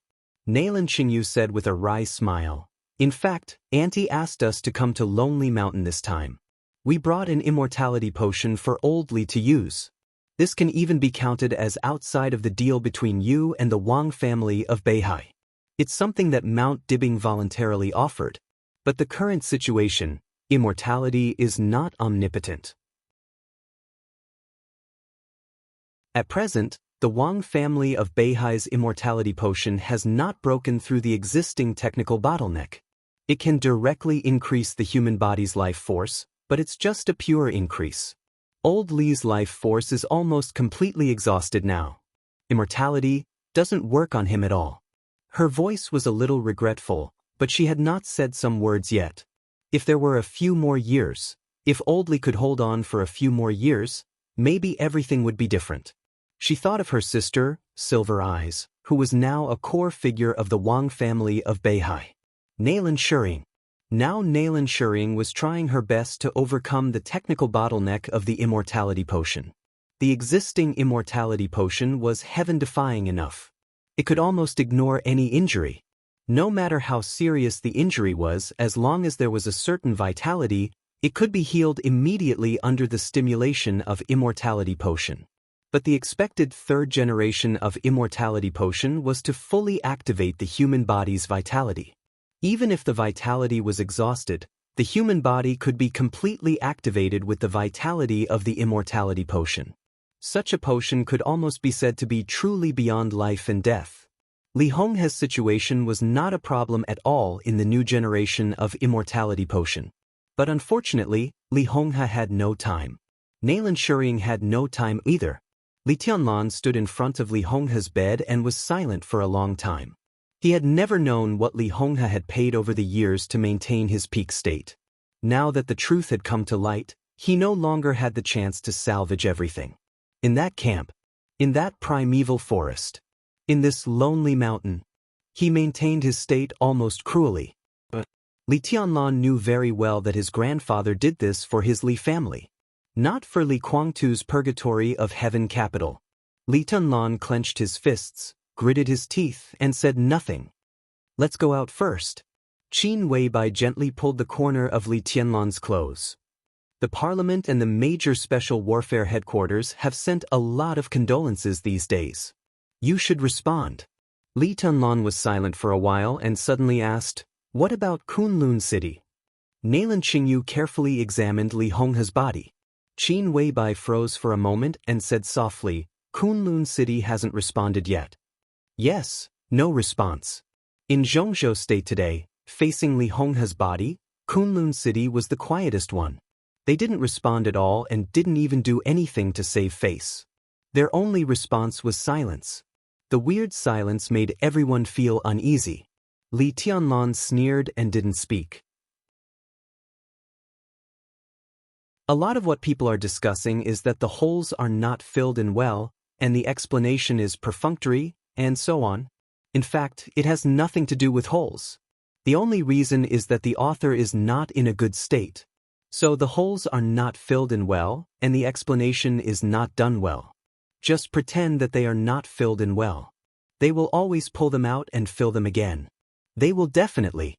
Nailan Qingyu said with a wry smile. In fact, Auntie asked us to come to Lonely Mountain this time. We brought an immortality potion for Old Li to use. This can even be counted as outside of the deal between you and the Wang family of Beihai. It's something that Mount Dibing voluntarily offered. But the current situation, immortality is not omnipotent. At present, the Wang family of Beihai's immortality potion has not broken through the existing technical bottleneck. It can directly increase the human body's life force, but it's just a pure increase. Old Li's life force is almost completely exhausted now. Immortality doesn't work on him at all. Her voice was a little regretful, but she had not said some words yet. If there were a few more years, if Old Li could hold on for a few more years, maybe everything would be different. She thought of her sister, Silver Eyes, who was now a core figure of the Wang family of Beihai. Nalan Shuring. Now Nalan Shuring was trying her best to overcome the technical bottleneck of the immortality potion. The existing immortality potion was heaven-defying enough. It could almost ignore any injury. No matter how serious the injury was, as long as there was a certain vitality, it could be healed immediately under the stimulation of immortality potion. But the expected third generation of immortality potion was to fully activate the human body's vitality. Even if the vitality was exhausted, the human body could be completely activated with the vitality of the immortality potion. Such a potion could almost be said to be truly beyond life and death. Li Honghe's situation was not a problem at all in the new generation of immortality potion. But unfortunately, Li Honghe had no time. Nalan Shuring had no time either. Li Tianlan stood in front of Li Honghe's bed and was silent for a long time. He had never known what Li Honghe had paid over the years to maintain his peak state. Now that the truth had come to light, he no longer had the chance to salvage everything. In that camp, in that primeval forest, in this lonely mountain, he maintained his state almost cruelly. But Li Tianlan knew very well that his grandfather did this for his Li family, not for Li Guangtu's purgatory of heaven capital. Li Tianlan clenched his fists, gritted his teeth, and said nothing. "Let's go out first." Qin Weibai gently pulled the corner of Li Tianlan's clothes. The Parliament and the major special warfare headquarters have sent a lot of condolences these days. You should respond. Li Tianlan was silent for a while and suddenly asked, "What about Kunlun City?" Nalan Qingyu carefully examined Li Honghe's body. Qin Weibai froze for a moment and said softly, "Kunlun City hasn't responded yet." Yes, no response. In Zhongzhou State today, facing Li Honghe's body, Kunlun City was the quietest one. They didn't respond at all and didn't even do anything to save face. Their only response was silence. The weird silence made everyone feel uneasy. Li Tianlan sneered and didn't speak. A lot of what people are discussing is that the holes are not filled in well, and the explanation is perfunctory, and so on. In fact, it has nothing to do with holes. The only reason is that the author is not in a good state. So the holes are not filled in well, and the explanation is not done well. Just pretend that they are not filled in well. They will always pull them out and fill them again. They will definitely.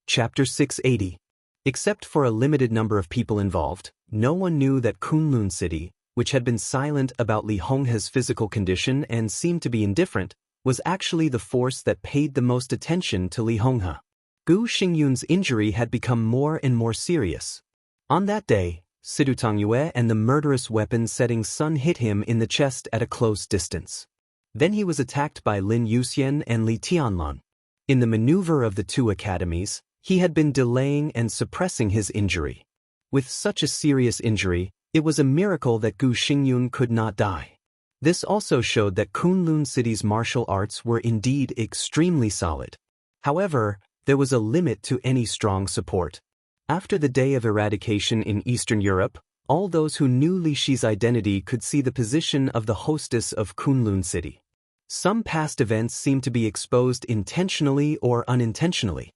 Chapter 680. Except for a limited number of people involved, no one knew that Kunlun City, which had been silent about Li Honghe's physical condition and seemed to be indifferent, was actually the force that paid the most attention to Li Honghe. Gu Xingyun's injury had become more and more serious. On that day, Sidu Tongyue and the murderous weapon-setting sun hit him in the chest at a close distance. Then he was attacked by Lin Yuxian and Li Tianlan. In the maneuver of the two academies, he had been delaying and suppressing his injury. With such a serious injury, it was a miracle that Gu Xingyun could not die. This also showed that Kunlun City's martial arts were indeed extremely solid. However, there was a limit to any strong support. After the day of eradication in Eastern Europe, all those who knew Li Shi's identity could see the position of the hostess of Kunlun City. Some past events seemed to be exposed intentionally or unintentionally.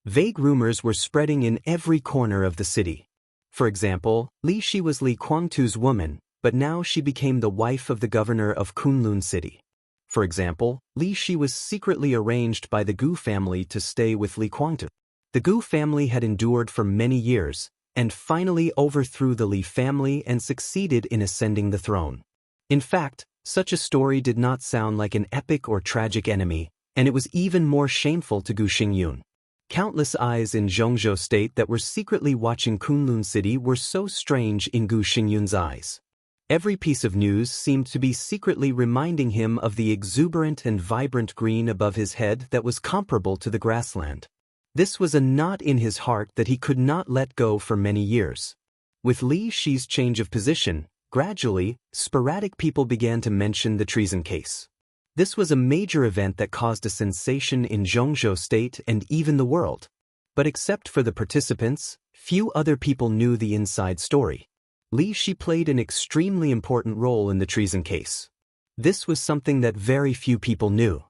Vague rumors were spreading in every corner of the city. For example, Li Shi was Li Guangtu's woman, but now she became the wife of the governor of Kunlun City. For example, Li Shi was secretly arranged by the Gu family to stay with Li Guangtu. The Gu family had endured for many years, and finally overthrew the Li family and succeeded in ascending the throne. In fact, such a story did not sound like an epic or tragic enemy, and it was even more shameful to Gu Xingyun. Countless eyes in Zhongzhou State that were secretly watching Kunlun City were so strange in Gu Xingyun's eyes. Every piece of news seemed to be secretly reminding him of the exuberant and vibrant green above his head that was comparable to the grassland. This was a knot in his heart that he could not let go for many years. With Li Shi's change of position, gradually, sporadic people began to mention the treason case. This was a major event that caused a sensation in Zhongzhou State and even the world. But except for the participants, Few other people knew the inside story. Li Shi played an extremely important role in the treason case. This was something that very few people knew.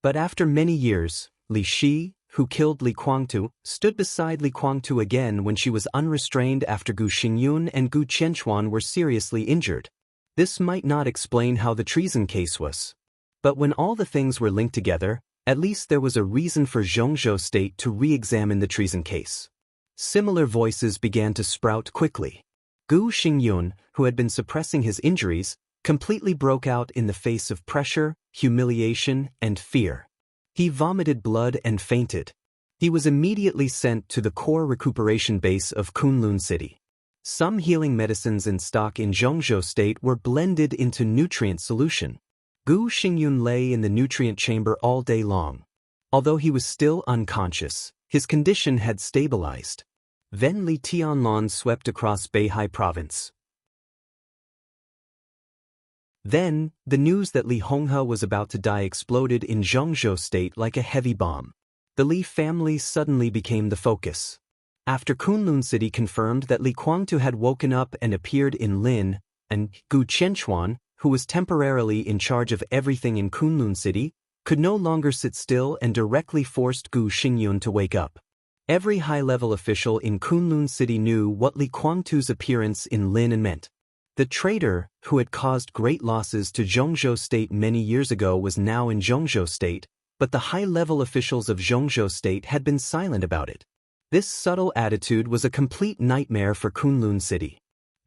But after many years, Li Shi, who killed Li Guangtu, stood beside Li Guangtu again when she was unrestrained after Gu Xingyun and Gu Qianquan were seriously injured. This might not explain how the treason case was. But when all the things were linked together, at least there was a reason for Zhongzhou State to re-examine the treason case. Similar voices began to sprout quickly. Gu Xingyun, who had been suppressing his injuries, completely broke out in the face of pressure, humiliation, and fear. He vomited blood and fainted. He was immediately sent to the core recuperation base of Kunlun City. Some healing medicines in stock in Zhongzhou State were blended into nutrient solution. Gu Xingyun lay in the nutrient chamber all day long. Although he was still unconscious, his condition had stabilized. Then Li Tianlan swept across Beihai province. Then, the news that Li Honghe was about to die exploded in Zhongzhou State like a heavy bomb. The Li family suddenly became the focus. After Kunlun City confirmed that Li Guangtu had woken up and appeared in Lin, and Gu Qianquan, who was temporarily in charge of everything in Kunlun City, could no longer sit still and directly forced Gu Xingyun to wake up. Every high-level official in Kunlun City knew what Li Guangtu's appearance in Lin meant. The traitor, who had caused great losses to Zhongzhou State many years ago, was now in Zhongzhou State, but the high-level officials of Zhongzhou State had been silent about it. This subtle attitude was a complete nightmare for Kunlun City.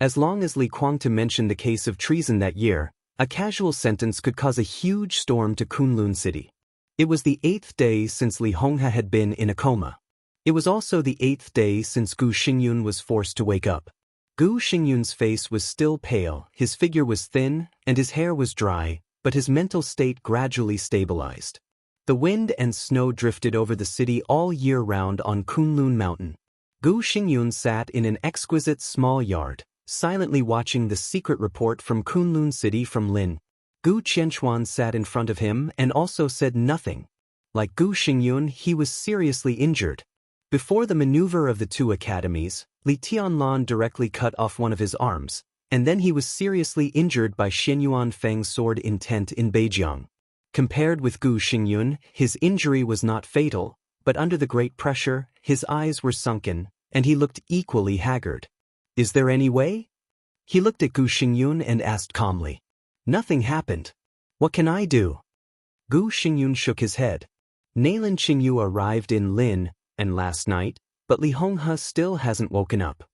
As long as Li Guangtu mentioned the case of treason that year, a casual sentence could cause a huge storm to Kunlun City. It was the 8th day since Li Honghe had been in a coma. It was also the 8th day since Gu Xingyun was forced to wake up. Gu Xingyun's face was still pale, his figure was thin, and his hair was dry, but his mental state gradually stabilized. The wind and snow drifted over the city all year round on Kunlun Mountain. Gu Xingyun sat in an exquisite small yard, silently watching the secret report from Kunlun City from Lin. Gu Qianquan sat in front of him and also said nothing. Like Gu Xingyun, he was seriously injured. Before the maneuver of the two academies, Li Tianlan directly cut off one of his arms, and then he was seriously injured by Xianyuan Feng's sword intent in Beijiang. Compared with Gu Xingyun, his injury was not fatal, but under the great pressure, his eyes were sunken, and he looked equally haggard. Is there any way? He looked at Gu Xingyun and asked calmly. Nothing happened. What can I do? Gu Xingyun shook his head. Nalin Qingyu arrived in Lin, and last night, but Li Honghe still hasn't woken up.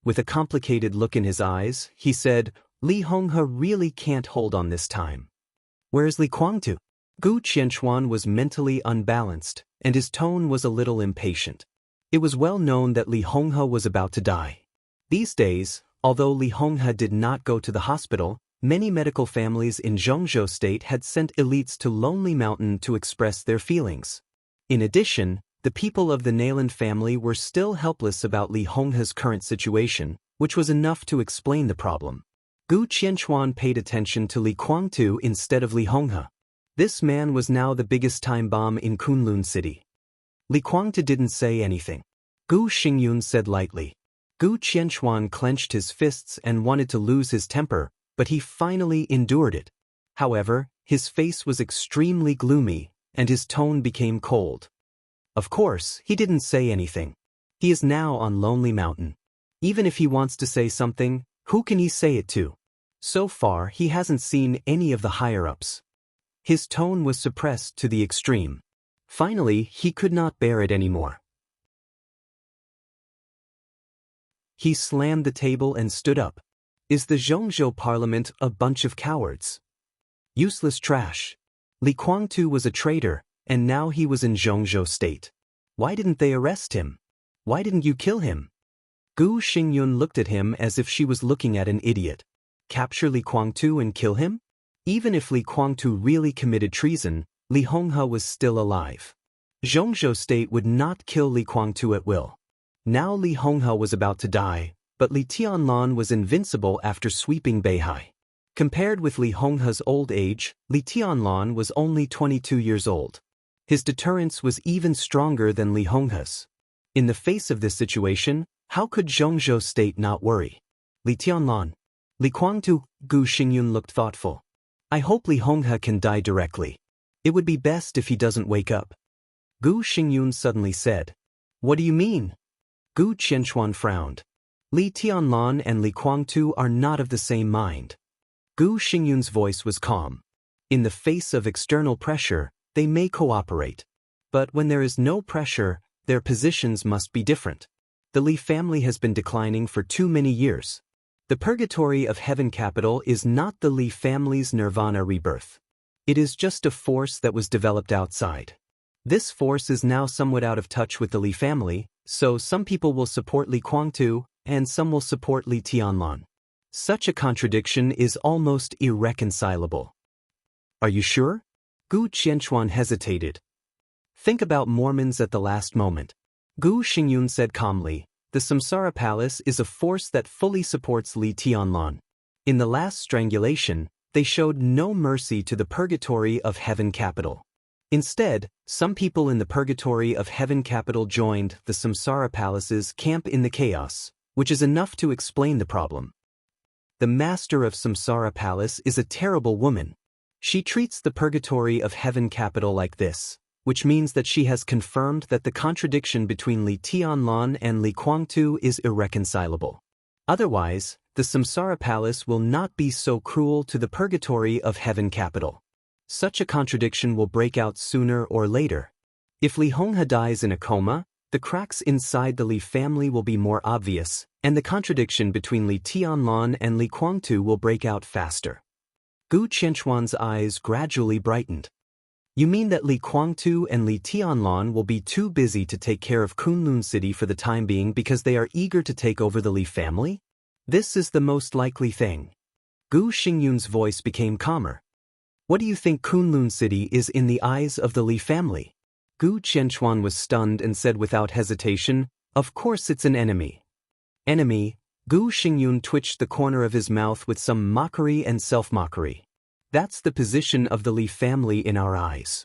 With a complicated look in his eyes, he said, Li Honghe really can't hold on this time. Where is Li Guangtu? Gu Qianquan was mentally unbalanced, and his tone was a little impatient. It was well known that Li Honghe was about to die. These days, although Li Honghe did not go to the hospital, many medical families in Zhongzhou State had sent elites to Lonely Mountain to express their feelings. In addition, the people of the Nalin family were still helpless about Li Honghe's current situation, which was enough to explain the problem. Gu Qianquan paid attention to Li Guangtu instead of Li Honghe. This man was now the biggest time bomb in Kunlun City. Li Guangtu didn't say anything. Gu Xingyun said lightly. Gu Qianquan clenched his fists and wanted to lose his temper, but he finally endured it. However, his face was extremely gloomy, and his tone became cold. Of course, he didn't say anything. He is now on Lonely Mountain. Even if he wants to say something, who can he say it to? So far, he hasn't seen any of the higher-ups. His tone was suppressed to the extreme. Finally, he could not bear it anymore. He slammed the table and stood up. Is the Zhongzhou Parliament a bunch of cowards? Useless trash. Li Guangtu was a traitor, and now he was in Zhongzhou State. Why didn't they arrest him? Why didn't you kill him? Gu Xingyun looked at him as if she was looking at an idiot. Capture Li Guangtu and kill him? Even if Li Guangtu really committed treason, Li Honghe was still alive. Zhongzhou State would not kill Li Guangtu at will. Now Li Honghe was about to die, but Li Tianlan was invincible after sweeping Beihai. Compared with Li Honghe's old age, Li Tianlan was only 22 years old. His deterrence was even stronger than Li Honghe's. In the face of this situation, How could Zhongzhou State not worry? Li Tianlan. Li Guangtu, Gu Xingyun looked thoughtful. I hope Li Honghe can die directly. It would be best if he doesn't wake up. Gu Xingyun suddenly said. What do you mean? Gu Qianchuan frowned. Li Tianlan and Li Guangtu are not of the same mind. Gu Xingyun's voice was calm. In the face of external pressure, they may cooperate. But when there is no pressure, their positions must be different. The Li family has been declining for too many years. The purgatory of heaven capital is not the Li family's nirvana rebirth. It is just a force that was developed outside. This force is now somewhat out of touch with the Li family, so some people will support Li Guangtu, and some will support Li Tianlan. Such a contradiction is almost irreconcilable. Are you sure? Gu Qianchuan hesitated. Think about Mormons at the last moment. Gu Xingyun said calmly, the Samsara Palace is a force that fully supports Li Tianlan. In the last strangulation, they showed no mercy to the purgatory of heaven capital. Instead, some people in the purgatory of heaven capital joined the Samsara Palace's camp in the chaos, which is enough to explain the problem. The master of Samsara Palace is a terrible woman. She treats the purgatory of heaven capital like this, which means that she has confirmed that the contradiction between Li Tianlan and Li Guangtu is irreconcilable. Otherwise, the Samsara Palace will not be so cruel to the purgatory of heaven capital. Such a contradiction will break out sooner or later. If Li Honghe dies in a coma, the cracks inside the Li family will be more obvious, and the contradiction between Li Tianlan and Li Guangtu will break out faster. Gu Qianchuan's eyes gradually brightened. You mean that Li Guangtu and Li Tianlan will be too busy to take care of Kunlun City for the time being because they are eager to take over the Li family? This is the most likely thing. Gu Xingyun's voice became calmer. What do you think Kunlun City is in the eyes of the Li family? Gu Qianchuan was stunned and said without hesitation, of course it's an enemy. Enemy? Gu Xingyun twitched the corner of his mouth with some mockery and self-mockery. That's the position of the Li family in our eyes.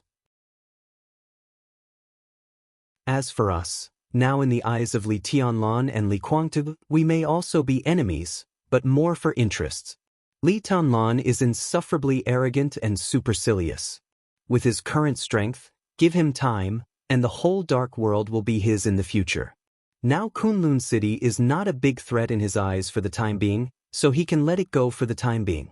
As for us, now in the eyes of Li Tianlan and Li Guangtu, we may also be enemies, but more for interests. Li Tianlan is insufferably arrogant and supercilious. With his current strength, give him time, and the whole dark world will be his in the future. Now Kunlun City is not a big threat in his eyes for the time being, so he can let it go for the time being.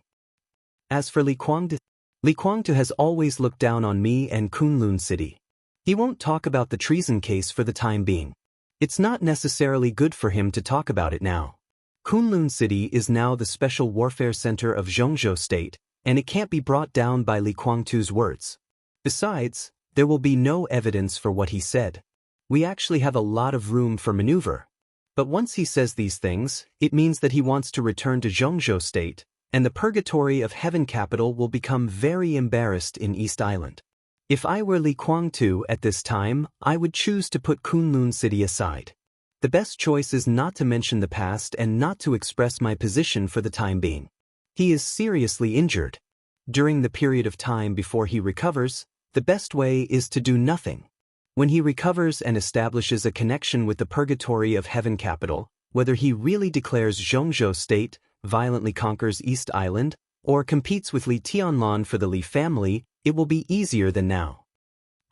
As for Li Guangtu has always looked down on me and Kunlun City. He won't talk about the treason case for the time being. It's not necessarily good for him to talk about it now. Kunlun City is now the special warfare center of Zhongzhou State, and it can't be brought down by Li Guangtu's words. Besides, there will be no evidence for what he said. We actually have a lot of room for maneuver. But once he says these things, it means that he wants to return to Zhongzhou State, and the purgatory of heaven capital will become very embarrassed in East Island. If I were Li Guangtu at this time, I would choose to put Kunlun City aside. The best choice is not to mention the past and not to express my position for the time being. He is seriously injured. During the period of time before he recovers, the best way is to do nothing. When he recovers and establishes a connection with the purgatory of heaven capital, whether he really declares Zhongzhou State, violently conquers East Island, or competes with Li Tianlan for the Li family, it will be easier than now.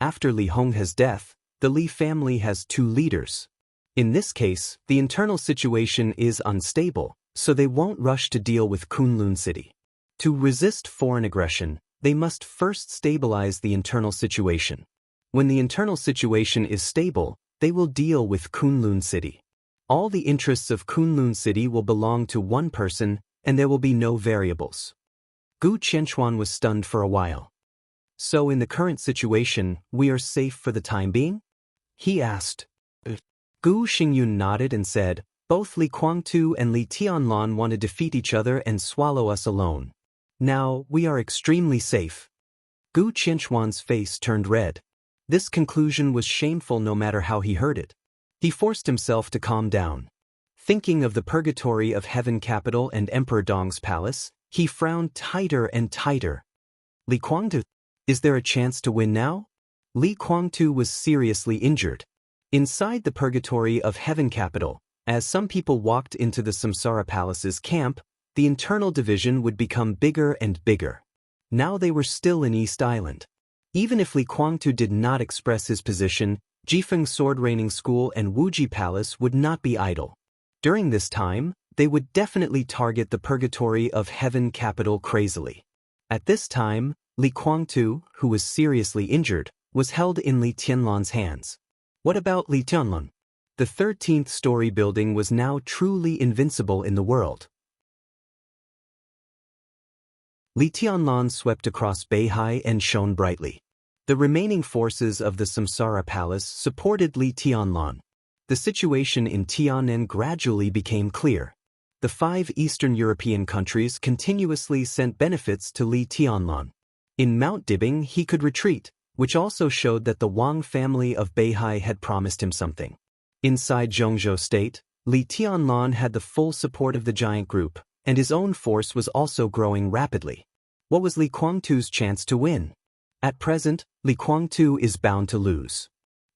After Li Honghe's death, the Li family has two leaders. In this case, the internal situation is unstable, so they won't rush to deal with Kunlun City. To resist foreign aggression, they must first stabilize the internal situation. When the internal situation is stable, they will deal with Kunlun City. All the interests of Kunlun City will belong to one person, and there will be no variables. Gu Qianchuan was stunned for a while. So in the current situation, we are safe for the time being? He asked. Gu Xingyun nodded and said, both Li Guangtu and Li Tianlan want to defeat each other and swallow us alone. Now, we are extremely safe. Gu Qianchuan's face turned red. This conclusion was shameful no matter how he heard it. He forced himself to calm down. Thinking of the purgatory of heaven capital and Emperor Dong's palace, he frowned tighter and tighter. Li Guangtu, is there a chance to win now? Li Guangtu was seriously injured. Inside the purgatory of heaven capital, As some people walked into the Samsara Palace's camp, the internal division would become bigger and bigger. Now they were still in East Island. Even if Li Kuangtu did not express his position, Jifeng Sword Raining School and Wuji Palace would not be idle. During this time, they would definitely target the purgatory of Heaven capital crazily. At this time, Li Kuangtu, who was seriously injured, was held in Li Tianlan's hands. What about Li Tianlan? The 13th story building was now truly invincible in the world. Li Tianlan swept across Beihai and shone brightly. The remaining forces of the Samsara Palace supported Li Tianlan. The situation in Tianan gradually became clear. The 5 Eastern European countries continuously sent benefits to Li Tianlan. In Mount Dibing he could retreat, which also showed that the Wang family of Beihai had promised him something. Inside Zhongzhou State, Li Tianlan had the full support of the giant group, and his own force was also growing rapidly. What was Li Kuangtu's chance to win? At present, Li Kuangtu is bound to lose.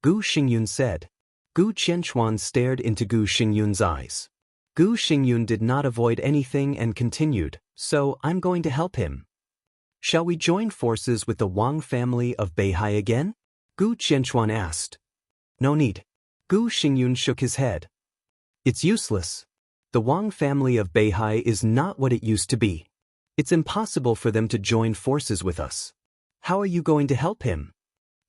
Gu Xingyun said. Gu Qianchuan stared into Gu Xingyun's eyes. Gu Xingyun did not avoid anything and continued, so I'm going to help him. Shall we join forces with the Wang family of Beihai again? Gu Qianchuan asked. No need. Gu Xingyun shook his head. It's useless. The Wang family of Beihai is not what it used to be. It's impossible for them to join forces with us. How are you going to help him?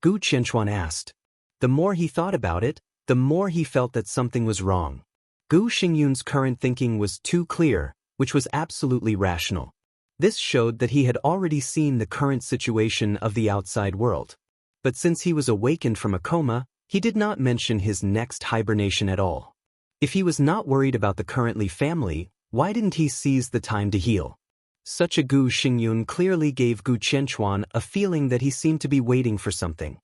Gu Qianchuan asked. The more he thought about it, the more he felt that something was wrong. Gu Xingyun's current thinking was too clear, which was absolutely rational. This showed that he had already seen the current situation of the outside world. But since he was awakened from a coma, he did not mention his next hibernation at all. If he was not worried about the current Li family, why didn't he seize the time to heal? Such a Gu Xingyun clearly gave Gu Qianchuan a feeling that he seemed to be waiting for something.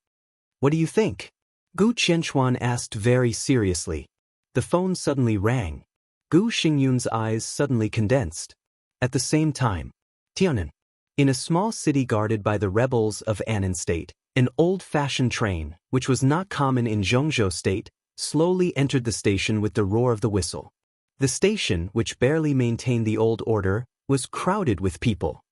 What do you think? Gu Qianchuan asked very seriously. The phone suddenly rang. Gu Xingyun's eyes suddenly condensed. At the same time, Tianan. In a small city guarded by the rebels of Annan State, an old-fashioned train, which was not common in Zhongzhou State, slowly entered the station with the roar of the whistle. The station, which barely maintained the old order, was crowded with people.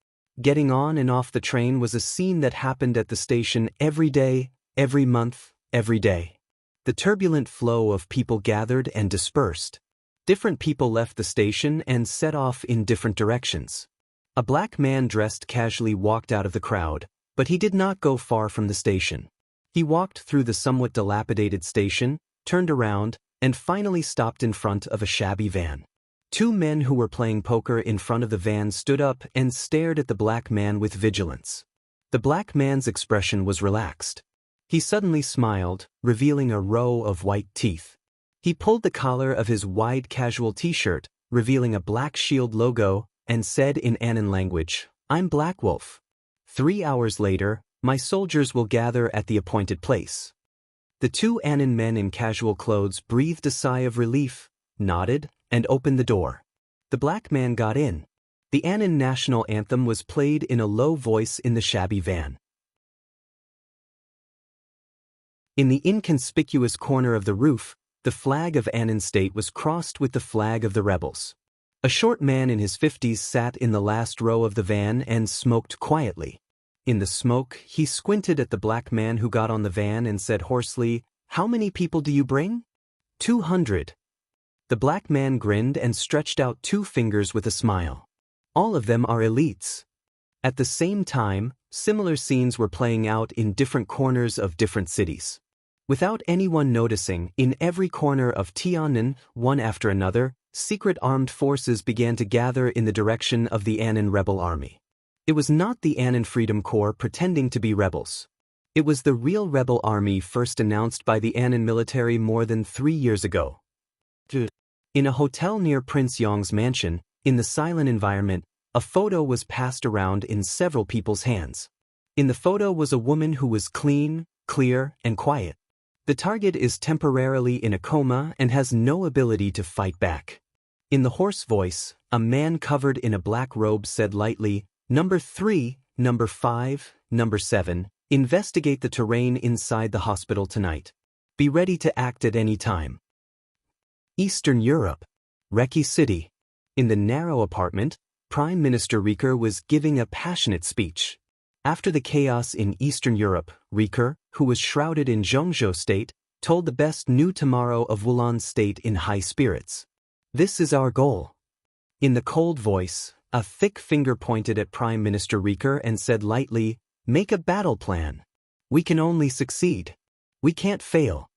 Getting on and off the train was a scene that happened at the station every day, every month, every day. The turbulent flow of people gathered and dispersed. Different people left the station and set off in different directions. A black man dressed casually walked out of the crowd, but he did not go far from the station. He walked through the somewhat dilapidated station, turned around, and finally stopped in front of a shabby van. 2 men who were playing poker in front of the van stood up and stared at the black man with vigilance. The black man's expression was relaxed. He suddenly smiled, revealing a row of white teeth. He pulled the collar of his wide casual t-shirt, revealing a Black Shield logo, and said in Annan language, I'm Black Wolf. 3 hours later, my soldiers will gather at the appointed place. The 2 Annan men in casual clothes breathed a sigh of relief, nodded, and opened the door. The black man got in. The Annan national anthem was played in a low voice in the shabby van. In the inconspicuous corner of the roof, the flag of Annan State was crossed with the flag of the rebels. A short man in his 50s sat in the last row of the van and smoked quietly. In the smoke, he squinted at the black man who got on the van and said hoarsely, How many people do you bring? 200. The black man grinned and stretched out 2 fingers with a smile. All of them are elites. At the same time, similar scenes were playing out in different corners of different cities. Without anyone noticing, in every corner of Tianan, one after another, secret armed forces began to gather in the direction of the Annan rebel army. It was not the Annan Freedom Corps pretending to be rebels. It was the real rebel army first announced by the Annan military more than 3 years ago. In a hotel near Prince Yong's mansion, in the silent environment, a photo was passed around in several people's hands. In the photo was a woman who was clean, clear, and quiet. The target is temporarily in a coma and has no ability to fight back. In the hoarse voice, a man covered in a black robe said lightly, Number 3, Number 5, Number 7, investigate the terrain inside the hospital tonight. Be ready to act at any time. Eastern Europe. Reki City. In the narrow apartment, Prime Minister Riker was giving a passionate speech. After the chaos in Eastern Europe, Riker, who was shrouded in Zhongzhou state, told the best new tomorrow of Wulan state in high spirits. This is our goal. In the cold voice, a thick finger pointed at Prime Minister Riker and said lightly, "Make a battle plan. We can only succeed. We can't fail."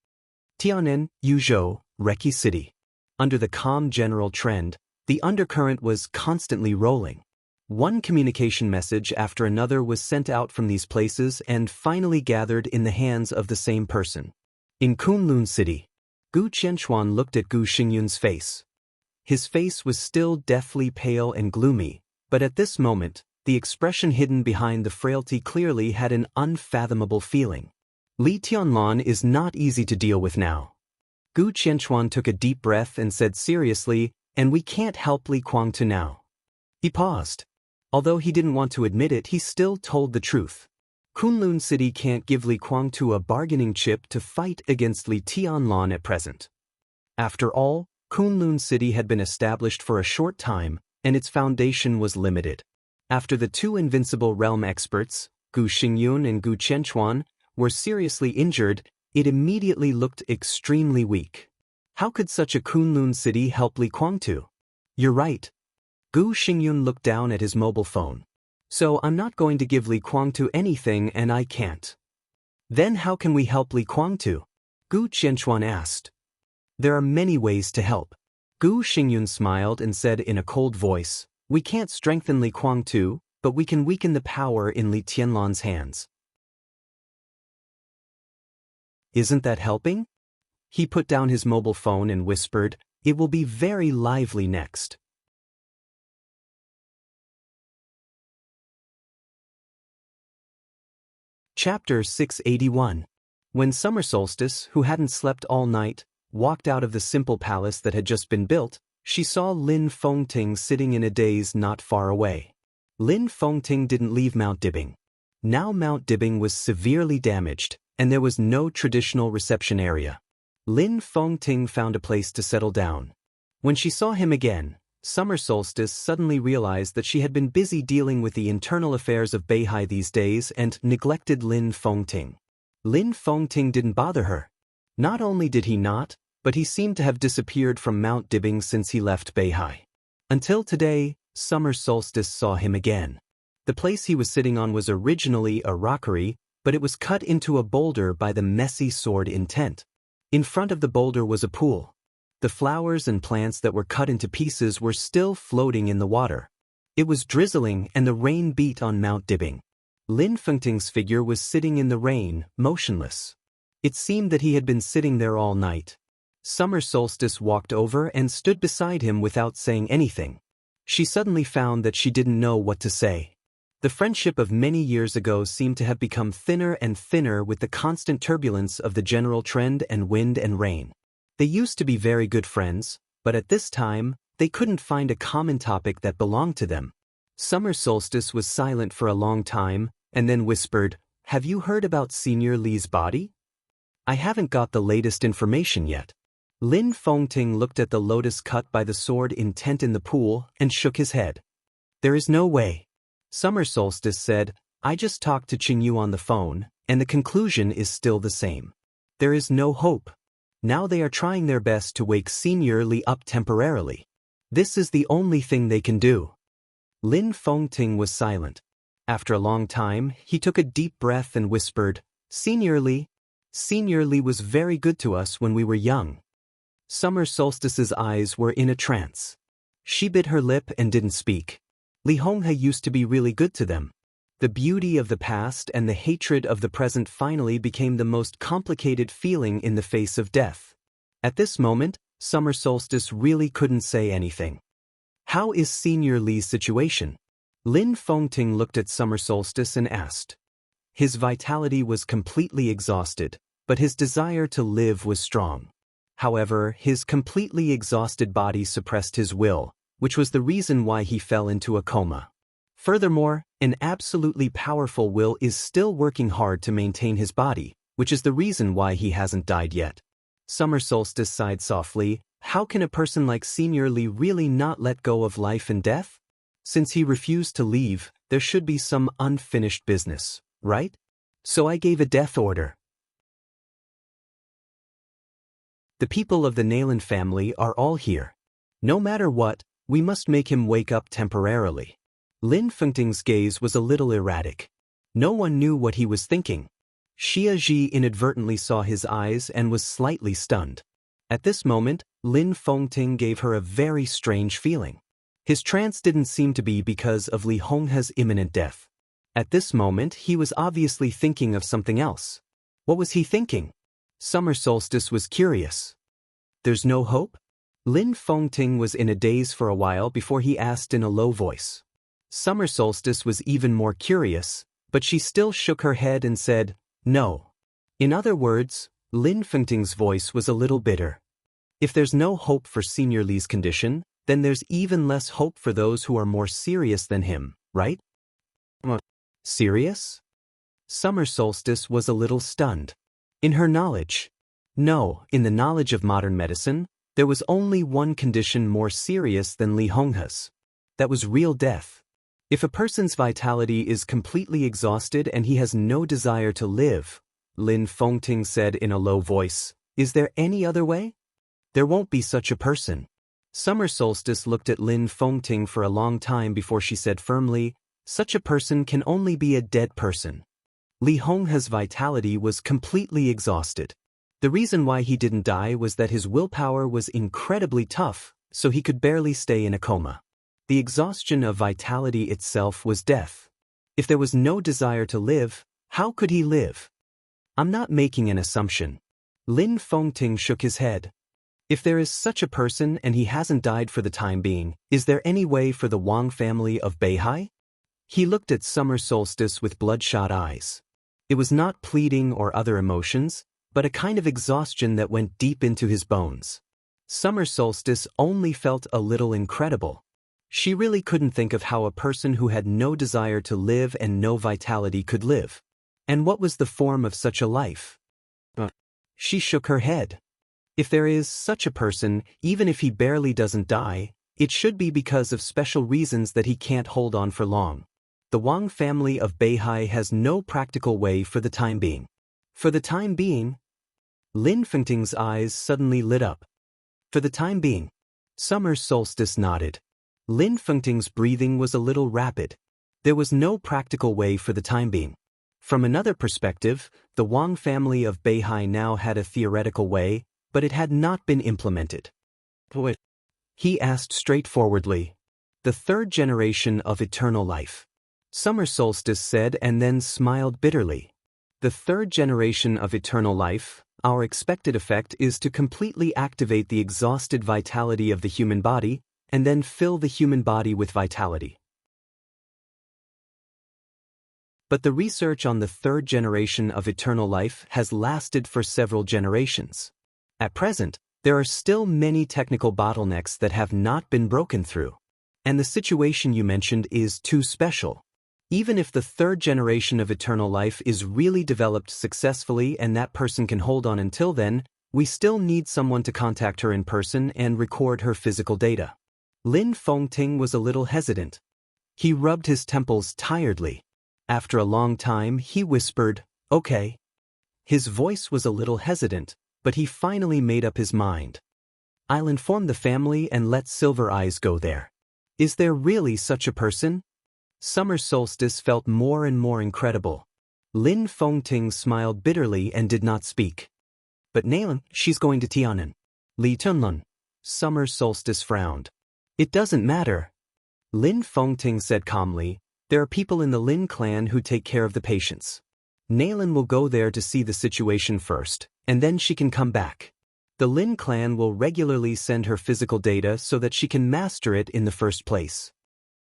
Tianen, Yuzhou, Reki City. Under the calm general trend, the undercurrent was constantly rolling. One communication message after another was sent out from these places and finally gathered in the hands of the same person. In Kunlun City, Gu Qianxuan looked at Gu Xingyun's face. His face was still deathly pale and gloomy, but at this moment, the expression hidden behind the frailty clearly had an unfathomable feeling. Li Tianlan is not easy to deal with now. Gu Qianxuan took a deep breath and said seriously, "And we can't help Li Kuangtu now." He paused. Although he didn't want to admit it, he still told the truth. Kunlun City can't give Li Kuangtu a bargaining chip to fight against Li Tianlan at present. After all, Kunlun City had been established for a short time, and its foundation was limited. After the two invincible realm experts, Gu Xingyun and Gu Qianxuan, were seriously injured, it immediately looked extremely weak. How could such a Kunlun City help Li Kuangtu? You're right. Gu Xingyun looked down at his mobile phone. So I'm not going to give Li Kuangtu anything and I can't. Then how can we help Li Kuangtu? Gu Qianxuan asked. There are many ways to help. Gu Xingyun smiled and said in a cold voice, "We can't strengthen Li Kuangtu, but we can weaken the power in Li Tianlan's hands." Isn't that helping? He put down his mobile phone and whispered, "It will be very lively next." Chapter 681. When summer solstice, who hadn't slept all night, walked out of the simple palace that had just been built, she saw Lin Fengting sitting in a daze not far away. Lin Fengting didn't leave Mount Dibbing. Now Mount Dibbing was severely damaged, and there was no traditional reception area. Lin Fengting found a place to settle down. When she saw him again, Summer Solstice suddenly realized that she had been busy dealing with the internal affairs of Beihai these days and neglected Lin Fengting. Lin Fengting didn't bother her. Not only did he not, but he seemed to have disappeared from Mount Dibbing since he left Beihai. Until today, Summer Solstice saw him again. The place he was sitting on was originally a rockery, but it was cut into a boulder by the messy sword intent. In front of the boulder was a pool. The flowers and plants that were cut into pieces were still floating in the water. It was drizzling and the rain beat on Mount Dibbing. Lin Fengting's figure was sitting in the rain, motionless. It seemed that he had been sitting there all night. Summer Solstice walked over and stood beside him without saying anything. She suddenly found that she didn't know what to say. The friendship of many years ago seemed to have become thinner and thinner with the constant turbulence of the general trend and wind and rain. They used to be very good friends, but at this time, they couldn't find a common topic that belonged to them. Summer Solstice was silent for a long time, and then whispered, "Have you heard about Senior Li's body?" "I haven't got the latest information yet." Lin Fengting looked at the lotus cut by the sword intent in the pool and shook his head. "There is no way." Summer Solstice said, "I just talked to Qingyu on the phone, and the conclusion is still the same. There is no hope. Now they are trying their best to wake Senior Li up temporarily. This is the only thing they can do." Lin Fengting was silent. After a long time, he took a deep breath and whispered, Senior Li was very good to us when we were young." Summer Solstice's eyes were in a trance. She bit her lip and didn't speak. Li Honghe used to be really good to them. The beauty of the past and the hatred of the present finally became the most complicated feeling in the face of death. At this moment, Summer Solstice really couldn't say anything. "How is Senior Li's situation?" Lin Fengting looked at Summer Solstice and asked. His vitality was completely exhausted, but his desire to live was strong. However, his completely exhausted body suppressed his will, which was the reason why he fell into a coma. Furthermore, an absolutely powerful will is still working hard to maintain his body, which is the reason why he hasn't died yet. Summer Solstice sighed softly, How can a person like Senior Li really not let go of life and death? Since he refused to leave, there should be some unfinished business, right? So I gave a death order. The people of the Nayland family are all here. No matter what, we must make him wake up temporarily. Lin Fengting's gaze was a little erratic. No one knew what he was thinking. Xia Ji inadvertently saw his eyes and was slightly stunned. At this moment, Lin Fengting gave her a very strange feeling. His trance didn't seem to be because of Li Honghe's imminent death. At this moment, he was obviously thinking of something else. What was he thinking? Summer Solstice was curious. There's no hope? Lin Fengting was in a daze for a while before he asked in a low voice. Summer Solstice was even more curious, but she still shook her head and said, no. In other words, Lin Fengting's voice was a little bitter. If there's no hope for Senior Li's condition, then there's even less hope for those who are more serious than him, right? Serious? Summer Solstice was a little stunned. In her knowledge? No, in the knowledge of modern medicine, there was only one condition more serious than Li Honghe's. That was real death. If a person's vitality is completely exhausted and he has no desire to live, Lin Fengting said in a low voice, is there any other way? There won't be such a person. Summer Solstice looked at Lin Fengting for a long time before she said firmly, such a person can only be a dead person. Li Honghe's vitality was completely exhausted. The reason why he didn't die was that his willpower was incredibly tough, so he could barely stay in a coma. The exhaustion of vitality itself was death. If there was no desire to live, how could he live? I'm not making an assumption. Lin Fengting shook his head. If there is such a person and he hasn't died for the time being, is there any way for the Wang family of Beihai? He looked at Summer Solstice with bloodshot eyes. It was not pleading or other emotions, but a kind of exhaustion that went deep into his bones. Summer Solstice only felt a little incredible. She really couldn't think of how a person who had no desire to live and no vitality could live. And what was the form of such a life? She shook her head. If there is such a person, even if he barely doesn't die, it should be because of special reasons that he can't hold on for long. The Wang family of Beihai has no practical way for the time being. For the time being? Lin Fengting's eyes suddenly lit up. For the time being. Summer Solstice nodded. Lin Fengting's breathing was a little rapid. There was no practical way for the time being. From another perspective, the Wang family of Beihai now had a theoretical way, but it had not been implemented. What? He asked straightforwardly. The third generation of eternal life. Summer Solstice said and then smiled bitterly. The third generation of eternal life, our expected effect is to completely activate the exhausted vitality of the human body, and then fill the human body with vitality. But the research on the third generation of eternal life has lasted for several generations. At present, there are still many technical bottlenecks that have not been broken through. And the situation you mentioned is too special. Even if the third generation of eternal life is really developed successfully and that person can hold on until then, we still need someone to contact her in person and record her physical data. Lin Fengting was a little hesitant. He rubbed his temples tiredly. After a long time, he whispered, okay. His voice was a little hesitant, but he finally made up his mind. I'll inform the family and let Silver Eyes go there. Is there really such a person? Summer Solstice felt more and more incredible. Lin Fengting smiled bitterly and did not speak. But Nayland, she's going to Tianan. Li Tunlun. Summer Solstice frowned. It doesn't matter. Lin Fengting said calmly, there are people in the Lin clan who take care of the patients. Nayland will go there to see the situation first, and then she can come back. The Lin clan will regularly send her physical data so that she can master it in the first place.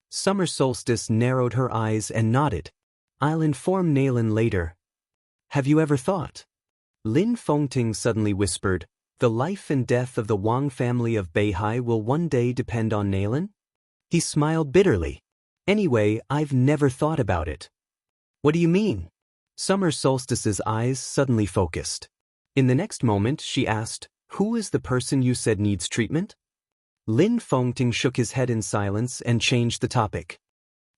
Summer Solstice narrowed her eyes and nodded. I'll inform Nayland later. Have you ever thought? Lin Fengting suddenly whispered, the life and death of the Wang family of Beihai will one day depend on Nayland? He smiled bitterly. Anyway, I've never thought about it. What do you mean? Summer Solstice's eyes suddenly focused. In the next moment, she asked, Who is the person you said needs treatment? Lin Fengting shook his head in silence and changed the topic.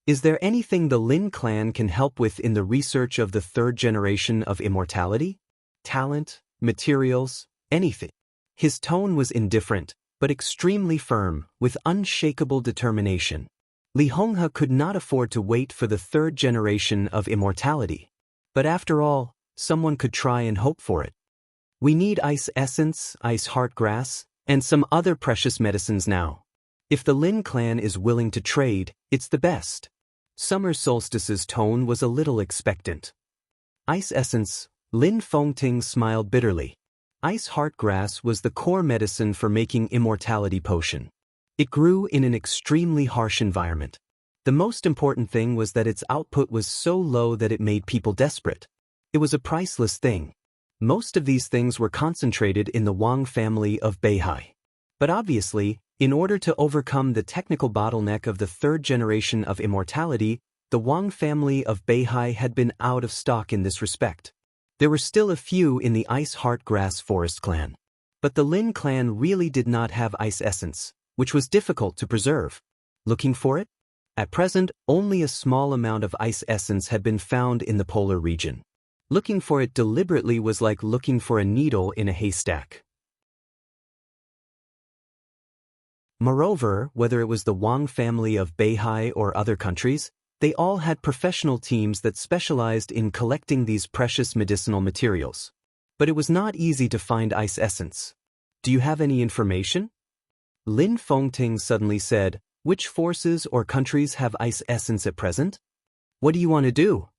Is there anything the Lin clan can help with in the research of the third generation of immortality? Talent, materials, anything. His tone was indifferent, but extremely firm, with unshakable determination. Li Honghe could not afford to wait for the third generation of immortality. But after all, someone could try and hope for it. We need ice essence, ice heart grass, and some other precious medicines now. If the Lin clan is willing to trade, it's the best. Summer Solstice's tone was a little expectant. Ice essence, Lin Fengting smiled bitterly. Ice heart grass was the core medicine for making immortality potion. It grew in an extremely harsh environment. The most important thing was that its output was so low that it made people desperate. It was a priceless thing. Most of these things were concentrated in the Wang family of Beihai. But obviously, in order to overcome the technical bottleneck of the third generation of immortality, the Wang family of Beihai had been out of stock in this respect. There were still a few in the Ice Heart Grass Forest clan. But the Lin clan really did not have ice essence, which was difficult to preserve. Looking for it? At present, only a small amount of ice essence had been found in the polar region. Looking for it deliberately was like looking for a needle in a haystack. Moreover, whether it was the Wang family of Beihai or other countries, they all had professional teams that specialized in collecting these precious medicinal materials. But it was not easy to find ice essence. Do you have any information? Lin Fengting suddenly said, which forces or countries have ice essence at present? What do you want to do?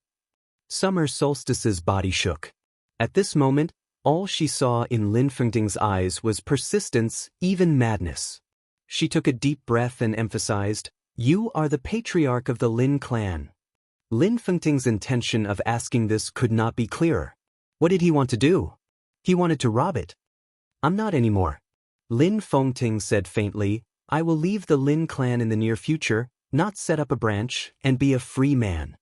Summer Solstice's body shook. At this moment, all she saw in Lin Fengting's eyes was persistence, even madness. She took a deep breath and emphasized, "You are the patriarch of the Lin clan." Lin Fengting's intention of asking this could not be clearer. What did he want to do? He wanted to rob it. I'm not anymore. Lin Fengting said faintly, I will leave the Lin clan in the near future, not set up a branch, and be a free man.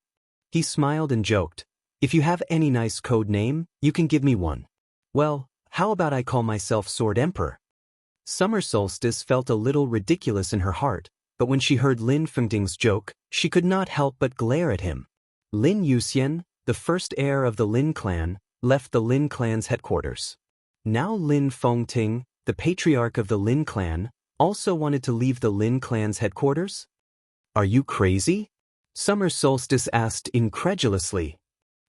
He smiled and joked, if you have any nice code name, you can give me one. Well, how about I call myself Sword Emperor? Summer Solstice felt a little ridiculous in her heart, but when she heard Lin Fengting's joke, she could not help but glare at him. Lin Yuxian, the first heir of the Lin clan, left the Lin clan's headquarters. Now Lin Fengting, the patriarch of the Lin clan, also wanted to leave the Lin clan's headquarters? Are you crazy? Summer Solstice asked incredulously.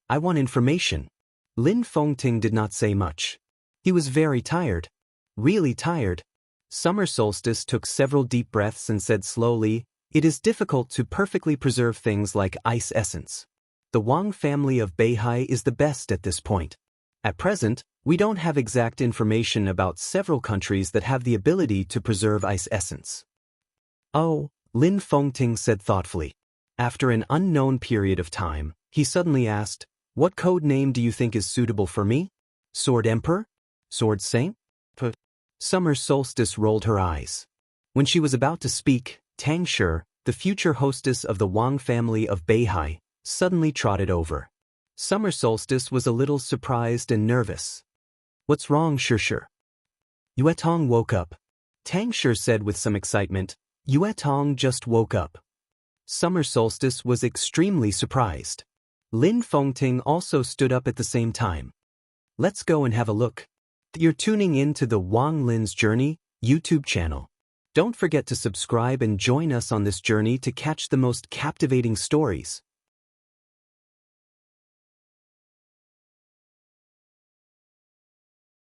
I want information. Lin Fengting did not say much. He was very tired. Really tired. Summer Solstice took several deep breaths and said slowly, it is difficult to perfectly preserve things like ice essence. The Wang family of Beihai is the best at this point. At present, we don't have exact information about several countries that have the ability to preserve ice essence. Oh, Lin Fengting said thoughtfully. After an unknown period of time, he suddenly asked, what code name do you think is suitable for me? Sword Emperor? Sword Saint? Summer Solstice rolled her eyes. When she was about to speak, Tang Shi, the future hostess of the Wang family of Beihai, suddenly trotted over. Summer Solstice was a little surprised and nervous. What's wrong, Shi? Yuetong woke up. Tang Shi said with some excitement, Yuetong just woke up. Summer Solstice was extremely surprised. Lin Fengting also stood up at the same time. Let's go and have a look. You're tuning in to the Wang Lin's Journey YouTube channel. Don't forget to subscribe and join us on this journey to catch the most captivating stories.